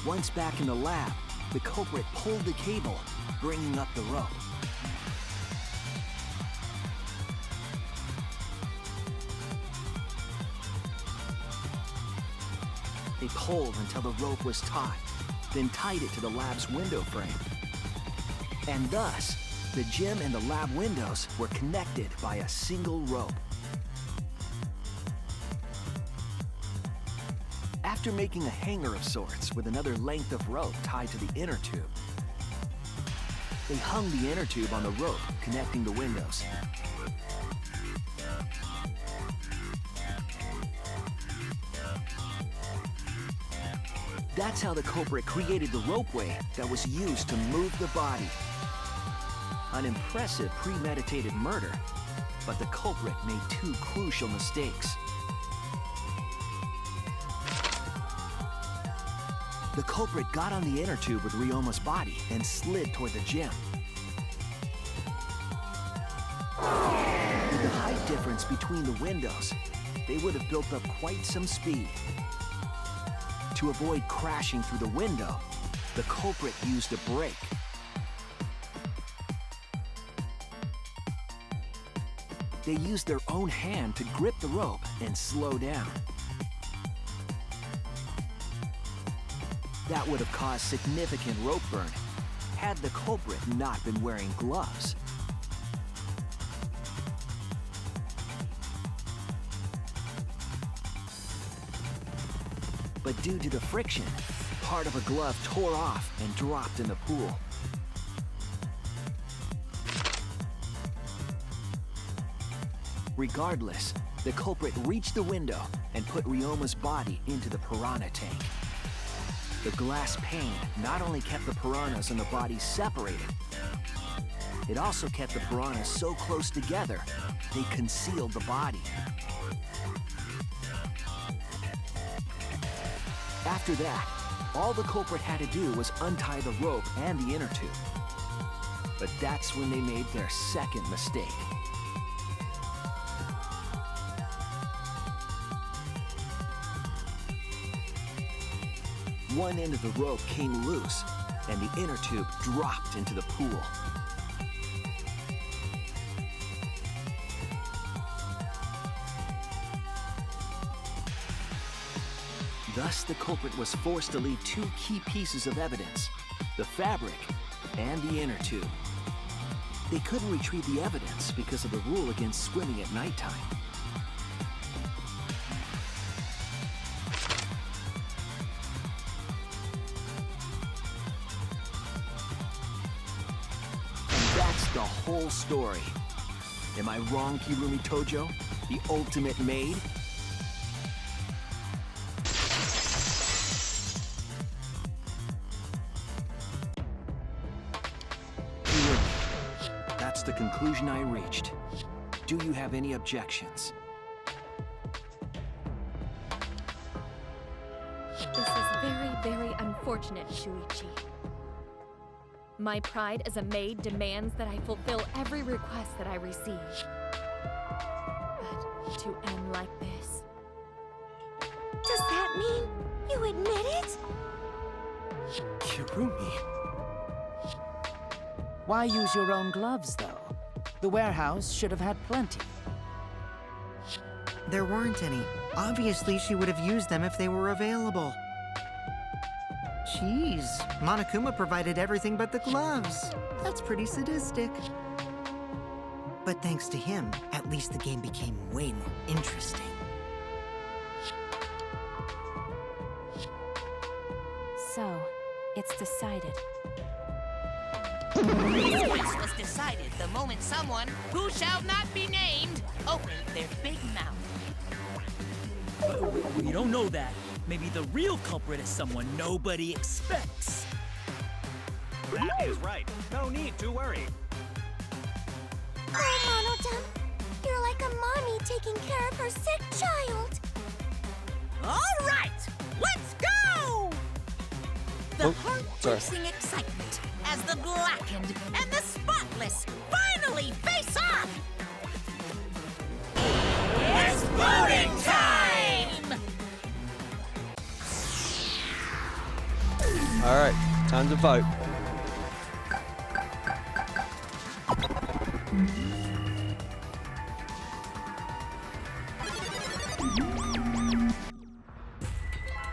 Once back in the lab, the culprit pulled the cable, bringing up the rope. They pulled until the rope was taut, then tied it to the lab's window frame. And thus, the gym and the lab windows were connected by a single rope. After making a hanger of sorts with another length of rope tied to the inner tube, they hung the inner tube on the rope connecting the windows. That's how the culprit created the ropeway that was used to move the body. An impressive premeditated murder, but the culprit made two crucial mistakes. The culprit got on the inner tube with Ryoma's body and slid toward the gym. With the height difference between the windows, they would have built up quite some speed. To avoid crashing through the window, the culprit used a brake. They used their own hand to grip the rope and slow down. That would have caused significant rope burn had the culprit not been wearing gloves. But due to the friction, part of a glove tore off and dropped in the pool. Regardless, the culprit reached the window and put Ryoma's body into the piranha tank. The glass pane not only kept the piranhas and the body separated, it also kept the piranhas so close together, they concealed the body. After that, all the culprit had to do was untie the rope and the inner tube. But that's when they made their second mistake. One end of the rope came loose, and the inner tube dropped into the pool. Thus, the culprit was forced to leave two key pieces of evidence, the fabric and the inner tube. They couldn't retrieve the evidence because of the rule against swimming at nighttime. And that's the whole story. Am I wrong, Kirumi Tojo? The ultimate maid? That's the conclusion I reached. Do you have any objections? This is very, very unfortunate, Shuichi. My pride as a maid demands that I fulfill every request that I receive. But to end like this... Does that mean you admit it? Kirumi. Why use your own gloves, though? The warehouse should have had plenty. There weren't any. Obviously, she would have used them if they were available. Jeez, Monokuma provided everything but the gloves. That's pretty sadistic. But thanks to him, at least the game became way more interesting. So, it's decided. This case was decided the moment someone, who shall not be named, opened their big mouth. We don't know that. Maybe the real culprit is someone nobody expects. That is right. No need to worry. Oh, Monodam, you're like a mommy taking care of her sick child. All right, let's go! The heart-racing excitement as the blackened and the spotless finally face off! It's voting time! Alright, time to vote.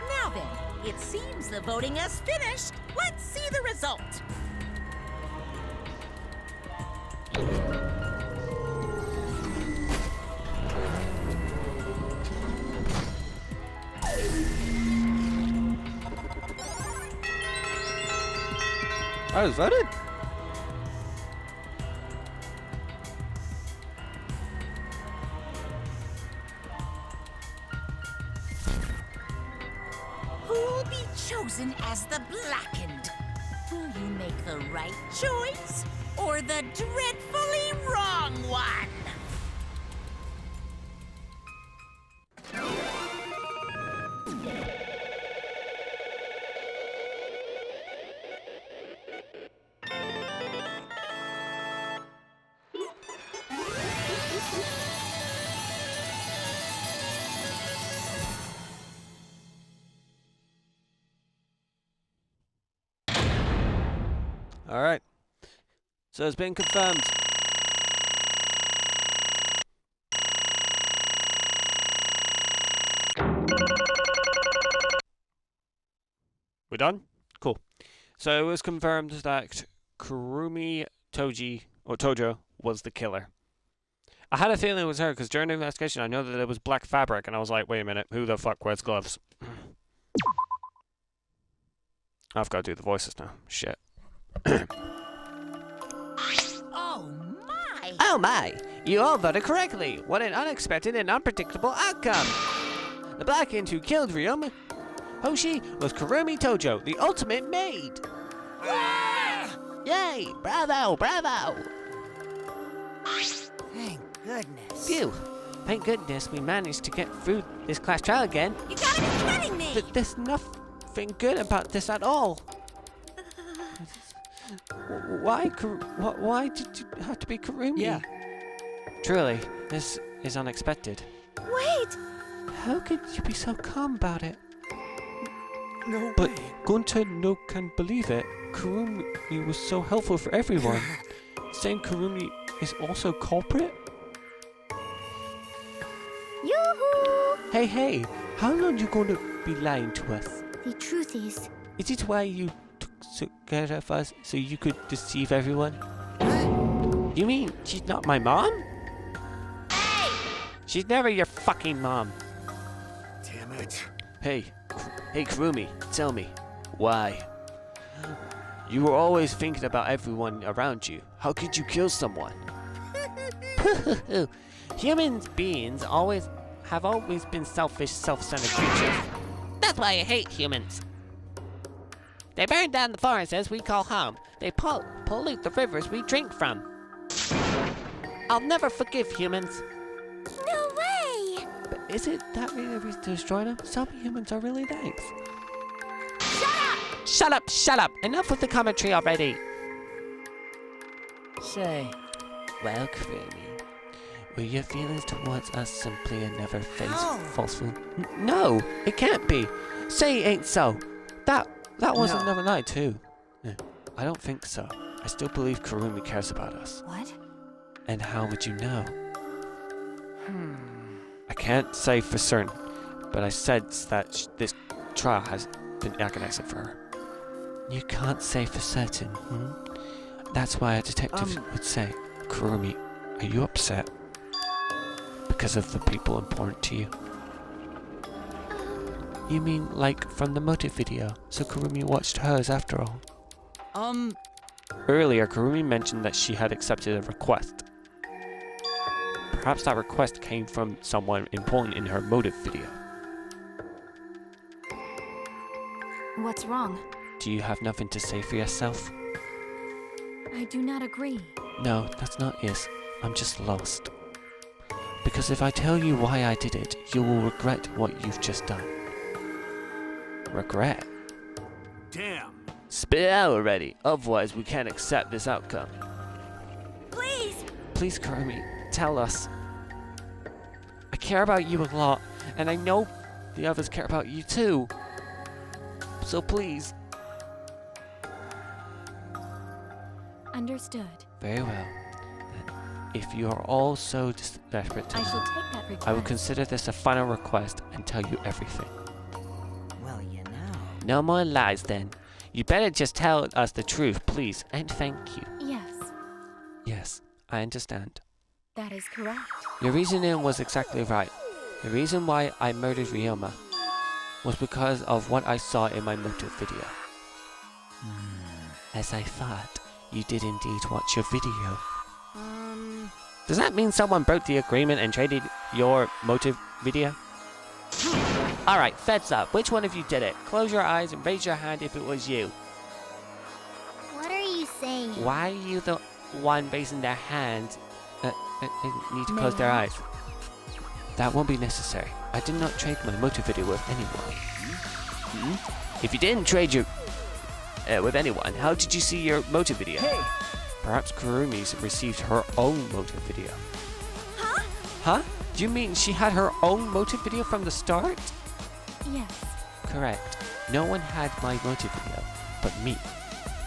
Now then, it seems the voting has finished. Let's see the result. I was voted. Who'll be chosen as the blackened? Will you make the right choice or the dreadfully wrong one? Alright. So it's been confirmed. We're done? Cool. So it was confirmed that Kurumi Tojo was the killer. I had a feeling it was her because during the investigation I know that it was black fabric and I was like, wait a minute, who the fuck wears gloves? I've got to do the voices now. Shit. Oh my! You all voted correctly! What an unexpected and unpredictable outcome! The blackened who killed Ryoma Hoshi was Kurumi Tojo, the ultimate maid! Yay! Bravo! Bravo! Thank goodness. Phew! Thank goodness we managed to get through this class trial again. You gotta be kidding me! There's nothing good about this at all. Why did you have to be Kurumi? Yeah. Truly, this is unexpected. Wait! How could you be so calm about it? No But way. Gunta no can believe it. Kurumi was so helpful for everyone. Saying Kurumi is also culprit? Yoo-hoo! Hey, how long you gonna be lying to us? The truth is it why you took care of us so you could deceive everyone? You mean she's not my mom? Hey! She's never your fucking mom. Damn it. Hey Kurumi, tell me, why? You were always thinking about everyone around you. How could you kill someone? Human beings have always been selfish, self-centered creatures. That's why I hate humans. They burn down the forests as we call home. They pollute the rivers we drink from. I'll never forgive humans. no way! But is it that really a reason to destroy them? Some humans are really nice. Shut up, shut up! Enough with the commentary already! Say, Well, Kurumi, were your feelings towards us simply a never-faced falsehood? No, it can't be. Say it ain't so. That was No. another lie too. No, I don't think so. I still believe Kurumi cares about us. What? And how would you know? I can't say for certain, but I sense that this trial has been agonizing for her. You can't say for certain, That's why a detective would say, Kurumi, are you upset? Because of the people important to you? You mean like from the motive video, so Kurumi watched hers after all? Earlier, Kurumi mentioned that she had accepted a request. Perhaps that request came from someone important in her motive video. What's wrong? Do you have nothing to say for yourself? I do not agree. No, that's not it. I'm just lost. Because if I tell you why I did it, you will regret what you've just done. Regret? Damn. Spit it out already, otherwise we can't accept this outcome. Please! Please, Kurumi, tell us. I care about you a lot, and I know the others care about you too. So please. Understood. Very well. Then, if you are all so desperate to I know, shall take that request. I will consider this a final request and tell you everything. Well, you know. No more lies then. You better just tell us the truth, please, and thank you. Yes, Yes, I understand. that is correct. Your reasoning was exactly right. The reason why I murdered Ryoma was because of what I saw in my motive video. As I thought, you did indeed watch your video. Does that mean someone broke the agreement and traded your motive video? Alright, feds up. Which one of you did it? Close your eyes and raise your hand if it was you. What are you saying? Why are you the one raising their hands? Need to close their eyes. That won't be necessary. I did not trade my motive video with anyone. If you didn't trade your with anyone, how did you see your motive video? Hey! Perhaps Kurumi's received her own motive video. Huh? Huh? Do you mean she had her own motive video from the start? Yes. Correct. No one had my motive video, but me.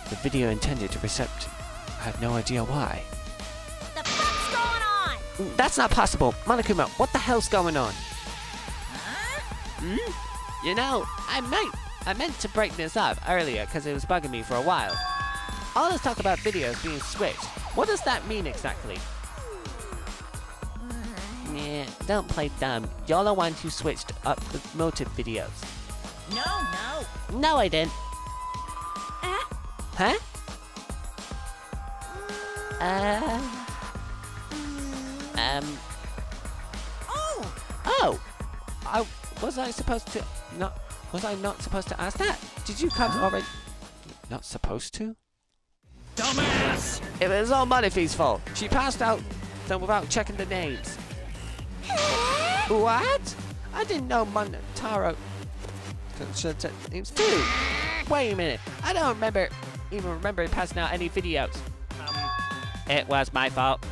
The video intended to recept. I have no idea why. What the fuck's going on? That's not possible. Monokuma, what the hell's going on? You know, I meant to break this up earlier because it was bugging me for a while. All this talk about videos being switched. What does that mean exactly? Yeah, don't play dumb. You're the one who switched up the motive videos. No. No, I didn't. Huh? Oh! Was I not supposed to ask that? Did you come already? Not supposed to? Dumbass! It was all Monifee's fault. She passed out then without checking the names. What? I didn't know Monotaro should check names too. Wait a minute. I don't even remember passing out any videos. It was my fault.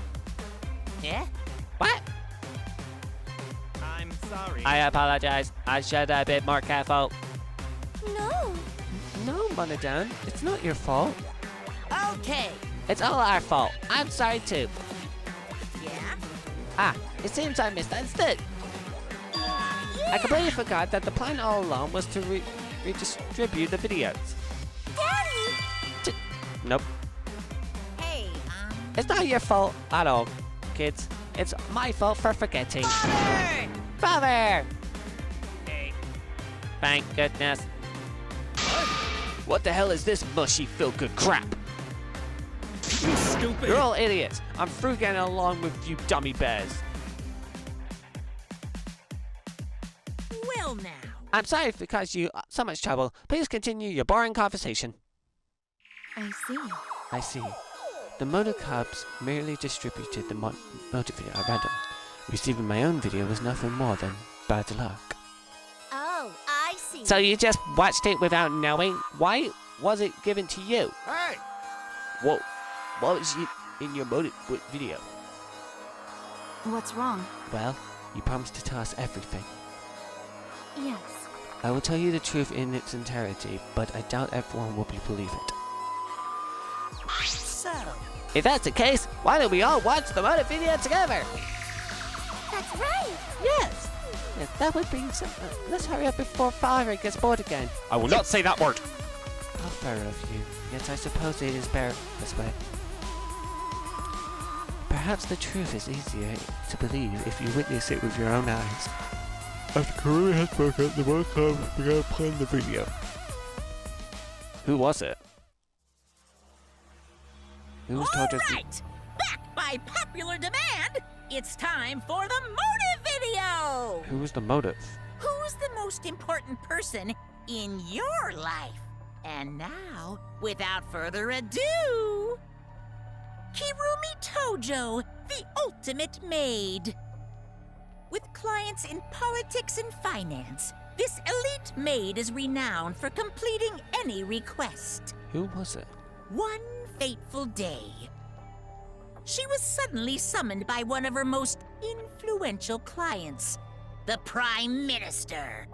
Yeah? What? I'm sorry. I apologize. I should have been more careful. No. No, Monodon. It's not your fault. Okay. It's all our fault. I'm sorry too. Yeah? It seems I misunderstood. I completely forgot that the plan all along was to redistribute the videos. Daddy! Nope. Hey, It's not your fault at all, kids. It's my fault for forgetting. Father! Father! Thank goodness. What the hell is this mushy feel-good crap? You stupid! You're all idiots. I'm through getting along with you dummy bears. Well now. I'm sorry if it caused you so much trouble. Please continue your boring conversation. I see. I see. The Moto Cubs merely distributed the motive video at random. Receiving my own video was nothing more than bad luck. Oh, I see. see. So you just watched it without knowing? Why was it given to you? Hey! Whoa, what was in your motive video? What's wrong? Well, you promised to tell us everything. Yes. I will tell you the truth in its entirety, but I doubt everyone will believe it. So, If that's the case, why don't we all watch the motive video together? That's right. Yes. Yes, that would be some. Let's hurry up before Father gets bored again. I will not say that word. How fair of you. Yet I suppose it is better this way. Perhaps the truth is easier to believe if you witness it with your own eyes. After Karumi had spoken, the one club began playing the video. Who was it? Who was told us? right! Back by popular demand, it's time for the motive video! Who was the motive? Who's the most important person in your life? And now, without further ado, Kirumi Tojo, the ultimate maid. With clients in politics and finance, this elite maid is renowned for completing any request. Who was it? One fateful day, she was suddenly summoned by one of her most influential clients, the Prime Minister.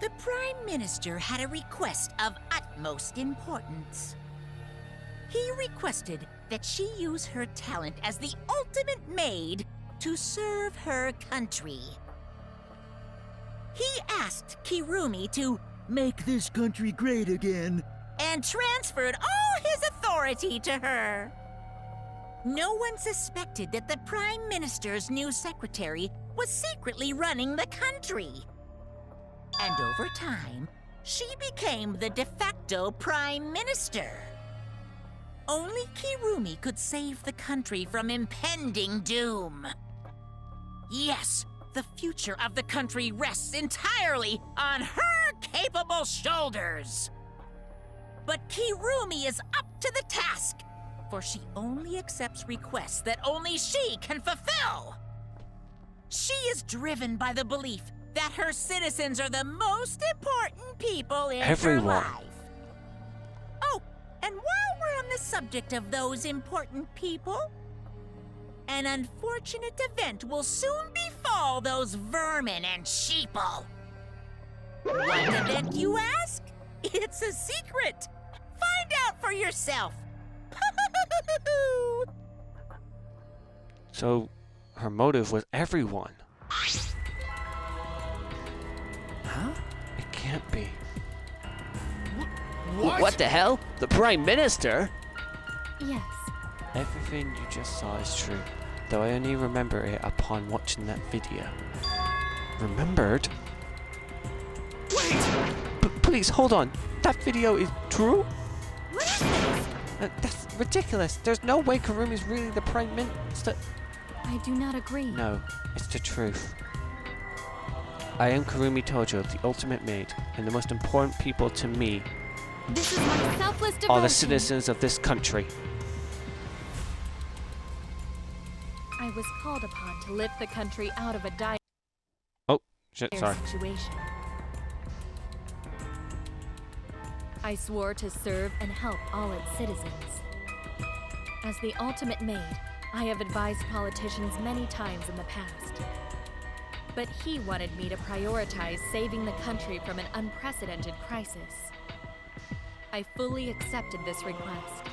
The Prime Minister had a request of utmost importance. He requested that she use her talent as the ultimate maid to serve her country. He asked Kirumi to Make this country great again. and transferred all his authority to her. No one suspected that the Prime Minister's new secretary was secretly running the country. And over time, she became the de facto Prime Minister. Only Kirumi could save the country from impending doom. Yes, the future of the country rests entirely on her capable shoulders. But Kirumi is up to the task, for she only accepts requests that only she can fulfill. She is driven by the belief that her citizens are the most important people in her life. Oh, and while we're on the subject of those important people, an unfortunate event will soon befall those vermin and sheeple. What event, you ask? It's a secret. Find out for yourself. So, her motive was everyone. Huh? It can't be. What the hell? The Prime Minister? Yes. Everything you just saw is true, though I only remember it upon watching that video. Remembered? Wait! Please, hold on. That video is true? What is this? That's ridiculous. There's no way Karumi's really the Prime Minister. I do not agree. No, it's the truth. I am Kirumi Tojo, the ultimate maid, and the most important people to me This is my selfless devotion. are the citizens of this country. I was called upon to lift the country out of a dire Oh, shit, sorry. situation. I swore to serve and help all its citizens. As the ultimate maid, I have advised politicians many times in the past. But he wanted me to prioritize saving the country from an unprecedented crisis. I fully accepted this request.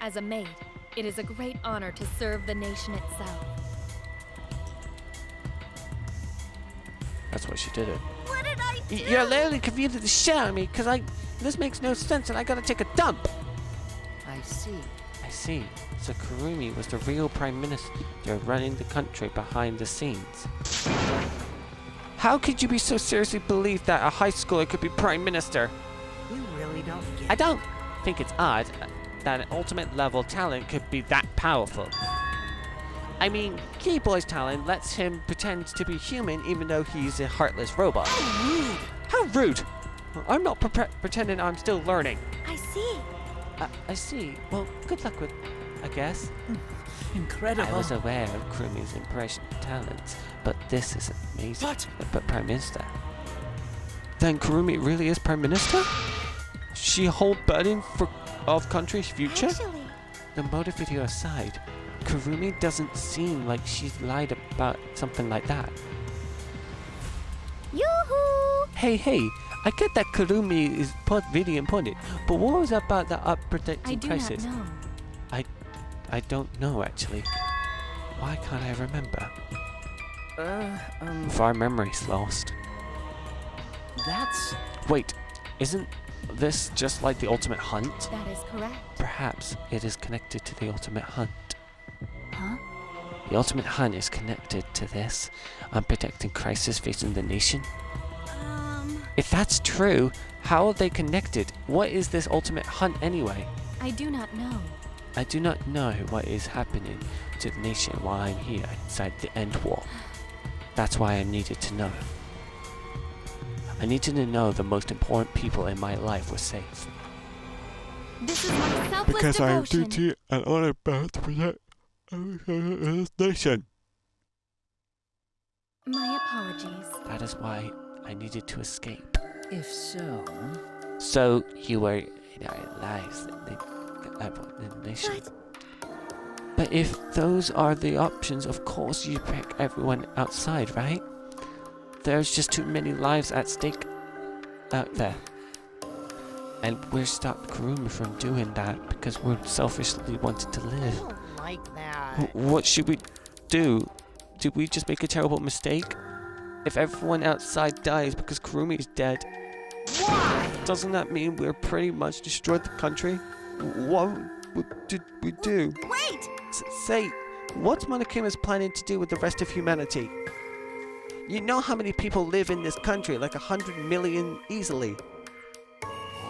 As a maid, it is a great honor to serve the nation itself. That's why she did it. What did I do? You're literally confusing the shit out of me, because this makes no sense and I gotta take a dump. I see. I see. So Kirumi was the real Prime Minister running the country behind the scenes. How could you be so seriously believe that a high schooler could be Prime Minister? You really don't get I don't think it's odd that an ultimate level talent could be that powerful. I mean, Key Boy's talent lets him pretend to be human even though he's a heartless robot. How rude! How rude! I'm not pretending I'm still learning. I see. I see. Well, good luck with, I guess. Incredible. I was aware of Kurumi's impression talents, but this is amazing. But Prime Minister. Then Kurumi really is Prime Minister? She hold burden of country's future? Actually, The motive video aside, Kurumi doesn't seem like she's lied about something like that. yoo-hoo! Hey, I get that Kurumi is really important, but what was about the I protecting do crisis? not know. I don't know actually. Why can't I remember? If our memory's lost. That's... Wait, isn't this just like the Ultimate Hunt? That is correct. Perhaps it is connected to the Ultimate Hunt. Huh? The Ultimate Hunt is connected to this unprotected crisis facing the nation. If that's true, how are they connected? What is this Ultimate Hunt anyway? I do not know. I do not know what is happening to the nation while I'm here inside the end wall. That's why I'm needed to know. I needed to know the most important people in my life were safe. This is my selfless Because I have devotion. duty and honor bound to protect this nation. My apologies. That is why I needed to escape. If so... So you were in our lives, the nation. But if those are the options, of course you pick everyone outside, right? There's just too many lives at stake out there. And we're stopped Kurumi from doing that because we're selfishly wanting to live. I don't like that. What should we do? Did we just make a terrible mistake? If everyone outside dies because Kurumi is dead, Why? doesn't that mean we're pretty much destroyed the country? What did we do? Wait! Say, what's Monokuma's planning to do with the rest of humanity? You know how many people live in this country, like 100 million easily.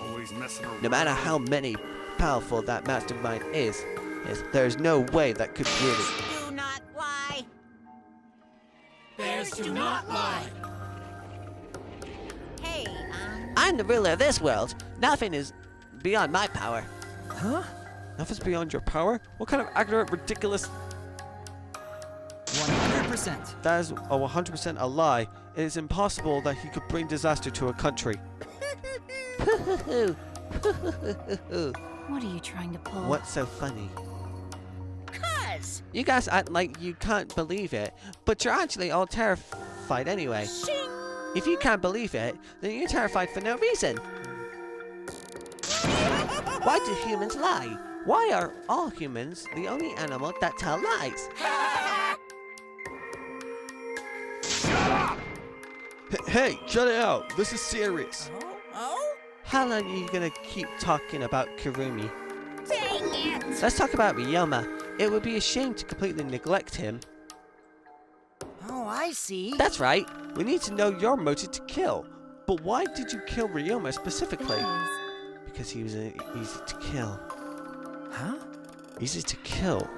Always messing around. No matter how many powerful that mastermind is, there's no way that could really... Do not lie. Bears do not lie. Hey, I'm the ruler of this world. Nothing is beyond my power. Huh? Nothing's beyond your power? What kind of accurate, ridiculous... 100%. That is 100% a lie. It is impossible that he could bring disaster to a country. What are you trying to pull? What's so funny? Cuz! You guys act like you can't believe it, but you're actually all terrified anyway. Shing! If you can't believe it, then you're terrified for no reason. Why do humans lie? Why are all humans the only animal that tell lies? Hey, shut it out. This is serious. Oh? How long are you gonna keep talking about Kurumi? Dang it! Let's talk about Ryoma. It would be a shame to completely neglect him. Oh, I see. That's right. We need to know your motive to kill. But why did you kill Ryoma specifically? That is... Because he was easy to kill. Huh? Easy to kill.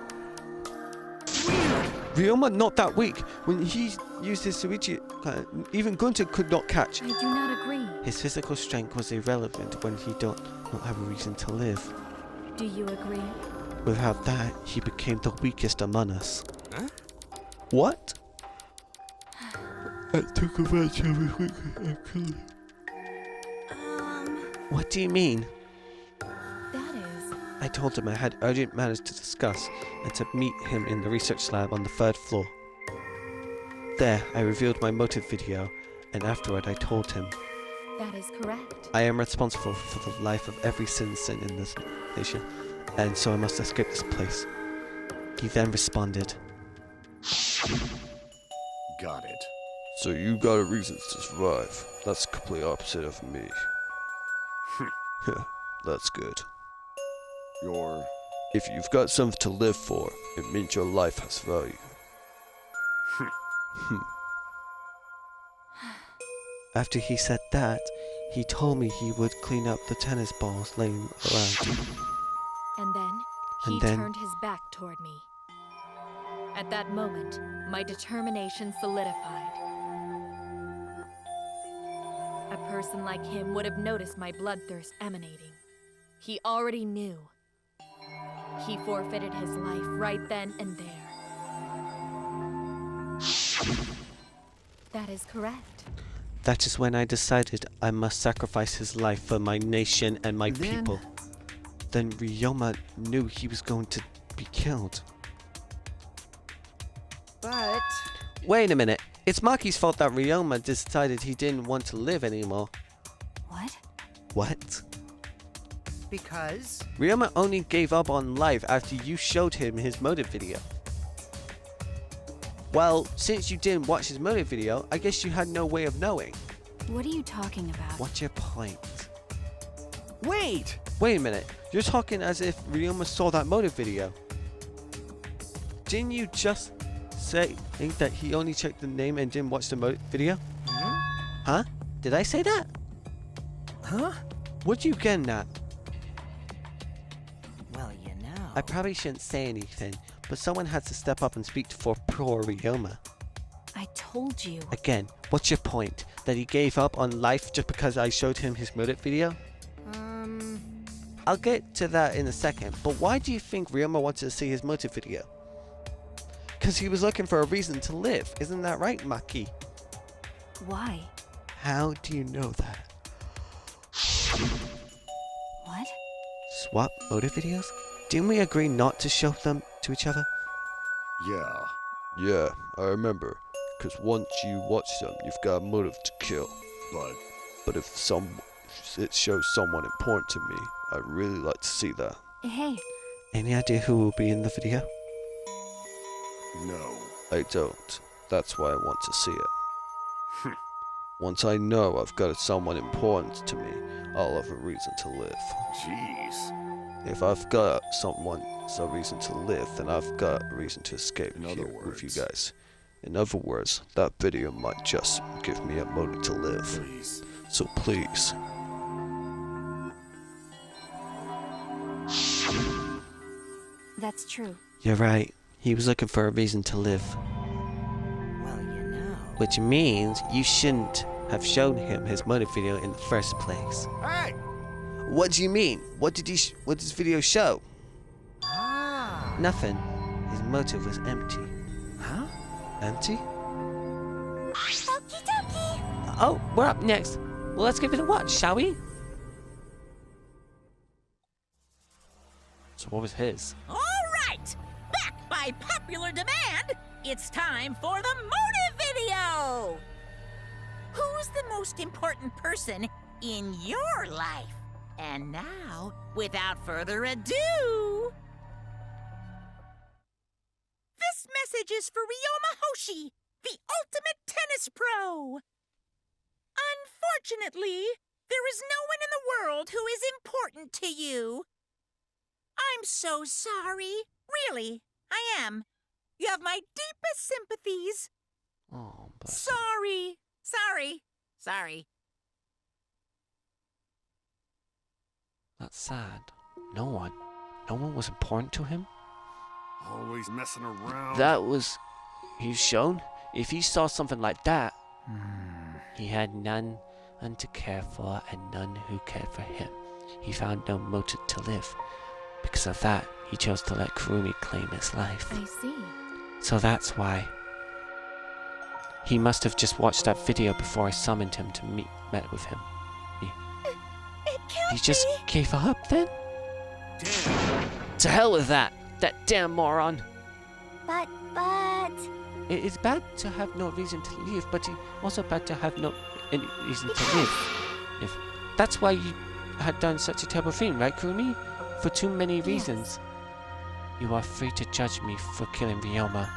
Ryoma not that weak. When he used his Suichi, even Gunter could not catch. I do not agree. His physical strength was irrelevant when he don't have a reason to live. Do you agree? Without that, he became the weakest among us. Huh? What? I took advantage of his weakness. What do you mean? That is... I told him I had urgent matters to discuss and to meet him in the research lab on the 3rd floor. There, I revealed my motive video, and afterward I told him, That is correct. I am responsible for the life of every citizen in this nation, and so I must escape this place. He then responded, Got it. So you got a reason to survive. That's the complete opposite of me. That's good. If you've got something to live for, it means your life has value. After he said that, he told me he would clean up the tennis balls laying around. And then, he turned his back toward me. At that moment, my determination solidified. A person like him would have noticed my bloodthirst emanating. He already knew. He forfeited his life right then and there. That is correct. That is when I decided I must sacrifice his life for my nation and my people. Then Ryoma knew he was going to be killed. But... Wait a minute. It's Maki's fault that Ryoma decided he didn't want to live anymore. What? What? Because? Ryoma only gave up on life after you showed him his motive video. Well, since you didn't watch his motive video, I guess you had no way of knowing. What are you talking about? What's your point? Wait! Wait a minute. You're talking as if Ryoma saw that motive video. Didn't you just say that he only checked the name and didn't watch the motive video? Huh? Did I say that? Huh? What you getting at? Well, you know. I probably shouldn't say anything, but someone has to step up and speak for poor Ryoma. I told you. Again, what's your point? That he gave up on life just because I showed him his motive video? I'll get to that in a second, but why do you think Ryoma wanted to see his motive video? Because he was looking for a reason to live, isn't that right, Maki? Why? How do you know that? What? Swap motive videos? Didn't we agree not to show them to each other? Yeah, I remember. Because once you watch them, you've got a motive to kill. But if it shows someone important to me, I'd really like to see that. Hey. Any idea who will be in the video? No. I don't. That's why I want to see it. Once I know I've got someone important to me, I'll have a reason to live. Jeez. If I've got a reason to live, then I've got a reason to escape here with you guys. In other words, that video might just give me a motive to live. Please. So please. That's true. You're right. He was looking for a reason to live. Well, you know. Which means you shouldn't have shown him his motive video in the first place. Hey! What do you mean? What did this video show? Nothing. His motive was empty. Huh? Empty? Okie dokie. Oh, we're up next. Well, let's give it a watch, shall we? So what was his? All right! Back by popular demand, it's time for the motive video! Who's the most important person in your life? And now, without further ado... This message is for Ryoma Hoshi, the ultimate tennis pro! Unfortunately, there is no one in the world who is important to you. I'm so sorry. Really, I am. You have my deepest sympathies. Oh, Sorry. That's sad. No one was important to him? Always messing around. That was... He's shown? If he saw something like that, he had none to care for and none who cared for him. He found no motive to live. Because of that, he chose to let Kurumi claim his life. I see. So that's why. He must have just watched that video before I summoned him to met with him. He just gave up then? Damn. To hell with that! That damn moron! But... It is bad to have no reason to live, but it's also bad to have no any reason to live. If that's why you had done such a terrible thing, right, Kurumi? For too many reasons. You are free to judge me for killing Ryoma.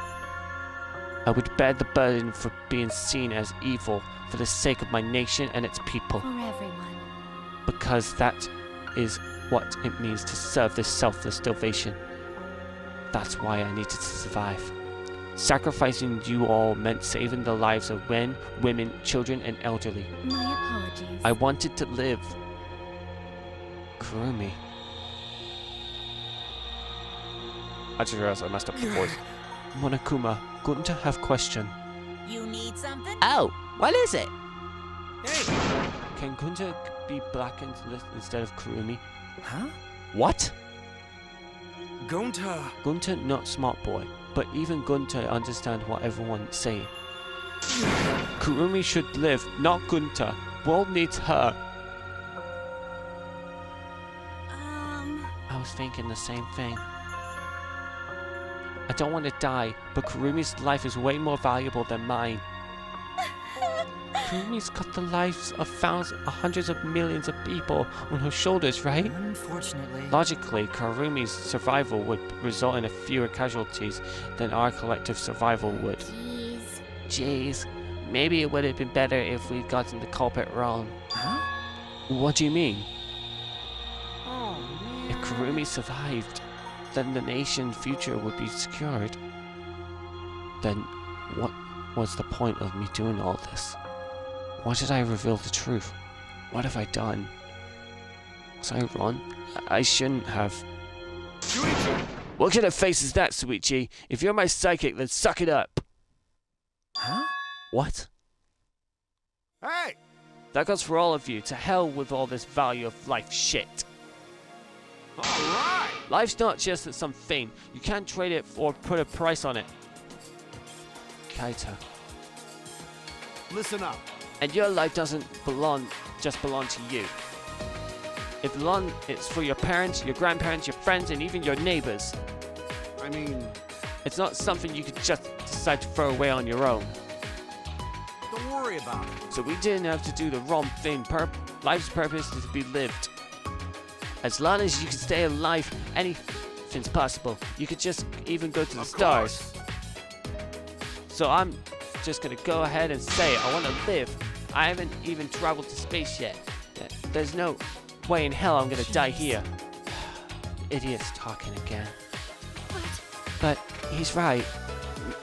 I would bear the burden for being seen as evil for the sake of my nation and its people. For everyone. Because that is what it means to serve this selfless salvation. That's why I needed to survive. Sacrificing you all meant saving the lives of men, women, children, and elderly. My apologies. I wanted to live. Kurumi. I just realized I messed up the voice. Monokuma, going to have question. You need something? Oh, what is it? Hey! Can Gunta be blackened instead of Kurumi? Huh? What? Gunta, not smart boy, but even Gunta understand what everyone's saying. Kurumi should live, not Gunta. World needs her. I was thinking the same thing. I don't want to die, but Kurumi's life is way more valuable than mine. Kurumi's got the lives of hundreds of millions of people on her shoulders, right? Unfortunately. Logically, Kurumi's survival would result in fewer casualties than our collective survival would. Jeez. Maybe it would have been better if we'd gotten the culprit wrong. Huh? What do you mean? Oh, man. If Kurumi survived, then the nation's future would be secured. Then what was the point of me doing all this? Why did I reveal the truth? What have I done? Was I wrong? I shouldn't have. What kind of face is that, Suichi? If you're my psychic, then suck it up. Huh? What? Hey! That goes for all of you. To hell with all this value of life shit. Alright! Life's not just some thing. You can't trade it or put a price on it. Kaito. Listen up. And your life doesn't just belong to you. It's for your parents, your grandparents, your friends, and even your neighbors. I mean... It's not something you could just decide to throw away on your own. Don't worry about it. So we didn't have to do the wrong thing. Life's purpose is to be lived. As long as you can stay alive, anything's possible. You could just even go to the stars. So I'm just gonna go ahead and say I want to live. I haven't even traveled to space yet. There's no way in hell I'm gonna die here. Idiot's talking again. But he's right.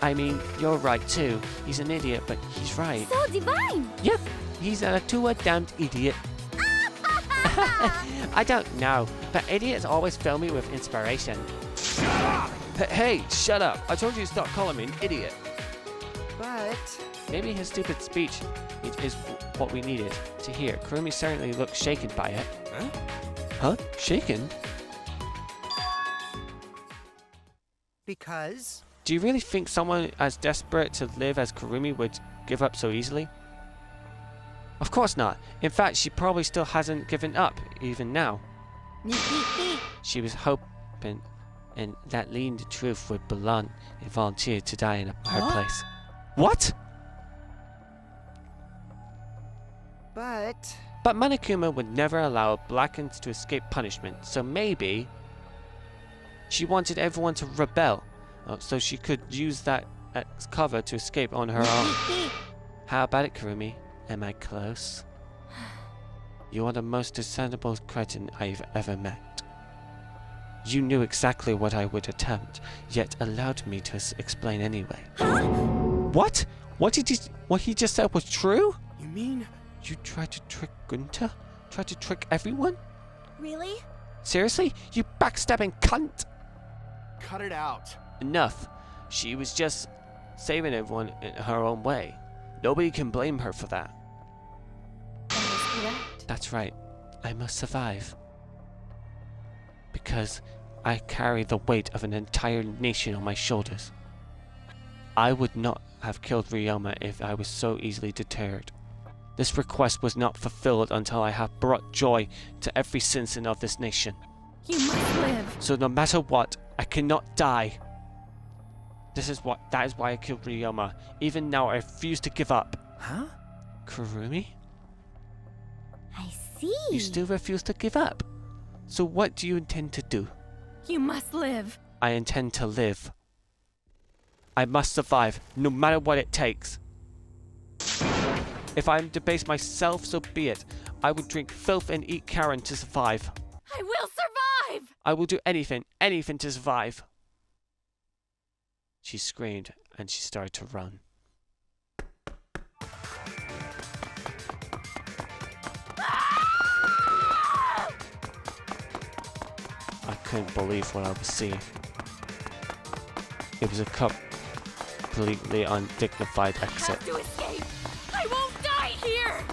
I mean, you're right too. He's an idiot, but he's right. So divine! Yep, he's a damned idiot. I don't know, but idiots always fill me with inspiration. Shut up! Hey, shut up. I told you to stop calling me an idiot. But... Maybe his stupid speech is what we needed to hear. Kurumi certainly looked shaken by it. Huh? Huh? Shaken? Because... Do you really think someone as desperate to live as Kurumi would give up so easily? Of course not. In fact, she probably still hasn't given up, even now. She was hoping and that leading the truth would belong and volunteer to die in her place. What? But Monokuma would never allow Blackens to escape punishment, so maybe she wanted everyone to rebel, so she could use that as cover to escape on her own. How about it, Kurumi? Am I close? You are the most discernible cretin I've ever met. You knew exactly what I would attempt, yet allowed me to explain anyway. What? What he just said was true? You mean? You tried to trick Gunta? Tried to trick everyone? Really? Seriously? You backstabbing cunt! Cut it out. Enough. She was just saving everyone in her own way. Nobody can blame her for that. That is correct. That's right. I must survive. Because I carry the weight of an entire nation on my shoulders. I would not have killed Ryoma if I was so easily deterred. This request was not fulfilled until I have brought joy to every citizen of this nation. You must live. So no matter what, I cannot die. That is why I killed Ryoma. Even now I refuse to give up. Huh? Kurumi? I see. You still refuse to give up? So what do you intend to do? You must live. I intend to live. I must survive, no matter what it takes. If I am to debase myself, so be it. I will drink filth and eat Karen to survive. I will survive! I will do anything to survive. She screamed, and she started to run. I couldn't believe what I was seeing. It was a completely undignified exit. I have to escape! I won't die here!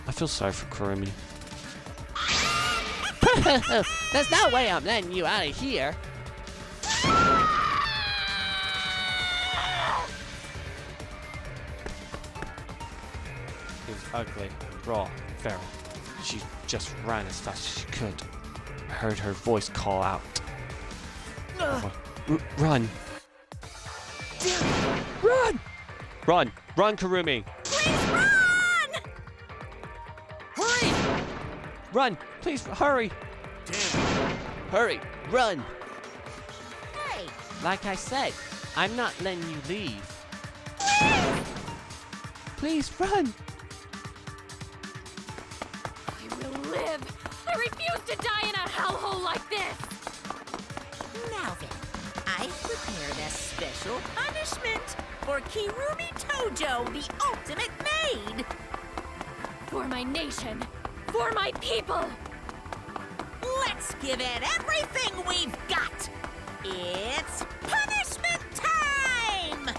I feel sorry for Kurumi. There's no way I'm letting you out of here. ugly, raw, feral. She just ran as fast as she could. I heard her voice call out. Run! Run! Run! Run, Kurumi! Please run! Hurry! Run! Please, hurry! Damn. Hurry, run! Hey, Like I said, I'm not letting you leave. Please, run! I will live. I refuse to die in a hellhole like this. now then, I've prepared a special punishment for Kirumi Tojo, the ultimate maid. For my nation. For my people. Let's give it everything we've got. It's punishment time!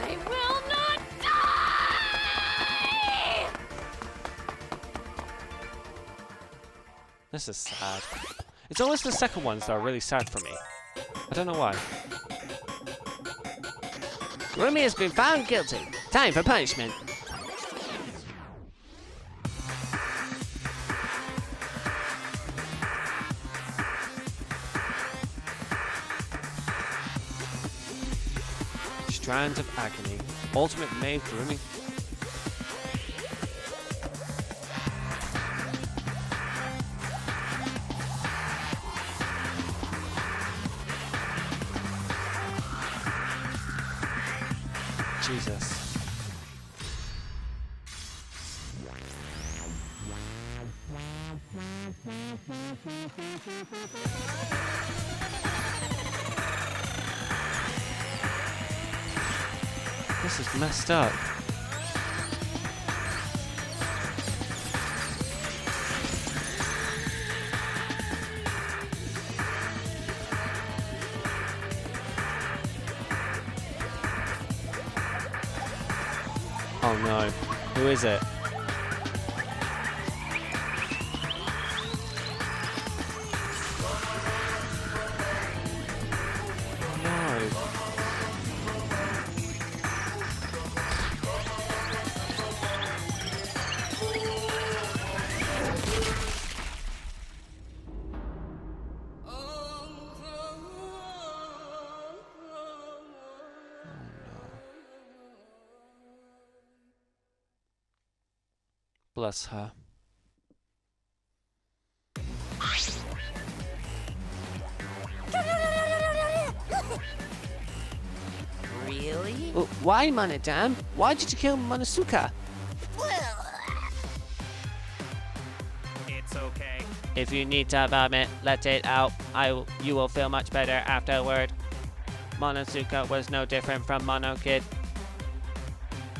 I will not die! This is sad. It's always the second ones that are really sad for me. I don't know why. Kurumi has been found guilty. Time for punishment. Strands of Agony. Ultimate Maid Kurumi. Jesus. This is messed up. Oh no. Who is it? Oh no. Bless her. Really? Why, Manadam? Why did you kill Monosuke? It's okay. If you need to vomit, let it out. You will feel much better afterward. Monosuke was no different from Mono Kid.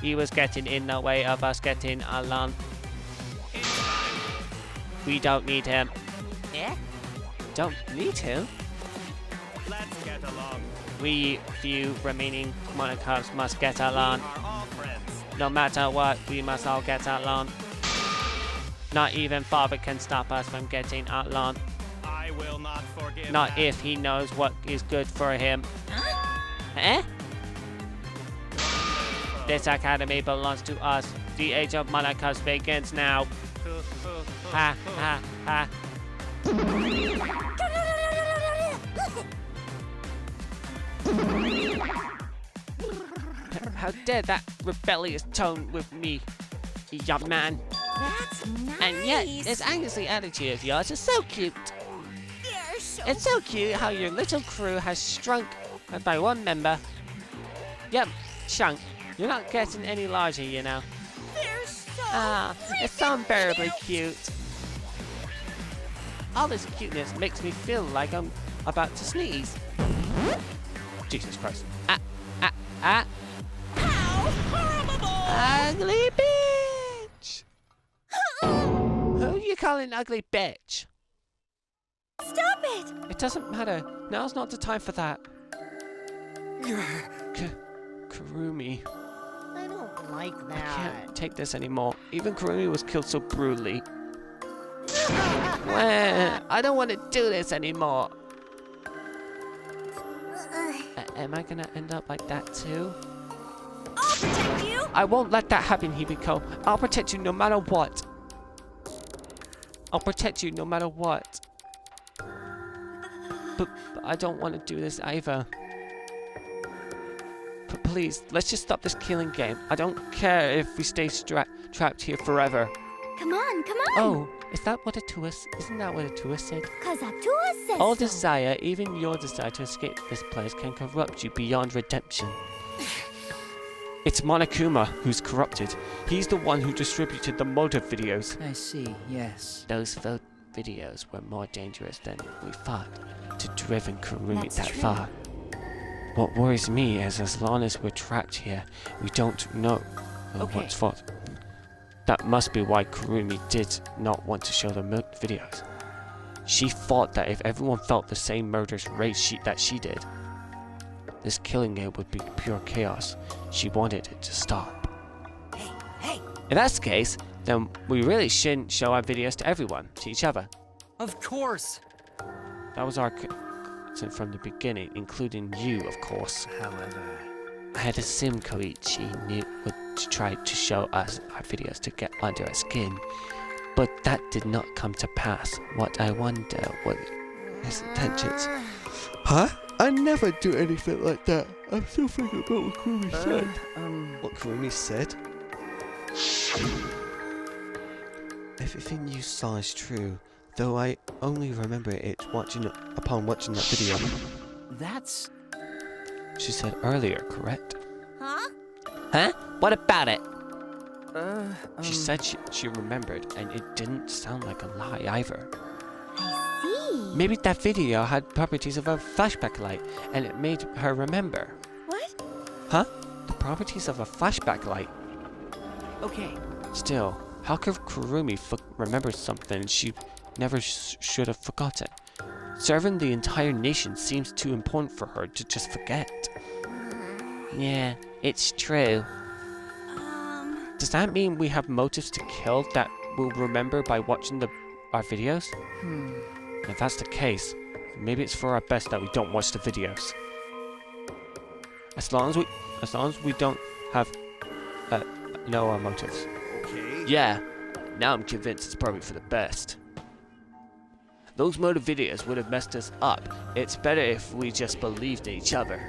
He was getting in the way of us getting along. We don't need him. Eh? Don't need him? Let's get along. We few remaining Monocubs must get along. We are all friends. No matter what, we must all get along. Not even Father can stop us from getting along. I will not forgive Not that. if he knows what is good for him. Eh? This academy belongs to us. The age of Monocubs begins now. Ha ha ha. How dare that rebellious tone with me, young man. That's nice. And yet, this angsty attitude of yours is so cute. You're so It's so cute how your little crew has shrunk by one member. Yep, shrunk. You're not getting any larger, you know. They're so It's so unbearably cute. All this cuteness makes me feel like I'm about to sneeze. Jesus Christ. How horrible! Ugly bitch! Who you calling ugly bitch? Stop it! It doesn't matter. Now's not the time for that. Kurumi. I don't like I that. can't take this anymore. Even Kurumi was killed so brutally. I don't want to do this anymore. Am I gonna end up like that too? I'll protect you? I won't let that happen, Himiko. I'll protect you no matter what. I'll protect you no matter what. But I don't want to do this either. But please, let's just stop this killing game. I don't care if we stay trapped here forever. Come on, come on! Oh, is that what a tourist? Isn't that what a tourist said? 'Cause a tourist says All so. desire, even your desire to escape this place, can corrupt you beyond redemption. It's Monokuma who's corrupted. He's the one who distributed the motive videos. I see, yes. Those videos were more dangerous than we thought to driven Kurumi That's that true. far. What worries me is as long as we're trapped here, we don't know what's fault. That must be why Kurumi did not want to show the videos. She thought that if everyone felt the same murderous rage that she did, this killing game would be pure chaos. She wanted it to stop. Hey! In that case, then we really shouldn't show our videos to everyone, to each other. Of course. That was our concern from the beginning, including you, of course. However, I had assumed Koichi would try to show us our videos to get under our skin, but that did not come to pass. What I wonder was his intentions. Huh? I never do anything like that. I'm still thinking about what Kurumi said. What Kurumi said? Everything you saw is true, though I only remember it upon watching that video. that's... She said earlier, correct? Huh? Huh? What about it? She said she remembered, and it didn't sound like a lie either. I see. Maybe that video had properties of a flashback light, and it made her remember. What? Huh? The properties of a flashback light. Okay. Still, how could Kurumi remember something she never should have forgotten? Serving the entire nation seems too important for her to just forget. Yeah, it's true. Does that mean we have motives to kill that we'll remember by watching our videos? If that's the case, maybe it's for our best that we don't watch the videos. As long as we don't have know our motives. Okay. Yeah, now I'm convinced it's probably for the best. Those motive videos would have messed us up. It's better if we just believed in each other.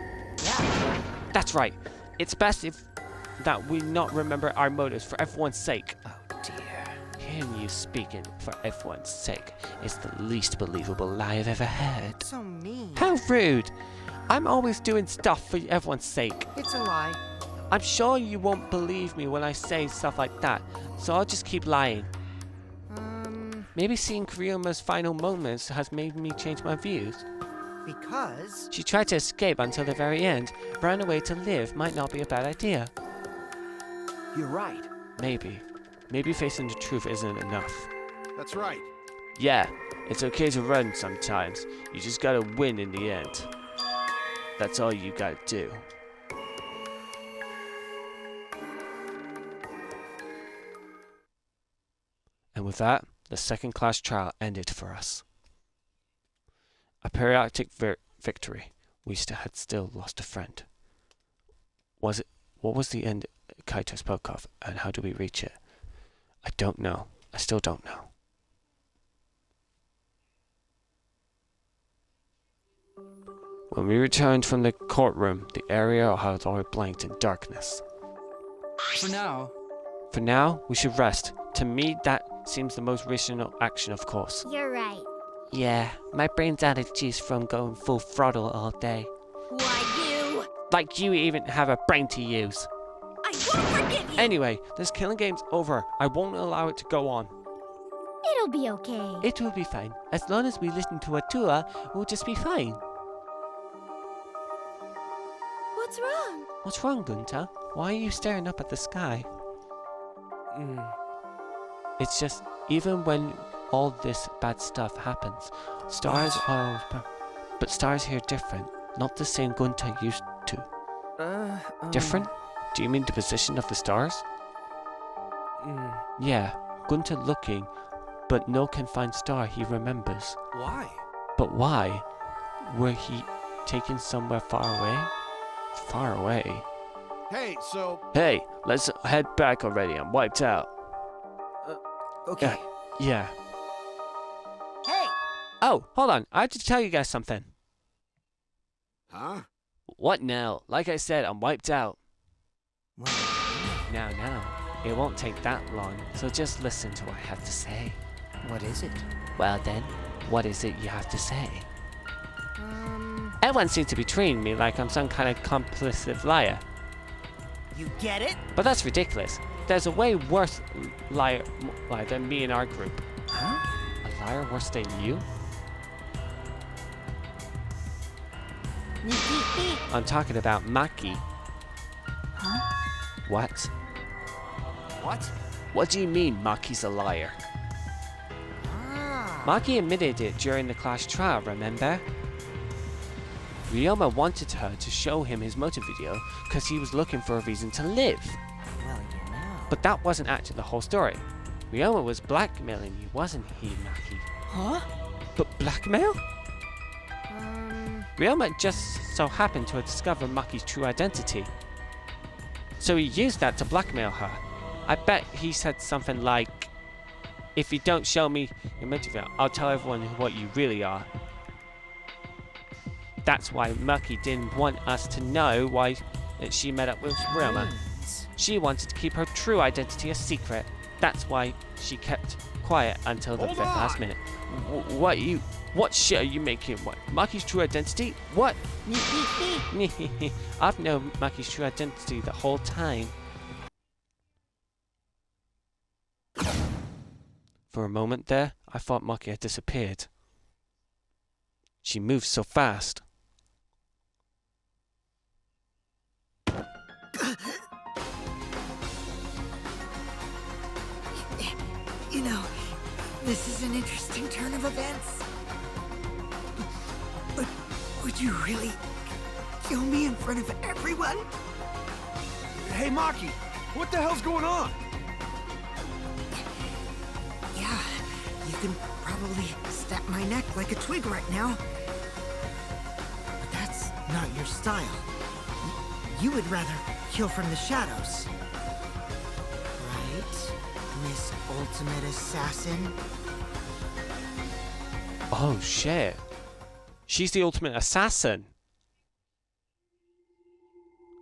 Yeah. That's right. It's best that we not remember our motives for everyone's sake. Oh dear. Hearing you speaking for everyone's sake is the least believable lie I've ever heard. So mean. How rude! I'm always doing stuff for everyone's sake. It's a lie. I'm sure you won't believe me when I say stuff like that, so I'll just keep lying. Maybe seeing Kuryoma's final moments has made me change my views. Because... She tried to escape until the very end. Ran away to live might not be a bad idea. You're right. Maybe. Maybe facing the truth isn't enough. That's right. Yeah, it's okay to run sometimes. You just gotta win in the end. That's all you gotta do. And with that, the second class trial ended for us. A periodic victory. We had still lost a friend. What was the end Kaito spoke of, and how do we reach it? I don't know. I still don't know. When we returned from the courtroom, the area had all blanked in darkness. For now, we should rest. To me, that seems the most rational action, of course. You're right. Yeah, my brain's out of juice from going full throttle all day. Why, you? Like you even have a brain to use. I won't forgive you! Anyway, this killing game's over. I won't allow it to go on. It'll be okay. It will be fine. As long as we listen to Atua, we'll just be fine. What's wrong? What's wrong, Gunta? Why are you staring up at the sky? It's just, even when all this bad stuff happens, stars are... But stars here are different. Not the same Gunta used to. Different? Do you mean the position of the stars? Yeah, Gunta looking, but no confined star he remembers. Why? But why? Were he taken somewhere far away? Far away? Hey, so... Hey, let's head back already. I'm wiped out. Okay. Yeah. Hey! Oh, hold on. I have to tell you guys something. Huh? What now? Like I said, I'm wiped out. Now. It won't take that long, so just listen to what I have to say. What is it? Well then, what is it you have to say? Everyone seems to be treating me like I'm some kind of compulsive liar. You get it? But that's ridiculous. There's a way worse liar than me in our group. Huh? A liar worse than you? I'm talking about Maki. Huh? What? What? What do you mean Maki's a liar? Maki admitted it during the class trial, remember? Ryoma wanted her to show him his motor video because he was looking for a reason to live. Well, you know. But that wasn't actually the whole story. Ryoma was blackmailing you, wasn't he, Maki? Huh? But blackmail? Ryoma just so happened to have discovered Maki's true identity. So he used that to blackmail her. I bet he said something like, if you don't show me your motor video, I'll tell everyone what you really are. That's why Maki didn't want us to know why she met up with Ryoma. She wanted to keep her true identity a secret. That's why she kept quiet until the very last minute. What shit are you making? What? Maki's true identity? What? I've known Maki's true identity the whole time. For a moment there, I thought Maki had disappeared. She moved so fast. You know, this is an interesting turn of events. But would you really kill me in front of everyone? Hey, Maki, what the hell's going on? Yeah, you can probably snap my neck like a twig right now. But that's not your style. You would rather kill from the shadows. Right, Miss Ultimate Assassin? Oh shit. She's the ultimate assassin.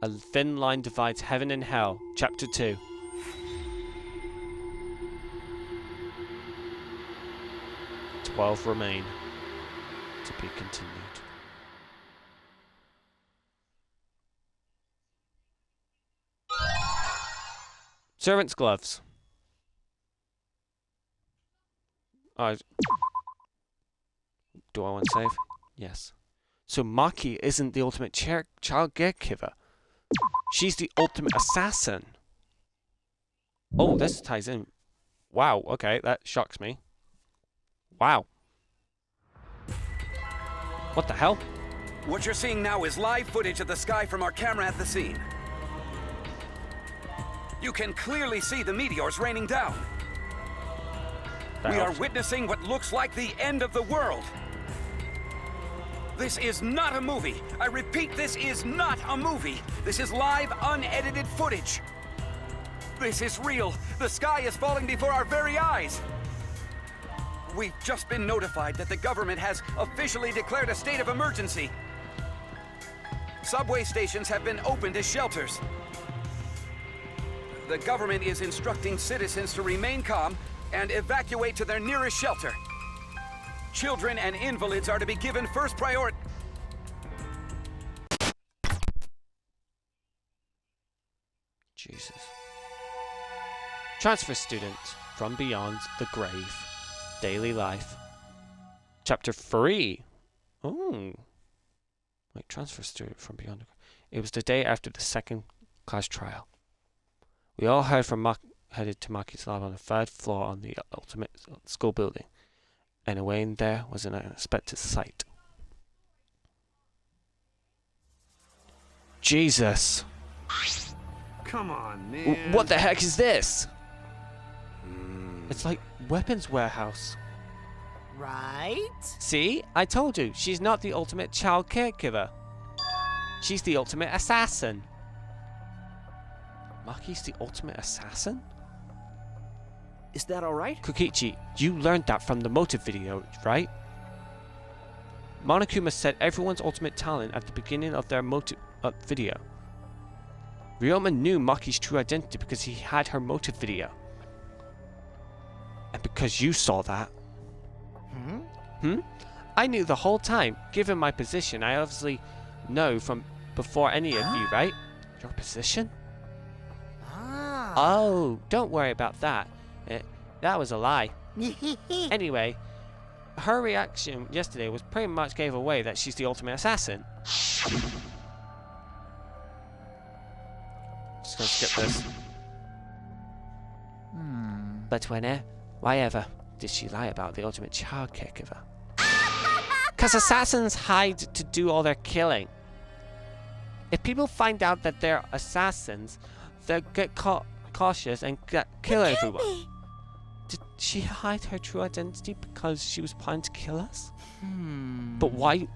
A thin line divides heaven and hell. Chapter 2. "12 remain. To be continued." Servant's gloves. Do I want to save? Yes. So Maki isn't the ultimate child caregiver. She's the ultimate assassin. Oh, this ties in. Wow, okay, that shocks me. Wow. What the hell? What you're seeing now is live footage of the sky from our camera at the scene. You can clearly see the meteors raining down. We are witnessing what looks like the end of the world. This is not a movie. I repeat, this is not a movie. This is live, unedited footage. This is real. The sky is falling before our very eyes. We've just been notified that the government has officially declared a state of emergency. Subway stations have been opened as shelters. The government is instructing citizens to remain calm and evacuate to their nearest shelter. Children and invalids are to be given first priority. Jesus. Transfer student from beyond the grave. Daily life. Chapter 3. Oh. Wait, transfer student from beyond the grave. It was the day after the second class trial. We all headed to Maki's lab on the 3rd floor on the ultimate school building. And away in there was an unexpected sight. Jesus. Come on, man. What the heck is this? It's like weapons warehouse. Right? See? I told you. She's not the ultimate child caregiver. She's the ultimate assassin. Maki's the ultimate assassin? Is that alright? Kokichi, you learned that from the motive video, right? Monokuma said everyone's ultimate talent at the beginning of their motive video. Ryoma knew Maki's true identity because he had her motive video. And because you saw that. I knew the whole time. Given my position, I obviously know from before any of you, right? Your position? Oh, don't worry about that. That was a lie. Anyway, her reaction yesterday was pretty much gave away that she's the ultimate assassin. Just gonna skip this. But why ever did she lie about the ultimate child caregiver? Because assassins hide to do all their killing. If people find out that they're assassins, they'll get cautious and kill everyone. Did she hide her true identity because she was planning to kill us? But why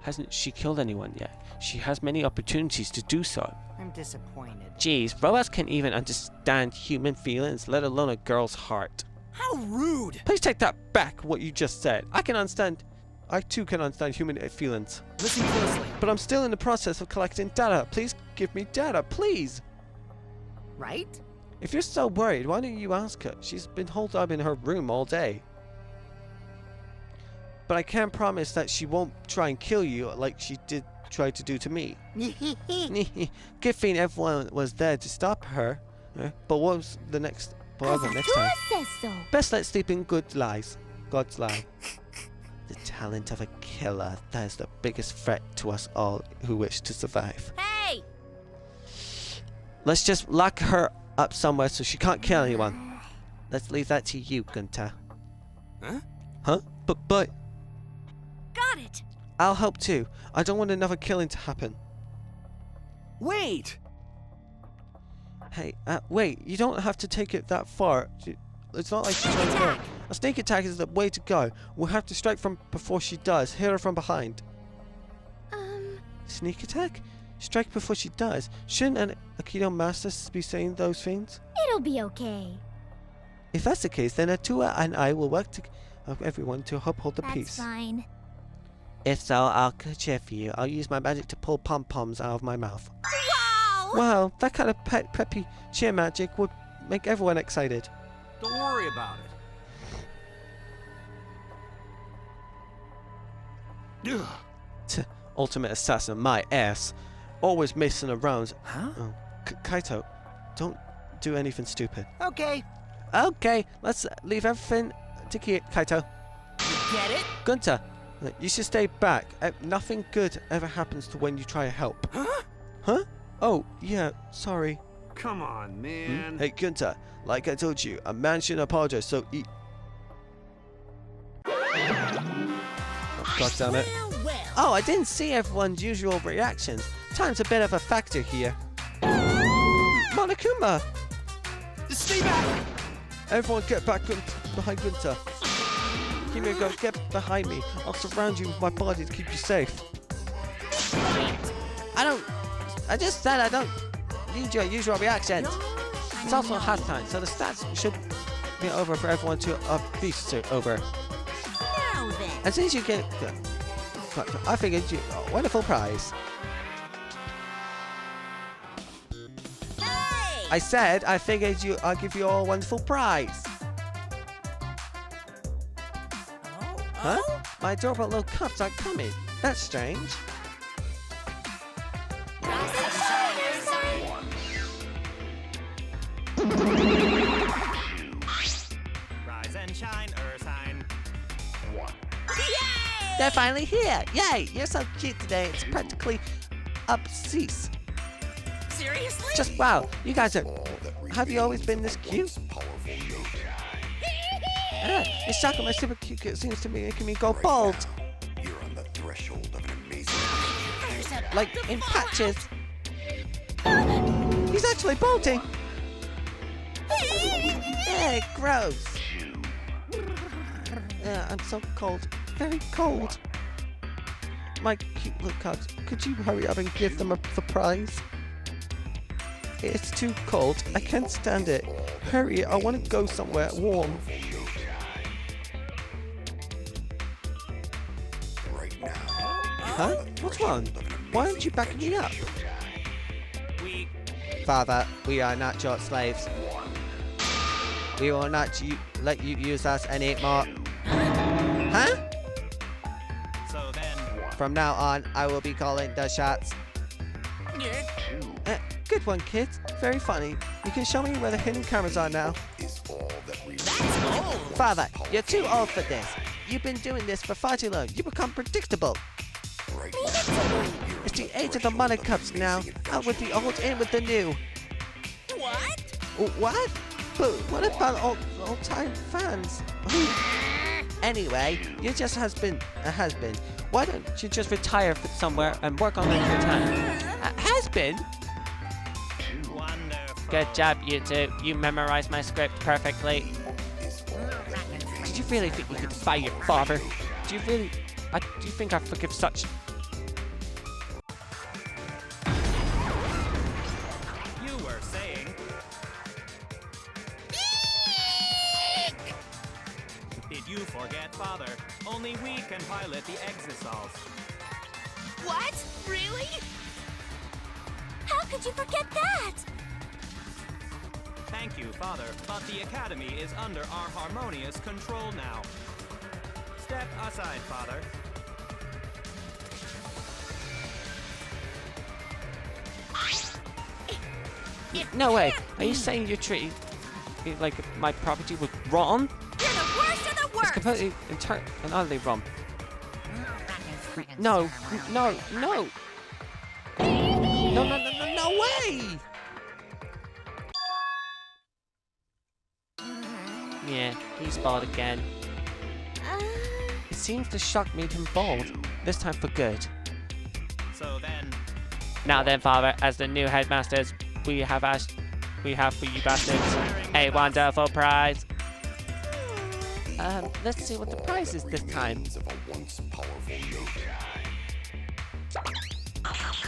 hasn't she killed anyone yet? She has many opportunities to do so. I'm disappointed. Jeez, robots can't even understand human feelings, let alone a girl's heart. How rude! Please take that back, what you just said. I too can understand human feelings. Listen closely. But I'm still in the process of collecting data. Please give me data, please. Right? If you're so worried, why don't you ask her? She's been holed up in her room all day. But I can't promise that she won't try and kill you like she did try to do to me. Good thing everyone was there to stop her. But what was the next time? Says so. Best let sleep in God's lie. The talent of a killer, that is the biggest threat to us all who wish to survive. Hey! Let's just lock her up somewhere so she can't kill anyone. Let's leave that to you, Gunta. Huh? But... Got it! I'll help too. I don't want another killing to happen. Wait! Hey, wait, you don't have to take it that far. It's not like she's trying to go. A sneak attack is the way to go. We'll have to strike from before she does. Hit her from behind. Sneak attack? Strike before she does. Shouldn't an Aikido master be saying those things? It'll be okay. If that's the case, then Atua and I will work to everyone to uphold the peace. That's fine. If so, I'll cheer for you. I'll use my magic to pull pom-poms out of my mouth. Wow! Wow, that kind of peppy cheer magic would make everyone excited. Don't worry about it. Ultimate assassin, my ass. Always messing around. Huh? Oh, Kaito, don't do anything stupid. Okay. Okay, let's leave everything to Kaito. You get it? Gunta, you should stay back. Nothing good ever happens to when you try to help. Huh? Oh, yeah, sorry. Come on, man. Hey, Gunta, like I told you, a man shouldn't apologize, so eat. Oh, God damn it. Oh, I didn't see everyone's usual reactions. Time's a bit of a factor here. Monokuma! Stay back! Everyone get back behind Gunta. Himiko, get behind me. I'll surround you with my body to keep you safe. I just said I don't need your usual reactions. It's also hot time, so the stats should be over for everyone to beast over. Now then. As soon as you get... I figured you... a wonderful prize. Hey! I said I figured I'll give you all a wonderful prize. Huh? My adorable little cups aren't coming. That's strange. Rise and shine, Ursine. They're finally here! Yay! You're so cute today. It's practically obscene. Seriously? Just wow. You guys are... Have you always been this cute? It's shocking. My super cute kid seems to be making me go bald. You're on the threshold of an amazing Like in patches. He's actually balding. Yeah, gross. I'm so cold. Very cold. My cute little cubs, could you hurry up and give them a surprise? It's too cold. I can't stand it. Hurry, I want to go somewhere warm. Huh? What's wrong? Why aren't you backing me up? Father, we are not your slaves. We will not let you use us anymore. Huh? So then... From now on, I will be calling the shots. Good one, kids. Very funny. You can show me where the hidden cameras are now. Father, you're too old for this. You've been doing this for far too long. You become predictable. It's the age of the modern cups now. Out with the old, in with the new. What? What? But what about old-time fans? Anyway, you're just a has-been. Why don't you just retire somewhere and work on it full time? Has-been? Good job, you two. You memorized my script perfectly. Did you really think you could defy your father? Do you really... do you think I forgive such... You were saying... Did you forget, Father? Only we can pilot the Exosols. What? Really? How could you forget that? Thank you, Father, but the Academy is under our harmonious control now. Step aside, Father. No way. Are you saying you're treating it like my property was wrong? You're the worst of the It's worst! completely and utterly wrong. No. No way! Yeah, he's bald again. It seems the shock made him bald, this time for good. So then... Now then, Father, as the new headmasters, we have for you bastards a wonderful prize. Let's see what the prize is this time.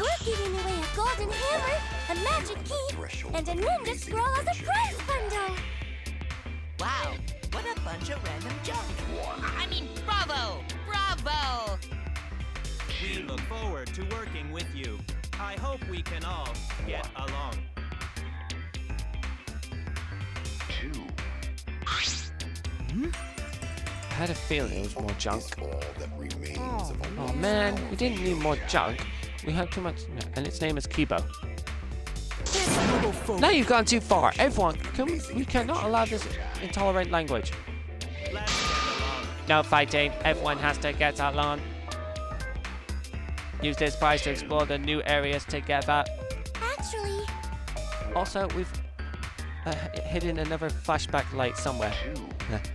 We're giving away a golden hammer, a magic key, and a ninja scroll as a prize bundle. Wow, what a bunch of random junk. I mean, bravo! Bravo! We look forward to working with you. I hope we can all get along. I had a feeling it was more junk. Oh man, we didn't need more junk. We have too much, and its name is Kibo. Now you've gone too far. Everyone, we cannot allow this intolerant language. No fighting. Everyone has to get along. Use this prize to explore the new areas together. Actually... Also, we've hidden another flashback light somewhere.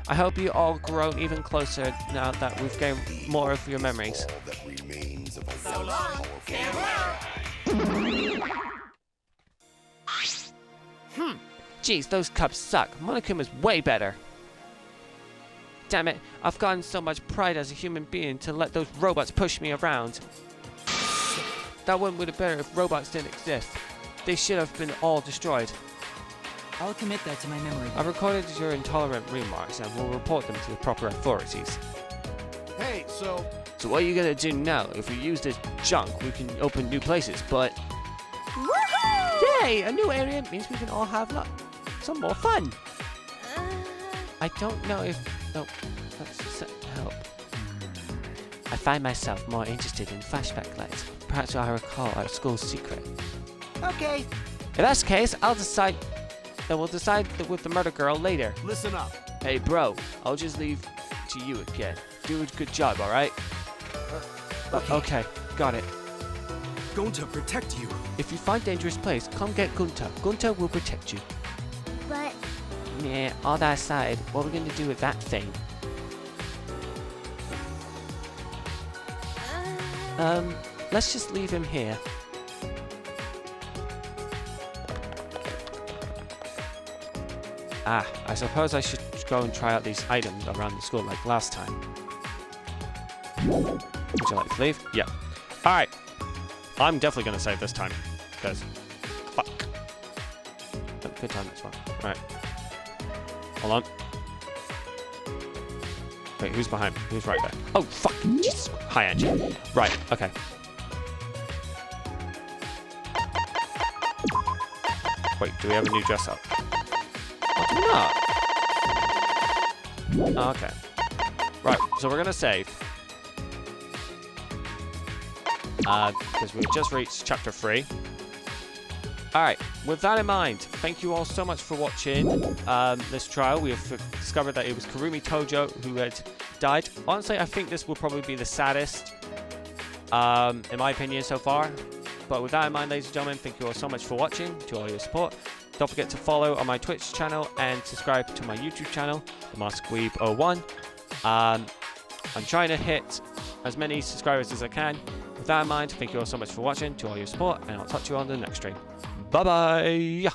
I hope you all grown even closer now that we've gained more of your memories. So long, farewell! Jeez, those cups suck. Monokuma is way better. Damn it, I've gotten so much pride as a human being to let those robots push me around. That one would have been better if robots didn't exist. They should have been all destroyed. I'll commit that to my memory. I've recorded your intolerant remarks and will report them to the proper authorities. Hey, so what are you gonna do now? If we use this junk, we can open new places, but... Woohoo! Yay! A new area means we can all have some more fun! I don't know if... No, that's help. I find myself more interested in flashback lights. Perhaps I recall our school's secret. Okay. If that's the case, we'll decide with the murder girl later. Listen up. Hey bro, I'll just leave to you again. Do a good job, alright? Okay, got it. Gunta, protect you. If you find dangerous place, come get Gunta. Gunta will protect you. But... Yeah, all that aside, what are we gonna do with that thing? Let's just leave him here. I suppose I should go and try out these items around the school like last time. Would you like to leave? Yeah. Alright. I'm definitely gonna save this time. Because, fuck. Good time, this one. Alright. Hold on. Wait, who's behind me? Who's right there? Oh, fuck! Jesus. Hi, Angie. Right, okay. Wait, do we have a new dress up? Oh, do we not? Oh, okay. Right, so we're gonna save. Because we've just reached chapter 3. Alright, with that in mind, thank you all so much for watching this trial. We have discovered that it was Kurumi Tojo who had died. Honestly, I think this will probably be the saddest, in my opinion, so far. But with that in mind, ladies and gentlemen, thank you all so much for watching, to all your support. Don't forget to follow on my Twitch channel and subscribe to my YouTube channel, TheMaskedWeeb01. I'm trying to hit as many subscribers as I can. With that in mind, thank you all so much for watching, to all your support, and I'll talk to you on the next stream. Bye-bye!